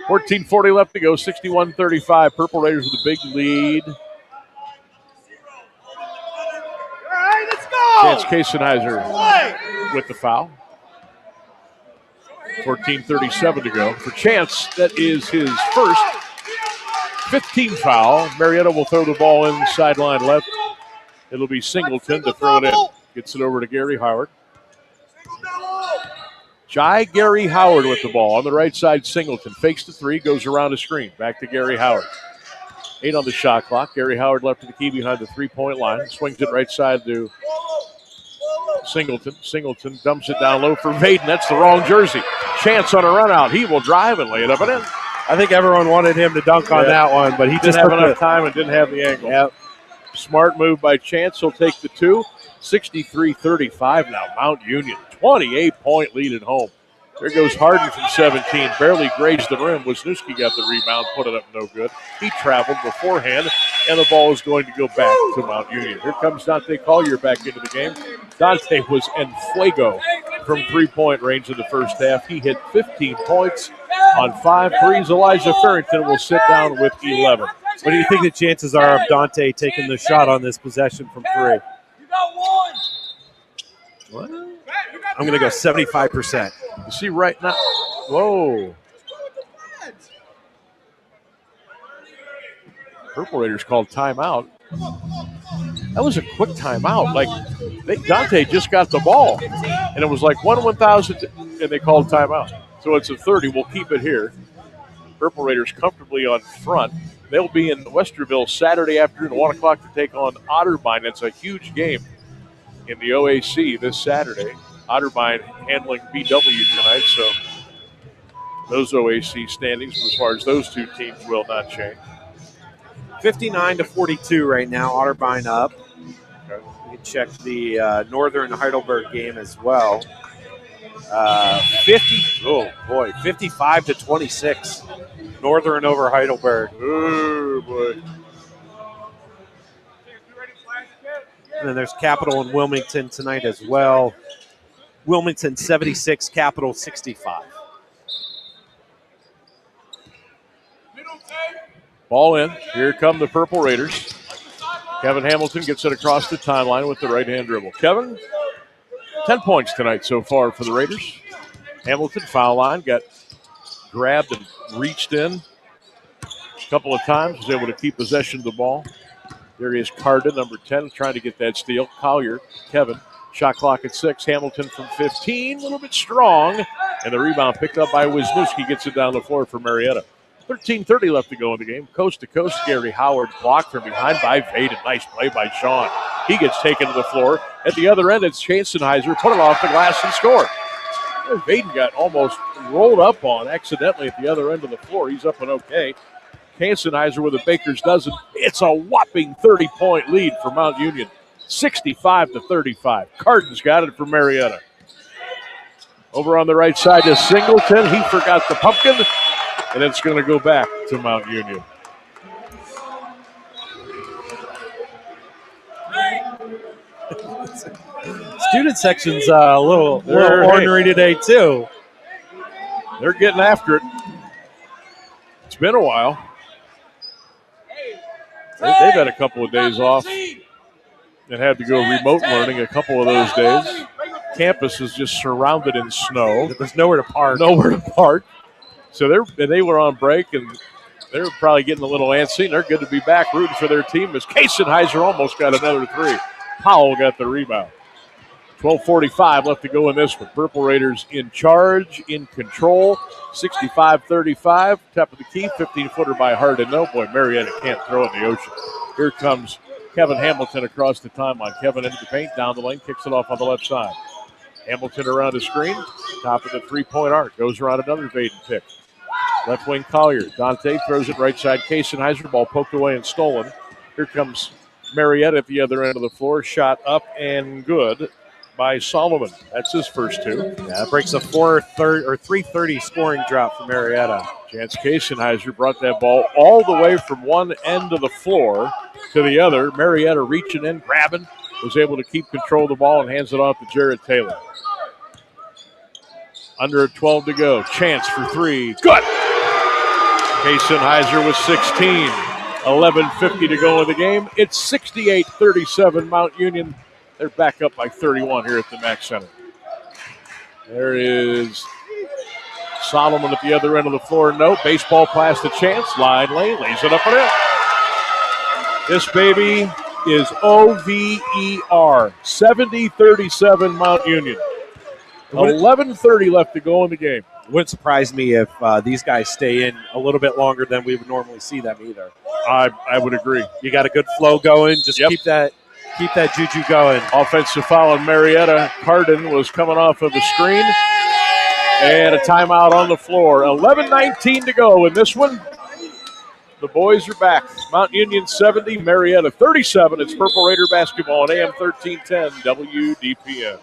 14:40 left to go, 61-35. Purple Raiders with a big lead. All right, let's go. Chance Kasenheiser with the foul. 14:37 to go. For Chance, that is his first 15th foul. Marietta will throw the ball in the sideline left. It'll be Singleton to throw it in. Gets it over to Gary Howard. Gary Howard with the ball. On the right side, Singleton fakes the 3, goes around the screen. Back to Gary Howard. 8 on the shot clock. Gary Howard left to the key behind the 3-point line. Swings it right side to Singleton. Singleton dumps it down low for Vaden. That's the wrong jersey. Chance on a run out. He will drive and lay it up and in. I think everyone wanted him to dunk on that one, but he Didn't just have took enough time and didn't have the angle. Yep. Smart move by Chance. He'll take the 2. 63-35 now. Mount Union, 28-point lead at home. There goes Harden from 17. Barely grazed the rim. Wisniewski got the rebound, put it up no good. He traveled beforehand, and the ball is going to go back to Mount Union. Here comes Dante Collier back into the game. Dante was en fuego from 3-point range in the first half. He hit 15 points on 5 threes. Elijah Farrington will sit down with 11. What do you think the chances are of Dante taking the shot on this possession from 3? What? I'm going to go 75%. You see right now. Whoa. Purple Raiders called timeout. That was a quick timeout. Like, Dante just got the ball. And it was like 1,000, and they called timeout. So it's a 30. We'll keep it here. Purple Raiders comfortably on front. They'll be in Westerville Saturday afternoon at 1 o'clock to take on Otterbein. It's a huge game in the OAC this Saturday. Otterbein handling BW tonight, so those OAC standings as far as those 2 teams will not change. 59-42 right now, Otterbein up. Okay. We can check the Northern Heidelberg game as well. 55-26. Northern over Heidelberg. Oh, boy. And then there's Capital and Wilmington tonight as well. Wilmington 76, Capital 65. Ball in. Here come the Purple Raiders. Kevin Hamilton gets it across the timeline with the right-hand dribble. Kevin, 10 points tonight so far for the Raiders. Hamilton, foul line, got grabbed and reached in. couple of times, was able to keep possession of the ball. There is Carden, number 10, trying to get that steal. Collier, Kevin, shot clock at 6. Hamilton from 15, a little bit strong. And the rebound picked up by Wisniewski, gets it down the floor for Marietta. 13:30 left to go in the game. Coast to coast, Gary Howard blocked from behind by Vaden. Nice play by Sean. He gets taken to the floor. At the other end, it's Chancenheiser. Put it off the glass and score. Vaden got almost rolled up on accidentally at the other end of the floor. He's up and okay. Chancenheiser with a baker's dozen. It's a whopping 30-point lead for Mount Union. 65-35. Carden's got it for Marietta. Over on the right side is Singleton. He forgot the pumpkin. And it's going to go back to Mount Union. Student section's a little ornery today, too. They're getting after it. It's been a while. They've had a couple of days off and had to go remote learning a couple of those days. Campus is just surrounded in snow. There's nowhere to park. So they were on break, and they're probably getting a little antsy, and they're good to be back rooting for their team as Chancenheiser almost got another 3. Powell got the rebound. 12:45 left to go in this one. Purple Raiders in charge, in control, 65-35. Top of the key, 15-footer by Hardin. No, boy, Marietta can't throw in the ocean. Here comes Kevin Hamilton across the timeline. Kevin into the paint, down the lane, kicks it off on the left side. Hamilton around the screen, top of the three-point arc. Goes around another Vaden pick. Left wing Collier. Dante throws it right side. Chancenheiser, ball poked away and stolen. Here comes Marietta at the other end of the floor. Shot up and good by Solomon. That's his first 2. Yeah, that breaks a 3:30 scoring drought for Marietta. Chance Chancenheiser brought that ball all the way from one end of the floor to the other. Marietta reaching in, grabbing, was able to keep control of the ball and hands it off to Jared Taylor. Under 12 to go. Chance for 3. Good! Chancenheiser with 16. 11:50 to go in the game. It's 68-37 Mount Union. They're back up by 31 here at the Mack Center. There is Solomon at the other end of the floor. No. Baseball pass to Chance. Line lane. Lays it up and in. This baby is OVER. 70-37 Mount Union. 11:30 left to go in the game. It wouldn't surprise me if these guys stay in a little bit longer than we would normally see them either. I would agree. You got a good flow going. Just keep that juju going. Offensive foul on Marietta. Carden was coming off of the screen. And a timeout on the floor. 11:19 to go in this one. The boys are back. Mount Union 70, Marietta 37. It's Purple Raider basketball on AM 1310 WDPN.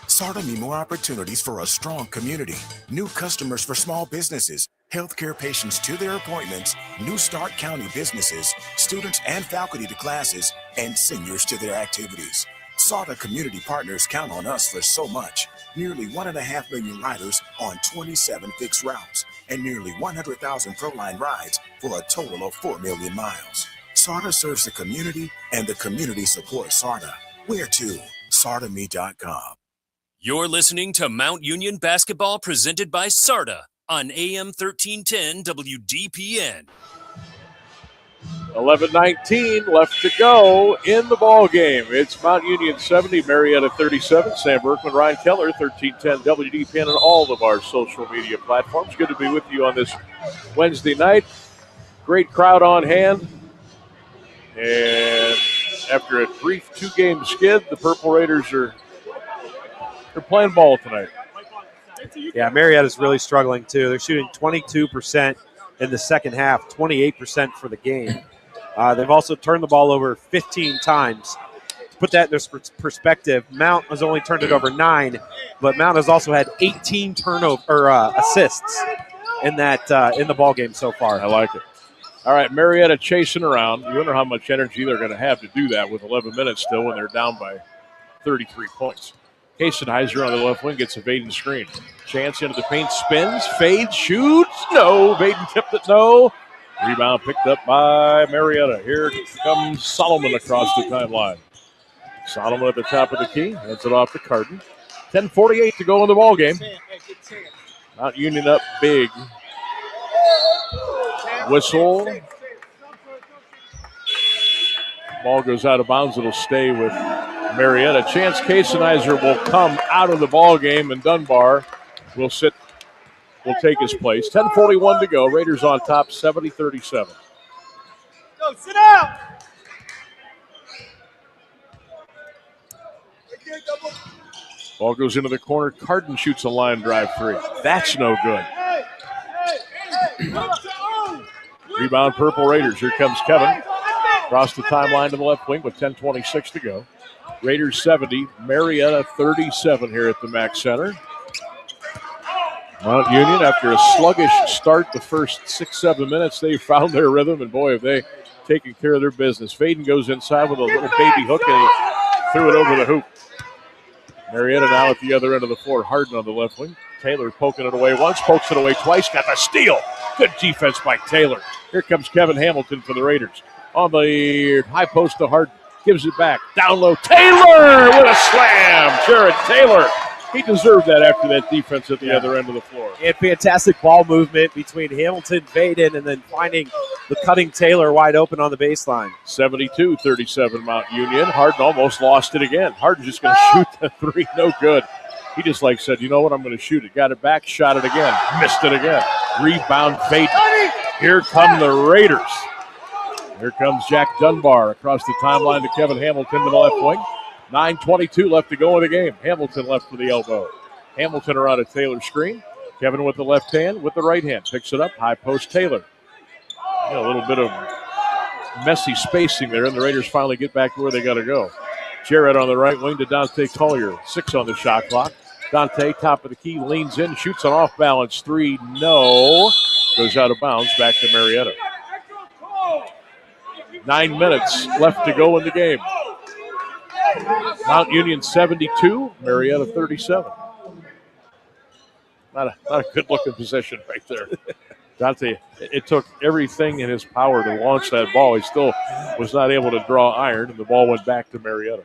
SARTA need more opportunities for a strong community, new customers for small businesses, healthcare patients to their appointments, New Start County businesses, students and faculty to classes, and seniors to their activities. SARTA community partners count on us for so much. Nearly 1.5 million riders on 27 fixed routes, and nearly 100,000 ProLine rides for a total of 4 million miles. SARTA serves the community, and the community supports SARTA. Where to? SARTAMe.com. You're listening to Mount Union basketball presented by SARTA on AM 1310 WDPN. 11:19 left to go in the ball game. It's Mount Union 70, Marietta 37. Sam Bourquin, Ryan Keller, 1310 WDPN on all of our social media platforms. Good to be with you on this Wednesday night. Great crowd on hand. And after a brief 2-game skid, the Purple Raiders they're playing ball tonight. Yeah, Marietta's really struggling too. They're shooting 22% in the second half, 28% for the game. They've also turned the ball over 15 times. To put that in perspective, Mount has only turned it over 9, but Mount has also had 18 assists in the ball game so far. I like it. All right, Marietta chasing around. You wonder how much energy they're going to have to do that with 11 minutes still when they're down by 33 points. Chancenheiser on the left wing gets a Vaden screen. Chance into the paint, spins, fades, shoots. No. Vaden tipped it, no. Rebound picked up by Marietta. Here comes Solomon across the timeline. Solomon at the top of the key. Hands it off to Carden. 10:48 to go in the ball game. Mount Union up big. Whistle. Ball goes out of bounds. It'll stay with Marietta. Chance Kasenizer will come out of the ball game, and Dunbar will take his place. 10:41 to go. Raiders on top, 70-37. Go, sit down. Ball goes into the corner. Carden shoots a line drive three. That's no good. Rebound, Purple Raiders. Here comes Kevin. Across the timeline to the left wing with 10:26 to go. Raiders 70, Marietta 37 here at the Mac Center. Mount Union, after a sluggish start the first 6-7 minutes, they found their rhythm, and boy, have they taken care of their business. Faden goes inside with a little baby hook, and he threw it over the hoop. Marietta now at the other end of the floor. Harden on the left wing. Taylor poking it away once, pokes it away twice, got the steal. Good defense by Taylor. Here comes Kevin Hamilton for the Raiders. On the high post to Harden. Gives it back. Down low. Taylor with a slam. Jared Taylor. He deserved that after that defense at the other end of the floor. And fantastic ball movement between Hamilton, Vaden, and then finding the cutting Taylor wide open on the baseline. 72-37 Mount Union. Harden almost lost it again. Harden's just going to shoot the three. No good. He just said, you know what, I'm going to shoot it. Got it back, shot it again. Missed it again. Rebound, Vaden. Here come the Raiders. Here comes Jack Dunbar across the timeline to Kevin Hamilton to the left wing. 9:22 left to go in the game. Hamilton left for the elbow. Hamilton around a Taylor screen. Kevin with the left hand, with the right hand. Picks it up, high post Taylor. A little bit of messy spacing there, and the Raiders finally get back to where they got to go. Jarrett on the right wing to Dante Collier. 6 on the shot clock. Dante, top of the key, leans in, shoots an off-balance three. No. Goes out of bounds, back to Marietta. 9 minutes left to go in the game. Mount Union 72, Marietta 37. Not a good-looking possession right there. Dante, it took everything in his power to launch that ball. He still was not able to draw iron, and the ball went back to Marietta.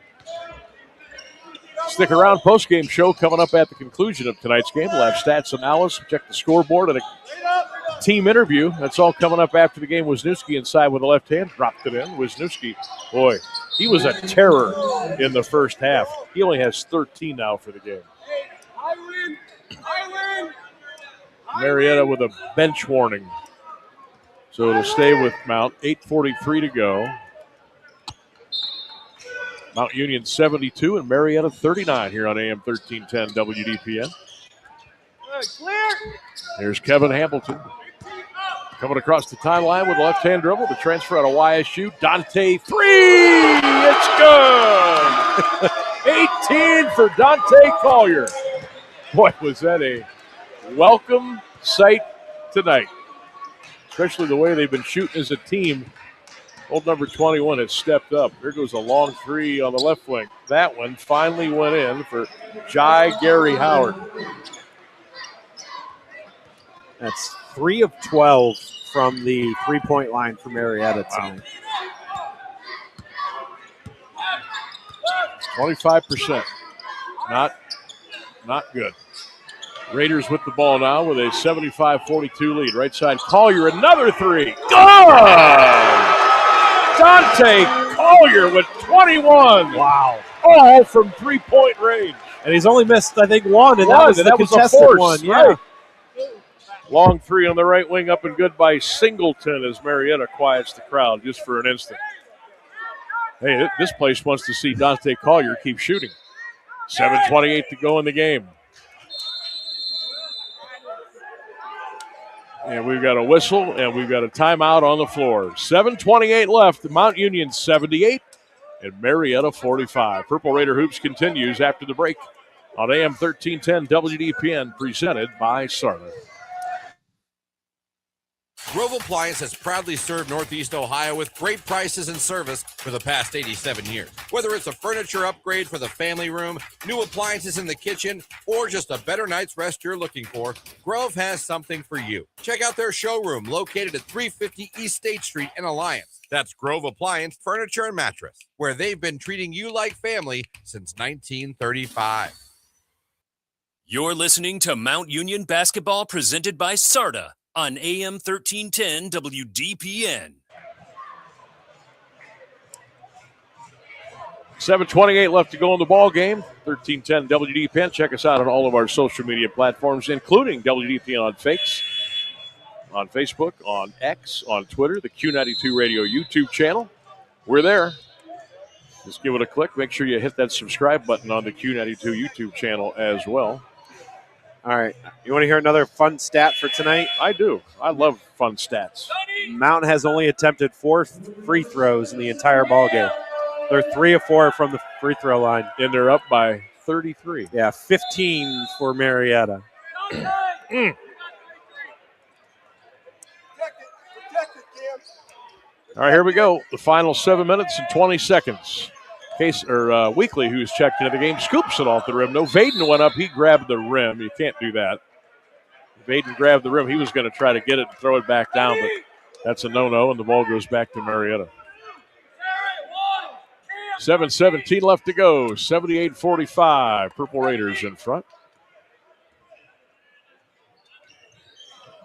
Stick around, post-game show coming up at the conclusion of tonight's game. We'll have stats analysis, check the scoreboard, and a team interview. That's all coming up after the game. Wisniewski inside with the left hand, dropped it in. Wisniewski, boy, he was a terror in the first half. He only has 13 now for the game. Marietta with a bench warning. So it'll stay with Mount. 8:43 to go. Mount Union 72 and Marietta 39 here on AM 1310 WDPN. Here's Kevin Hamilton. Coming across the timeline with a left-hand dribble. The transfer out of YSU. Dante, three! It's good! 18 for Dante Collier. Boy, was that a welcome sight tonight. Especially the way they've been shooting as a team. Old number 21 has stepped up. Here goes a long three on the left wing. That one finally went in for Jai Gary Howard. That's 3 of 12 from the three-point line for Marietta tonight. 25%. Not good. Raiders with the ball now with a 75-42 lead. Right side, Collier, another three. Good! Dante Collier with 21. Wow. All from three-point range. And he's only missed, I think, one, and that was the contested one. Yeah. Right. Long three on the right wing, up and good by Singleton as Marietta quiets the crowd just for an instant. Hey, this place wants to see Dante Collier keep shooting. 7:28 to go in the game. And we've got a whistle, and we've got a timeout on the floor. 7:28 left. Mount Union 78 and Marietta 45. Purple Raider Hoops continues after the break on AM 1310 WDPN, presented by Sarda. Grove Appliance has proudly served Northeast Ohio with great prices and service for the past 87 years. Whether it's a furniture upgrade for the family room, new appliances in the kitchen, or just a better night's rest you're looking for, Grove has something for you. Check out their showroom located at 350 East State Street in Alliance. That's Grove Appliance Furniture and Mattress, where they've been treating you like family since 1935. You're listening to Mount Union Basketball presented by Sarda on AM 1310 WDPN. 7:28 left to go in the ball game. 1310 WDPN. Check us out on all of our social media platforms, including WDPN on Facebook, on X, on Twitter, the Q92 Radio YouTube channel. We're there. Just give it a click. Make sure you hit that subscribe button on the Q92 YouTube channel as well. All right. You want to hear another fun stat for tonight? I do. I love fun stats. Mountain has only attempted 4 free throws in the entire ball game. They're 3 of 4 from the free throw line. And they're up by 33. Yeah, 15 for Marietta. All right, here we go. The final 7 minutes and 20 seconds. Weekly, who's checked into the game, scoops it off the rim. No, Vaden went up. He grabbed the rim. You can't do that. Vaden grabbed the rim. He was going to try to get it and throw it back down, but that's a no-no, and the ball goes back to Marietta. 7:17 left to go. 78-45. Purple Raiders in front.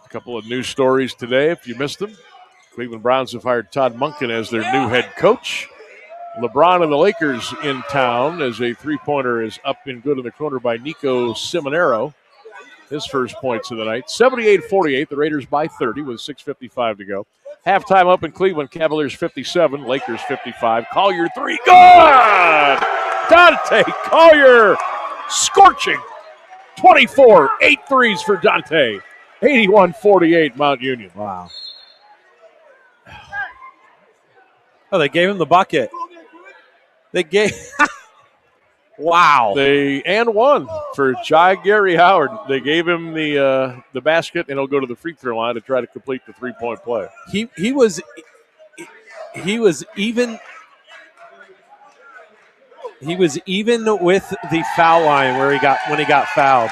A couple of news stories today, if you missed them. Cleveland Browns have hired Todd Monken as their new head coach. LeBron and the Lakers in town as a three-pointer is up and good in the corner by Nico Simonero. His first points of the night. 78-48, the Raiders by 30 with 6:55 to go. Halftime up in Cleveland, Cavaliers 57, Lakers 55. Collier three, good! Dante Collier scorching. 24, 8 threes for Dante. 81-48 Mount Union. Wow. Oh, they gave him the bucket. They gave wow. And one for Gary Howard. They gave him the basket, and he'll go to the free throw line to try to complete the 3-point play. He was even with the foul line when he got fouled.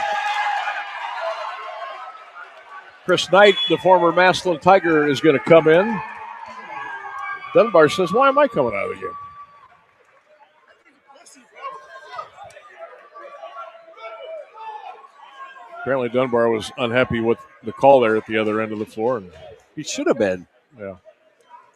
Chris Knight, the former Massillon Tiger, is going to come in. Dunbar says, "Why am I coming out of the game?" Apparently Dunbar was unhappy with the call there at the other end of the floor. And he should have been. Yeah.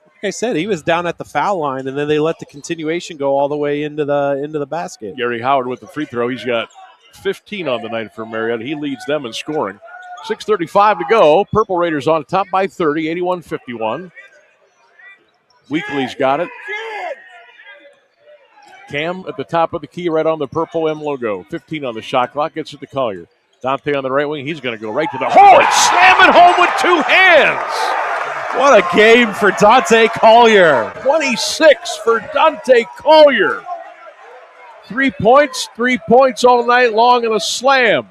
Like I said, he was down at the foul line, and then they let the continuation go all the way into the basket. Gary Howard with the free throw. He's got 15 on the night for Marietta. He leads them in scoring. 6:35 to go. Purple Raiders on top by 30, 81-51. Weekly's got it. Cam at the top of the key right on the purple M logo. 15 on the shot clock. Gets it to Collier. Dante on the right wing. He's going to go right to the hole and slam it home with 2 hands. What a game for Dante Collier. 26 for Dante Collier. 3 points all night long and a slam.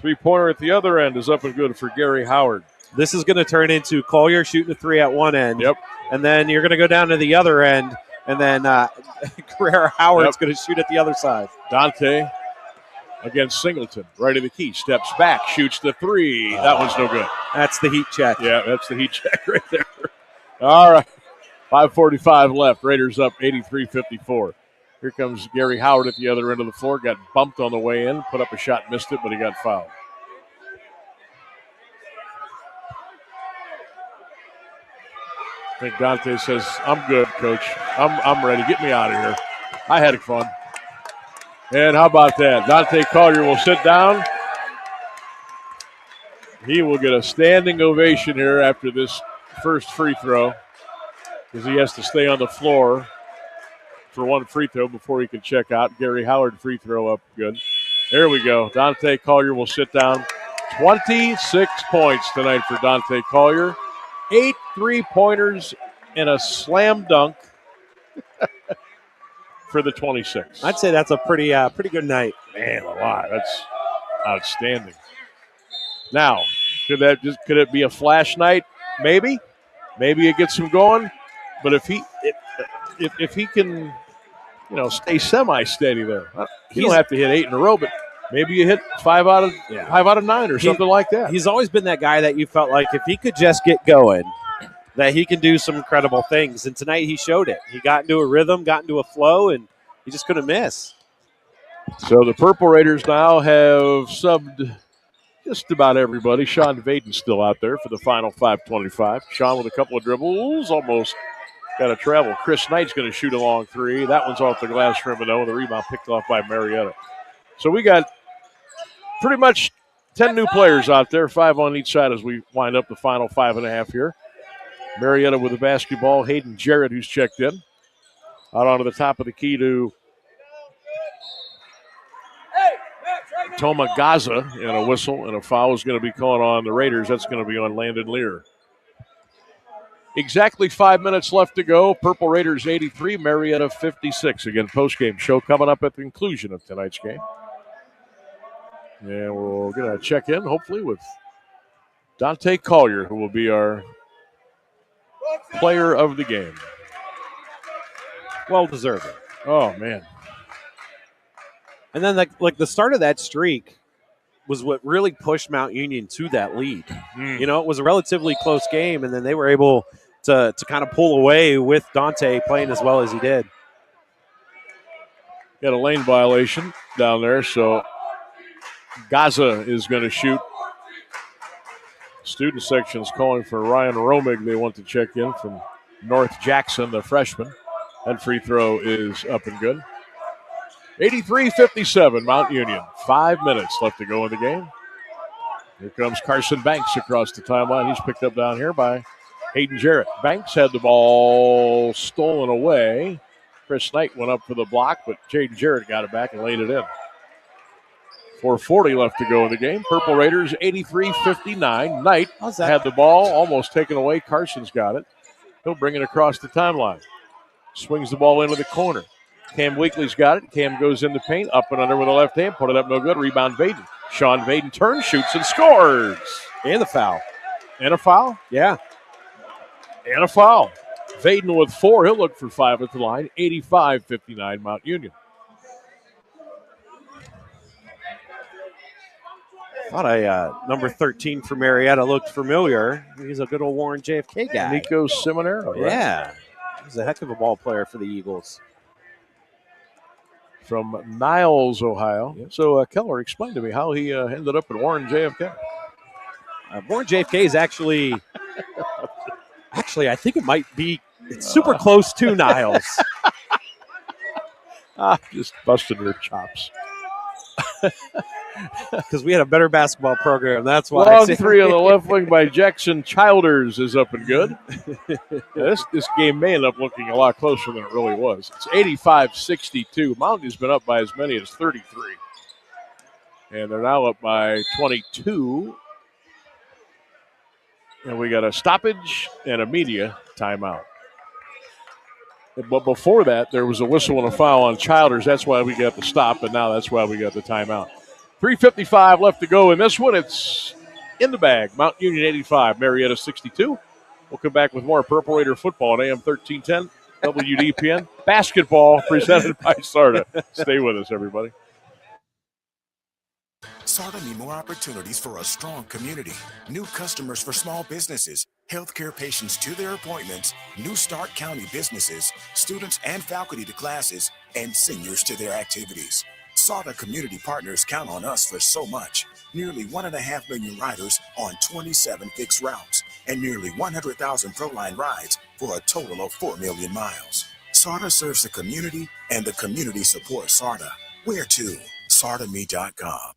3-pointer at the other end is up and good for Gary Howard. This is going to turn into Collier shooting a 3 at one end. Yep. And then you're going to go down to the other end, and then Guerrero Howard's going to shoot at the other side. Dante against Singleton. Right of the key. Steps back. Shoots the 3. That one's no good. That's the heat check. Yeah, that's the heat check right there. All right. 5:45 left. Raiders up 83-54. Here comes Gary Howard at the other end of the floor. Got bumped on the way in. Put up a shot, missed it, but he got fouled. I think Dante says, "I'm good, coach. I'm ready. Get me out of here. I had fun." And how about that? Dante Collier will sit down. He will get a standing ovation here after this first free throw because he has to stay on the floor for one free throw before he can check out. Gary Howard free throw up good. There we go. Dante Collier will sit down. 26 points tonight for Dante Collier. 8 3-pointers and a slam dunk for the 26. I'd say that's a pretty good night. Man, alive. That's outstanding. Now, could it be a flash night? Maybe. Maybe it gets him going. But if he can, stay semi-steady there, he don't have to hit 8 in a row, but maybe you hit 5 out of 9 or something like that. He's always been that guy that you felt like if he could just get going, that he can do some incredible things. And tonight he showed it. He got into a rhythm, got into a flow, and he just couldn't miss. So the Purple Raiders now have subbed just about everybody. Sean Vaden's still out there for the final 5:25. Sean with a couple of dribbles, almost got to travel. Chris Knight's going to shoot a long three. That one's off the glass rim, and the rebound picked off by Marietta. So we got pretty much 10 new players out there, 5 on each side as we wind up the final 5.5 here. Marietta with the basketball. Hayden Jarrett, who's checked in. Out onto the top of the key to Toma Gaza, and a whistle and a foul is going to be called on the Raiders. That's going to be on Landon Lear. Exactly 5 minutes left to go. Purple Raiders 83, Marietta 56. Again, postgame show coming up at the conclusion of tonight's game. And we're going to check in, hopefully, with Dante Collier, who will be our player of the game. Well deserved. Oh, man. And then, like the start of that streak was what really pushed Mount Union to that lead. You know, it was a relatively close game, and then they were able to kind of pull away with Dante playing as well as he did. Got a lane violation down there, so Gaza is going to shoot. Student section's calling for Ryan Romig. They want to check in from North Jackson, the freshman. That free throw is up and good. 83-57, Mount Union. 5 minutes left to go in the game. Here comes Carson Banks across the timeline. He's picked up down here by Hayden Jarrett. Banks had the ball stolen away. Chris Knight went up for the block, but Hayden Jarrett got it back and laid it in. 4:40 left to go in the game. Purple Raiders 83-59. Knight had the ball almost taken away. Carson's got it. He'll bring it across the timeline. Swings the ball into the corner. Cam Weakley's got it. Cam goes in the paint, up and under with the left hand. Put it up, no good. Rebound, Vaden. Sean Vaden turns, shoots, and scores. And the foul. And a foul? Yeah. And a foul. Vaden with 4. He'll look for 5 at the line. 85-59, Mount Union. Thought number 13 for Marietta looked familiar. He's a good old Warren JFK guy. Nico Seminaro, right? Yeah. He's a heck of a ball player for the Eagles. From Niles, Ohio. Yep. So, Keller, explain to me how he ended up at Warren JFK. Warren JFK is actually, I think it might be, it's super close to Niles. Just busting your chops. Because we had a better basketball program. That's why. Long three on the left wing by Jackson Childers is up and good. This game may end up looking a lot closer than it really was. It's 85-62. Mountain's been up by as many as 33. And they're now up by 22. And we got a stoppage and a media timeout. But before that, there was a whistle and a foul on Childers. That's why we got the stop, and now that's why we got the timeout. 3:55 left to go in this one. It's in the bag. Mount Union 85, Marietta 62. We'll come back with more Purple Raider football on AM 1310, WDPN. Basketball presented by Sarda. Stay with us, everybody. Sarda need more opportunities for a strong community, new customers for small businesses, healthcare patients to their appointments, new Stark County businesses, students and faculty to classes, and seniors to their activities. Sarda community partners count on us for so much. Nearly 1.5 million riders on 27 fixed routes, and nearly 100,000 ProLine rides for a total of 4 million miles. Sarda serves the community, and the community supports Sarda. Where to? SardaMe.com.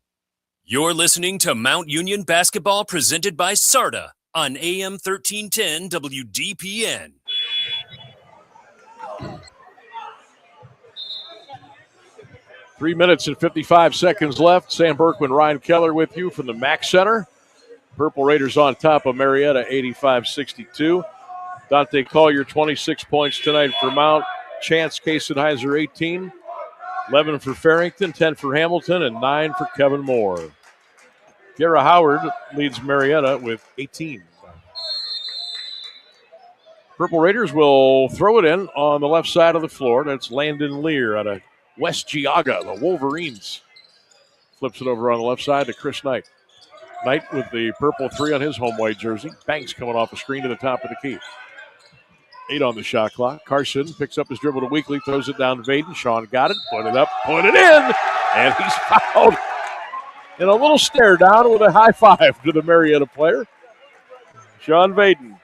You're listening to Mount Union Basketball presented by Sarda on AM 1310 WDPN. Three minutes and 55 seconds left. Sam Bourquin and Ryan Keller with you from the Mack Center. Purple Raiders on top of Marietta, 85-62. Dante Collier, 26 points tonight for Mount. Chance Kasenheiser, 18. 11 for Farrington, 10 for Hamilton, and 9 for Kevin Moore. Garrah Howard leads Marietta with 18. Purple Raiders will throw it in on the left side of the floor. That's Landon Lear out of West Geauga, the Wolverines. Flips it over on the left side to Chris Knight. Knight with the purple 3 on his home white jersey. Banks coming off a screen to the top of the key. 8 on the shot clock. Carson picks up his dribble to Weakley, throws it down to Vaden. Sean got it, put it up, put it in, and he's fouled. And a little stare down with a high five to the Marietta player. Sean Vaden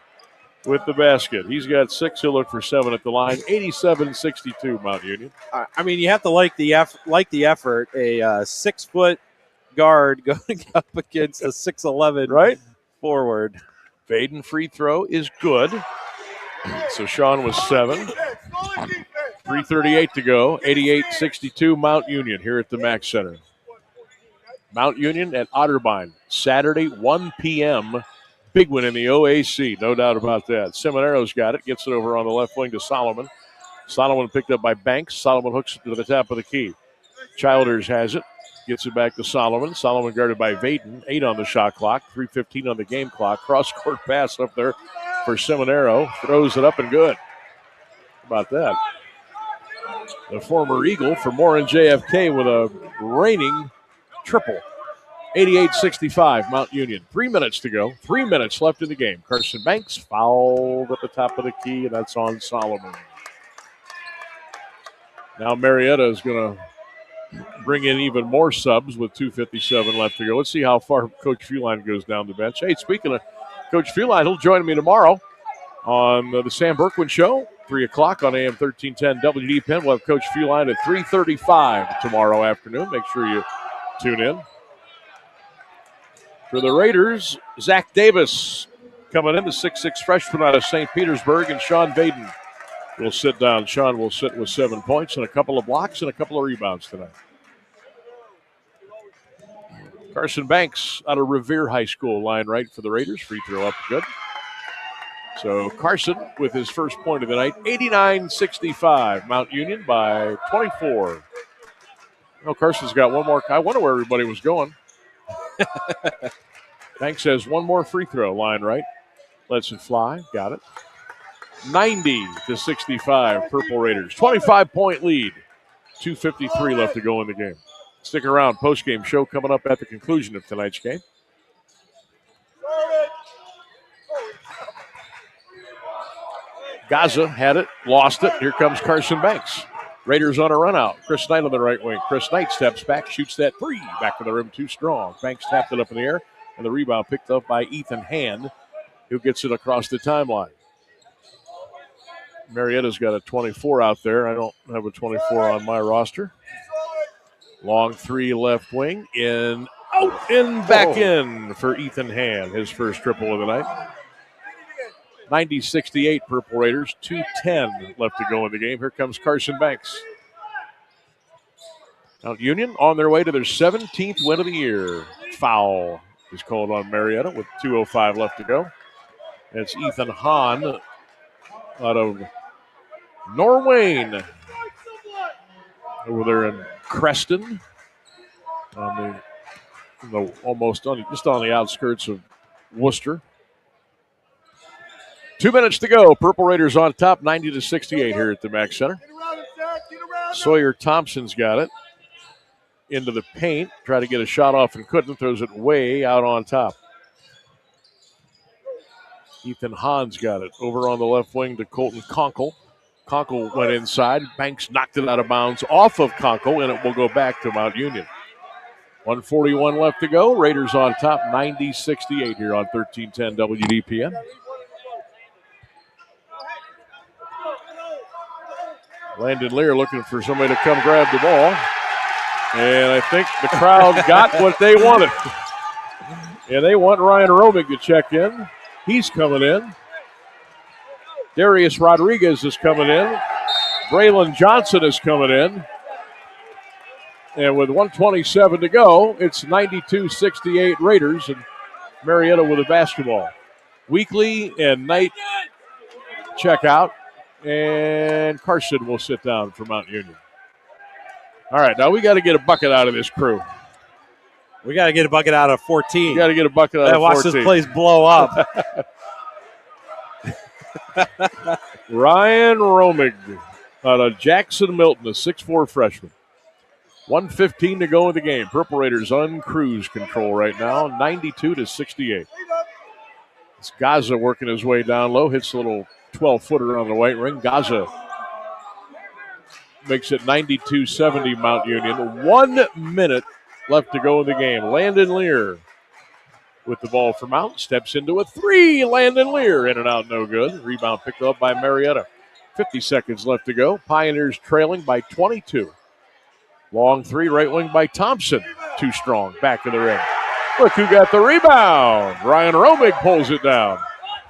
with the basket. He's got 6. He'll look for 7 at the line. 87-62 Mount Union. I mean, you have to like the effort. A 6-foot guard going up against a 6'11" right forward. Vaden free throw is good. So Sean was 7. 3:38 to go. 88-62 Mount Union here at the Mack Center. Mount Union at Otterbein Saturday, 1 p.m. Big win in the OAC, no doubt about that. Seminero's got it, gets it over on the left wing to Solomon. Solomon picked up by Banks. Solomon hooks it to the top of the key. Childers has it, gets it back to Solomon. Solomon guarded by Vaden. 8 on the shot clock, 3:15 on the game clock. Cross-court pass up there for Seminero. Throws it up and good. How about that? The former Eagle for Morin JFK with a reigning triple. 88-65 Mount Union. 3 minutes to go. 3 minutes left in the game. Carson Banks fouled at the top of the key, and that's on Solomon. Now Marietta is going to bring in even more subs with 2:57 left to go. Let's see how far Coach Feline goes down the bench. Hey, speaking of Coach Feline, he'll join me tomorrow on the Sam Berkwin Show, 3 o'clock on AM 1310 WDPN. We'll have Coach Feline at 3:35 tomorrow afternoon. Make sure you tune in. For the Raiders, Zach Davis coming in, the 6'6 freshman out of St. Petersburg, and Sean Vaden will sit down. Sean will sit with 7 points and a couple of blocks and a couple of rebounds tonight. Carson Banks out of Revere High School, line right for the Raiders. Free throw up, good. So Carson with his first point of the night, 89-65. Mount Union by 24. Oh, Carson's got one more. I wonder where everybody was going. Banks has one more free throw, line right. Lets it fly, got it. 90-65, Purple Raiders. 25-point lead. 2:53 left to go in the game. Stick around, post-game show coming up at the conclusion of tonight's game. Gaza had it, lost it. Here comes Carson Banks. Raiders on a run out. Chris Knight on the right wing. Chris Knight steps back, shoots that 3. Back to the rim, too strong. Banks tapped it up in the air, and the rebound picked up by Ethan Hand, who gets it across the timeline. Marietta's got a 24 out there. I don't have a 24 on my roster. Long 3 left wing. In, out, in, back in for Ethan Hand. His first triple of the night. 90-68 Purple Raiders. 2:10 left to go in the game. Here comes Carson Banks. Mount Union on their way to their 17th win of the year. Foul is called on Marietta with 2:05 left to go. It's Ethan Hahn out of Norwayne over there in Creston, on the almost on, just on the outskirts of Worcester. 2 minutes to go. Purple Raiders on top, 90-68 here at the Mack Center. Sawyer Thompson's got it into the paint. Tried to get a shot off and couldn't. Throws it way out on top. Ethan Hahn's got it over on the left wing to Colton Conkle. Conkle went inside. Banks knocked it out of bounds off of Conkle, and it will go back to Mount Union. 1:41 left to go. Raiders on top, 90-68 here on 1310 WDPN. Landon Lear looking for somebody to come grab the ball. And I think the crowd got what they wanted. And they want Ryan Romig to check in. He's coming in. Darius Rodriguez is coming in. Braylon Johnson is coming in. And with 1:27 to go, it's 92-68 Raiders, and Marietta with a basketball. Weekly and Knight check out, and Carson will sit down for Mount Union. All right, now we got to get a bucket out of this crew. We got to get a bucket out of 14. We got to get a bucket out of 14. Watch this place blow up. Ryan Romig out of Jackson Milton, a 6'4 freshman. 1:15 to go in the game. Purple Raiders on cruise control right now, 92-68. It's Gaza working his way down low, hits a little 12-footer on the white ring. Gaza makes it 92-70 Mount Union. 1 minute left to go in the game. Landon Lear with the ball for Mount. Steps into a three. Landon Lear in and out, no good. Rebound picked up by Marietta. 50 seconds left to go. Pioneers trailing by 22. Long three, right wing by Thompson. Too strong. Back of the rim. Look who got the rebound. Ryan Romig pulls it down.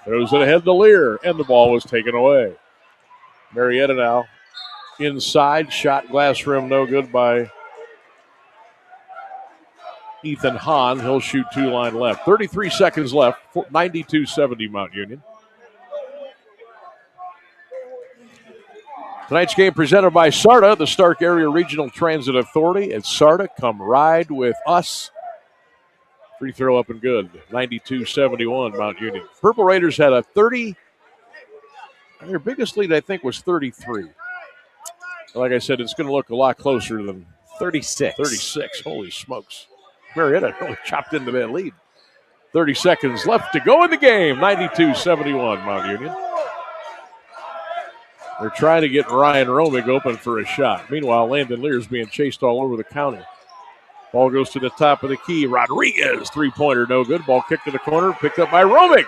Throws it ahead to Lear, and the ball was taken away. Marietta now inside. Shot glass rim, no good by Ethan Hahn. He'll shoot two line left. 33 seconds left. 92-70 Mount Union. Tonight's game presented by SARTA, the Stark Area Regional Transit Authority. At SARTA, come ride with us. Free throw up and good. 92-71 Mount Union. Purple Raiders had a 30. Their biggest lead, I think, was 33. Like I said, it's going to look a lot closer than 36. 36. Holy smokes. Marietta really chopped into that lead. 30 seconds left to go in the game. 92-71 Mount Union. They're trying to get Ryan Romig open for a shot. Meanwhile, Landon Lear is being chased all over the county. Ball goes to the top of the key. Rodriguez, three-pointer, no good. Ball kicked to the corner, picked up by Romig.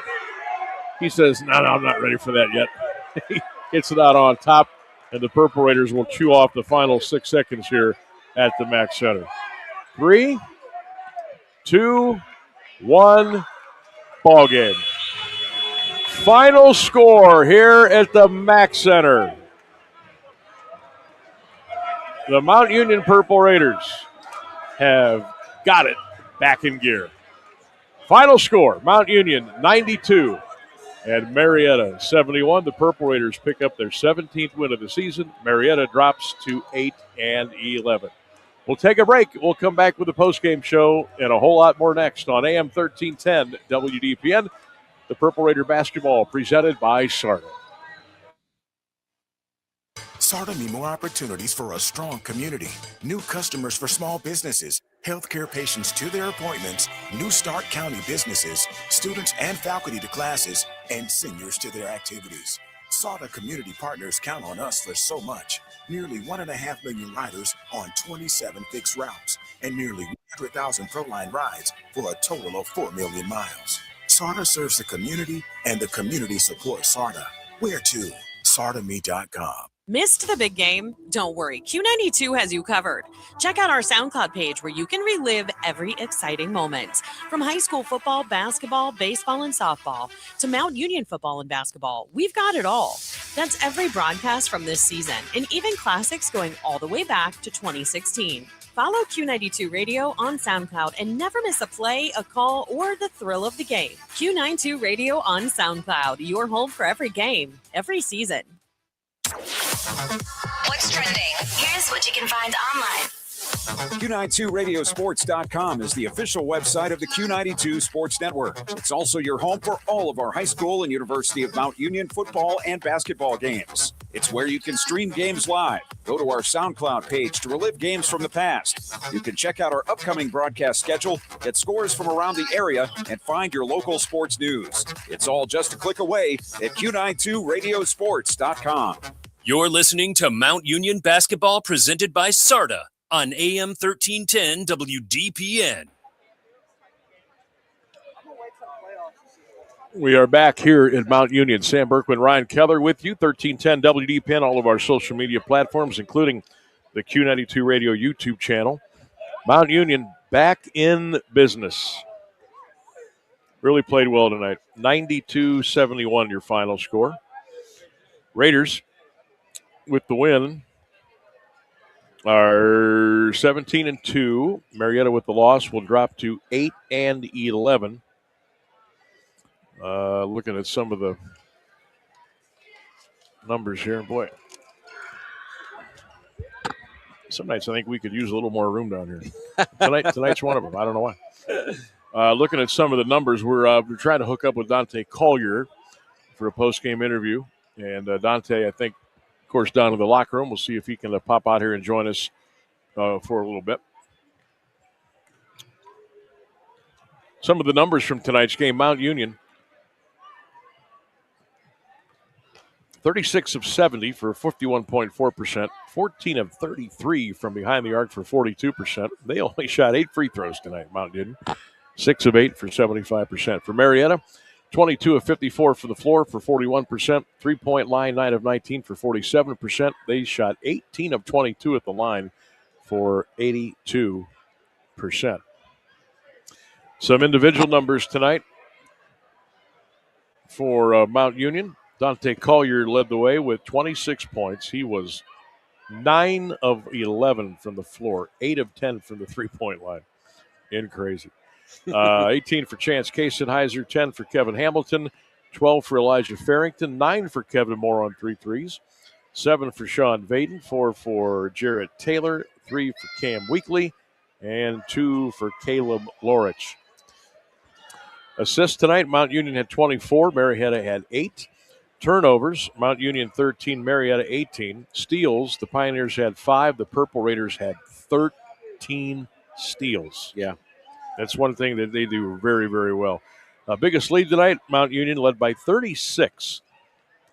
He says, no, I'm not ready for that yet. He hits it out on top, and the Purple Raiders will chew off the final 6 seconds here at the Mac Center. 3, 2, 1, ball game. Final score here at the Mac Center. The Mount Union Purple Raiders have got it back in gear. Final score, Mount Union 92 and Marietta 71. The Purple Raiders pick up their 17th win of the season. Marietta drops to 8-11. We'll take a break. We'll come back with the postgame show and a whole lot more next on AM 1310 WDPN. The Purple Raider basketball presented by SARTA. SARTA need more opportunities for a strong community. New customers for small businesses, healthcare patients to their appointments, new Stark County businesses, students and faculty to classes, and seniors to their activities. SARTA community partners count on us for so much. Nearly 1.5 million riders on 27 fixed routes, and nearly 100,000 ProLine rides for a total of 4 million miles. SARTA serves the community, and the community supports SARTA. Where to? SARTAme.com. Missed the big game? Don't worry, Q92 has you covered. Check out our SoundCloud page where you can relive every exciting moment. From high school football, basketball, baseball, and softball to Mount Union football and basketball, we've got it all. That's every broadcast from this season, and even classics going all the way back to 2016. Follow Q92 Radio on SoundCloud and never miss a play, a call, or the thrill of the game. Q92 Radio on SoundCloud, your home for every game, every season. What's trending? Here's what you can find online. Q92radiosports.com is the official website of the Q92 Sports Network. It's also your home for all of our high school and University of Mount Union football and basketball games. It's where you can stream games live. Go to our SoundCloud page to relive games from the past. You can check out our upcoming broadcast schedule, get scores from around the area, and find your local sports news. It's all just a click away at Q92radiosports.com. You're listening to Mount Union Basketball presented by SARTA on AM 1310 WDPN. We are back here at Mount Union. Sam Bourquin, Ryan Keller with you, 1310 WDPN, all of our social media platforms, including the Q92 Radio YouTube channel. Mount Union back in business. Really played well tonight. 92-71 your final score. Raiders with the win are 17-2. Marietta with the loss will drop to 8-11. Looking at some of the numbers here, boy. Some nights I think we could use a little more room down here. Tonight's one of them. I don't know why. Looking at some of the numbers, we're trying to hook up with Dante Collier for a post-game interview. And Dante, I think, of course, down in the locker room. We'll see if he can pop out here and join us for a little bit. Some of the numbers from tonight's game. Mount Union 36 of 70 for 51.4%, 14 of 33 from behind the arc for 42%. They only shot 8 free throws tonight, Mount Union. 6 of 8 for 75%. For Marietta, 22 of 54 from the floor for 41%. 3-point line, 9 of 19 for 47%. They shot 18 of 22 at the line for 82%. Some individual numbers tonight for Mount Union. Dante Collier led the way with 26 points. He was 9 of 11 from the floor, 8 of 10 from the 3-point line. Crazy. 18 for Chance Casenheiser, 10 for Kevin Hamilton, 12 for Elijah Farrington, 9 for Kevin Moore on 3 threes, 7 for Sean Vaden, 4 for Jarrett Taylor, 3 for Cam Weekly, and 2 for Caleb Lorich. Assists tonight, Mount Union had 24, Marietta had 8. Turnovers, Mount Union 13, Marietta 18. Steals, the Pioneers had 5, the Purple Raiders had 13 steals. Yeah. That's one thing that they do very, very well. Biggest lead tonight, Mount Union led by 36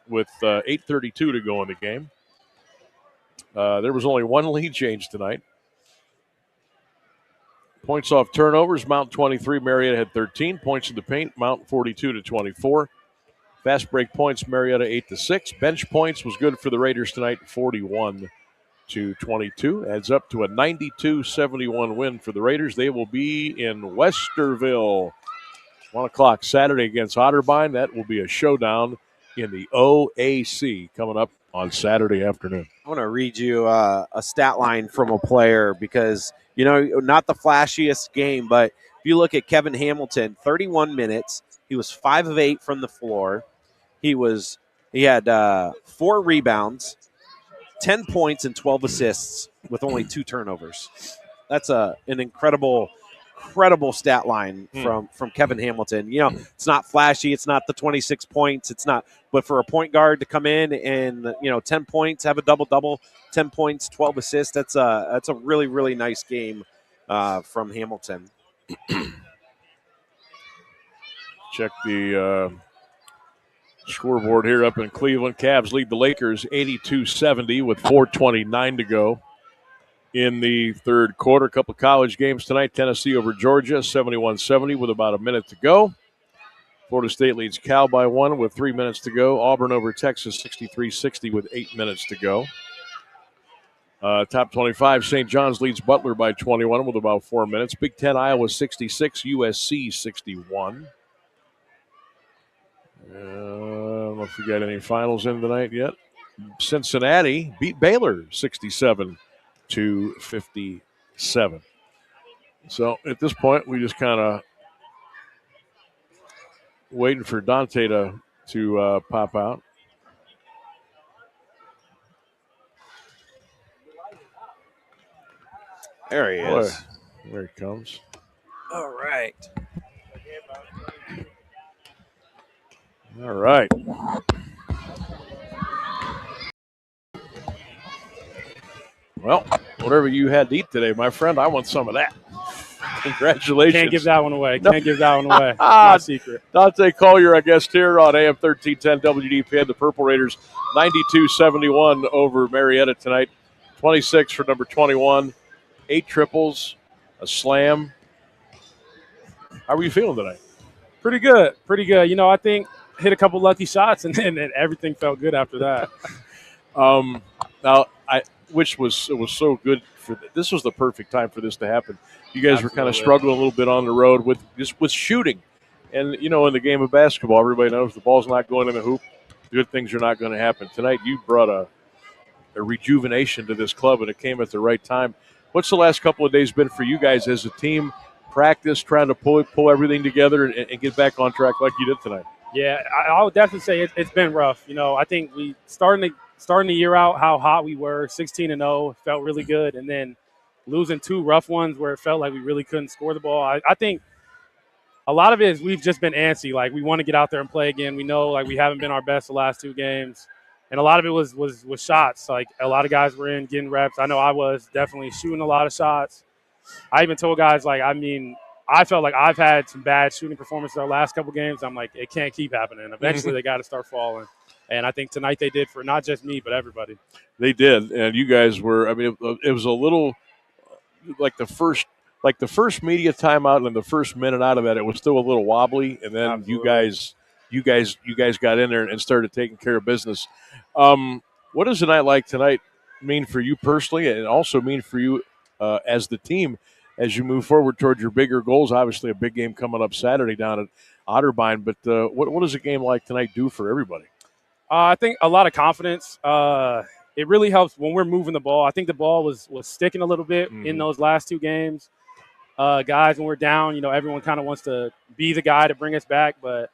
with 8:32 to go in the game. There was only one lead change tonight. Points off turnovers, Mount 23, Marietta had 13. Points in the paint, Mount 42 to 24. Fast break points, Marietta 8 to 6. Bench points was good for the Raiders tonight, 41 to 22. Adds up to a 92-71 win for the Raiders. They will be in Westerville, 1 o'clock Saturday against Otterbein. That will be a showdown in the OAC coming up on Saturday afternoon. I want to read you a stat line from a player because, not the flashiest game, but if you look at Kevin Hamilton, 31 minutes, he was 5 of 8 from the floor. He had 4 rebounds, 10 points, and 12 assists with only 2 turnovers. That's an incredible stat line from Kevin Hamilton. It's not flashy. It's not the 26 points. It's not. But for a point guard to come in and 10 points, have a double-double, 10 points, 12 assists, that's a really, really nice game from Hamilton. Check the scoreboard here up in Cleveland. Cavs lead the Lakers 82-70 with 4:29 to go in the third quarter. A couple of college games tonight. Tennessee over Georgia, 71-70 with about a minute to go. Florida State leads Cal by 1 with 3 minutes to go. Auburn over Texas, 63-60 with 8 minutes to go. Top 25, St. John's leads Butler by 21 with about 4 minutes. Big Ten, Iowa 66, USC 61. I don't know if we got any finals in tonight yet. Cincinnati beat Baylor 67-57. So at this point, we just kind of waiting for Dante to pop out. There he is. There he comes. All right. All right. Well, whatever you had to eat today, my friend, I want some of that. Congratulations. Can't give that one away. My secret. Dante Collier, our guest here on AM 1310 WDPN. The Purple Raiders 92-71 over Marietta tonight. 26 for number 21. 8 triples, a slam. How are you feeling tonight? Pretty good. I think hit a couple lucky shots, and then everything felt good after that. Now, it was so good for this was the perfect time for this to happen. You guys were kind of struggling a little bit on the road with shooting, and in the game of basketball, everybody knows the ball's not going in the hoop. Good things are not going to happen tonight. You brought a rejuvenation to this club, and it came at the right time. What's the last couple of days been for you guys as a team? Practice, trying to pull everything together and get back on track like you did tonight. Yeah, I would definitely say it's been rough. I think we starting the year out how hot we were, 16-0, felt really good, and then losing 2 rough ones where it felt like we really couldn't score the ball. I think a lot of it is we've just been antsy. Like, we want to get out there and play again. We know, like, we haven't been our best the last 2 games. And a lot of it was shots. Like, a lot of guys were in getting reps. I know I was definitely shooting a lot of shots. I even told guys, I felt like I've had some bad shooting performances our last couple games. I'm like, it can't keep happening. Eventually, they got to start falling. And I think tonight they did for not just me, but everybody. They did, and you guys were. I mean, it was a little like the first media timeout and the first minute out of that. It was still a little wobbly, and then Absolutely. you guys got in there and started taking care of business. What does a night like tonight mean for you personally, and also mean for you as the team as you move forward toward your bigger goals? Obviously, a big game coming up Saturday down at Otterbein, but what does a game like tonight do for everybody? I think a lot of confidence. It really helps when we're moving the ball. I think the ball was sticking a little bit in those last two games. Guys, when we're down, everyone kind of wants to be the guy to bring us back. But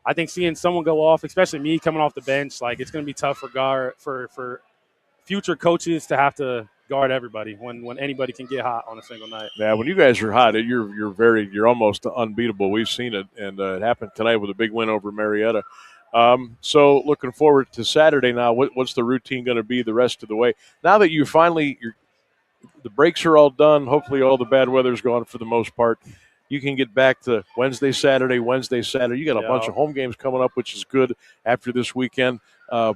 I think seeing someone go off, especially me coming off the bench, like it's going to be tough for future coaches to have to guard everybody when anybody can get hot on a single night. Yeah, when you guys are hot, you're almost unbeatable. We've seen it, and it happened tonight with a big win over Marietta. So looking forward to Saturday now. What's the routine going to be the rest of the way? Now that you finally the breaks are all done, hopefully all the bad weather's gone for the most part. You can get back to Wednesday, Saturday. You got a bunch of home games coming up, which is good after this weekend. How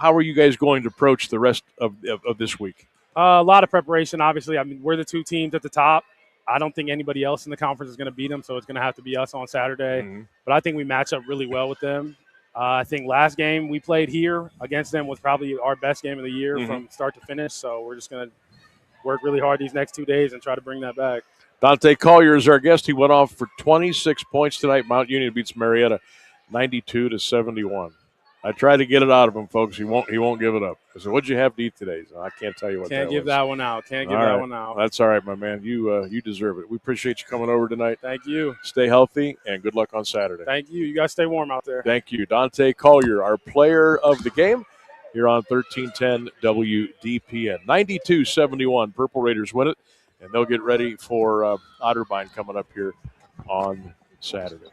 are you guys going to approach the rest of this week? A lot of preparation, obviously. I mean, we're the two teams at the top. I don't think anybody else in the conference is going to beat them, so it's going to have to be us on Saturday. Mm-hmm. But I think we match up really well with them. I think last game we played here against them was probably our best game of the year from start to finish, so we're just going to work really hard these next 2 days and try to bring that back. Dante Collier is our guest. He went off for 26 points tonight. Mount Union beats Marietta 92-71. I tried to get it out of him, folks. He won't give it up. I said, "What'd you have to eat today?" So I can't tell you what. Can't give that one out. That's all right, my man. You deserve it. We appreciate you coming over tonight. Thank you. Stay healthy and good luck on Saturday. Thank you. You guys stay warm out there. Thank you, Dante Collier, our player of the game. Here on 1310 WDPN. 92-71. Purple Raiders win it, and they'll get ready for Otterbein coming up here on Saturday.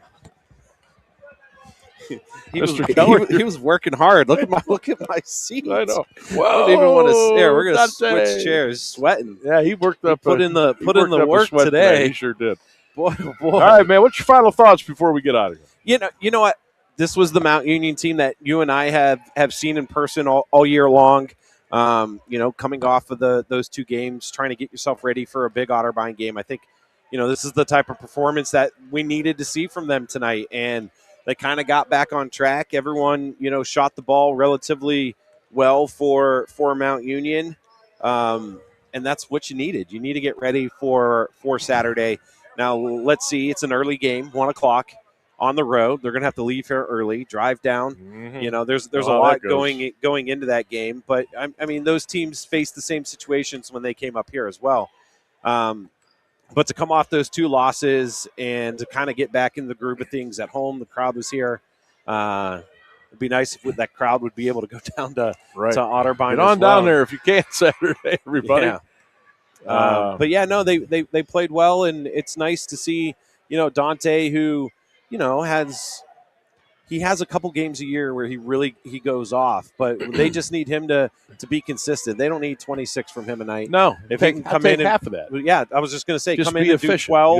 He was working hard. Look at my seat. I know. Whoa, I don't even want to stare. We're gonna switch chairs. Sweating. Yeah, he worked up. Put in the work today. He sure did. Boy. All right, man. What's your final thoughts before we get out of here? You know what? This was the Mount Union team that you and I have seen in person all year long. Coming off of those two games, trying to get yourself ready for a big Otterbein game. I think, this is the type of performance that we needed to see from them tonight, and they kind of got back on track. Everyone, shot the ball relatively well for Mount Union, and that's what you needed. You need to get ready for Saturday. Now, let's see. It's an early game, 1 o'clock. On the road, they're going to have to leave here early, drive down. Mm-hmm. There's a lot going into that game. But I mean, those teams face the same situations when they came up here as well. But to come off those two losses and to kind of get back in the groove of things at home, the crowd was here. It'd be nice if that crowd would be able to go down to Otterbein. Get on down there if you can Saturday, everybody. Yeah. But yeah, no, they played well, and it's nice to see Dante, who has a couple games a year where he goes off, but they just need him to be consistent. They don't need 26 from him a night. No, if he can come in half of that. Yeah, I was just going to say, just come in and do 12.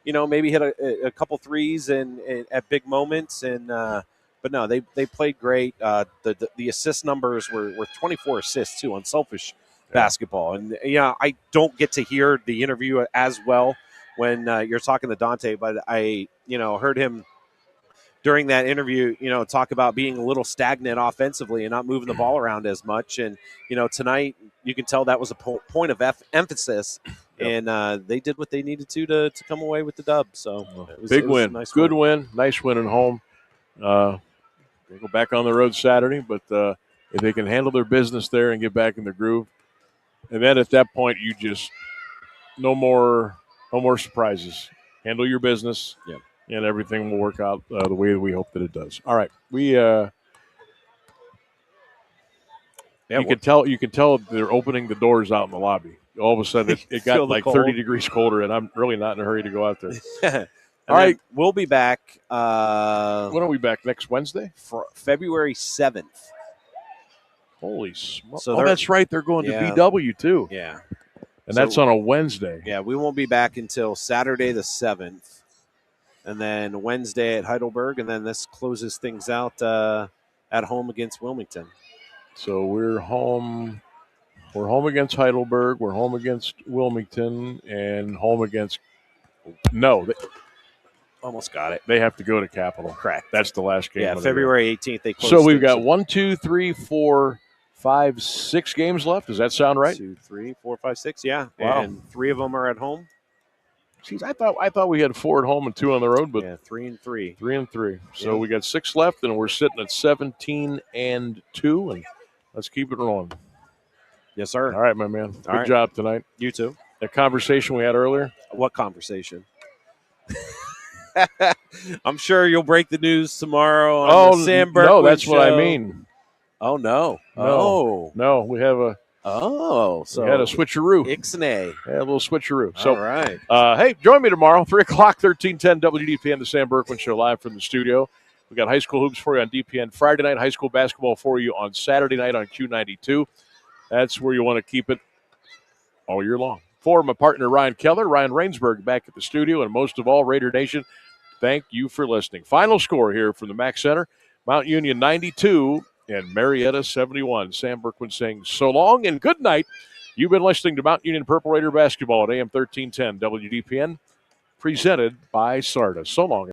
You know what I mean? Maybe hit a couple threes and at big moments. And but no, they played great. The assist numbers were 24 assists too, unselfish basketball. And I don't get to hear the interview as well when you're talking to Dante, but I heard him during that interview, talk about being a little stagnant offensively and not moving the ball around as much. And, tonight you can tell that was a point of emphasis, and they did what they needed to come away with the dub. So big win, nice good win, nice win at home. They go back on the road Saturday, but if they can handle their business there and get back in the groove, and then at that point you just no more surprises. Handle your business, and everything will work out the way that we hope that it does. All right, you can tell they're opening the doors out in the lobby. All of a sudden, it got like 30 degrees colder, and I'm really not in a hurry to go out there. All right, we'll be back. When are we back? Next Wednesday? For February 7th. Holy smokes! So that's right. They're going to BW too. Yeah. And that's on a Wednesday. Yeah, we won't be back until Saturday the 7th. And then Wednesday at Heidelberg. And then this closes things out at home against Wilmington. So we're home. We're home against Heidelberg. We're home against Wilmington, and home against. No, Almost got it. they have to go to Capital. Correct. That's the last game. Yeah, of the year. February 18th. They close So we've got station. 1, 2, 3, 4, 5, 6 games left. Does that sound right? 2, 3, 4, 5, 6. Yeah, Wow. and 3 of them are at home. Jeez, I thought we had 4 at home and 2 on the road, but Yeah, 3 and 3. 3 and 3. So Yeah. we got 6 left, and we're sitting at 17 and 2, and let's keep it rolling. Yes, sir. All right, my man. Good right. job tonight. You too. That conversation we had earlier. What conversation? I'm sure you'll break the news tomorrow on the Sam Berkowitz no, that's what I show. mean. Oh, no. No, we have a So we had a switcheroo. Ixnay. Yeah, a little switcheroo. All right. Hey, join me tomorrow, 3 o'clock, 1310 WDPN, the Sam Berkowitz Show, live from the studio. We got high school hoops for you on DPN Friday night, high school basketball for you on Saturday night on Q92. That's where you want to keep it all year long. For my partner, Ryan Keller, Ryan Rainsberg back at the studio, and most of all, Raider Nation, thank you for listening. Final score here from the Mac Center, Mount Union 92 and Marietta 71. Sam Berkowitz saying so long and good night. You've been listening to Mount Union Purple Raider basketball at AM 1310 WDPN, presented by Sarda. So long.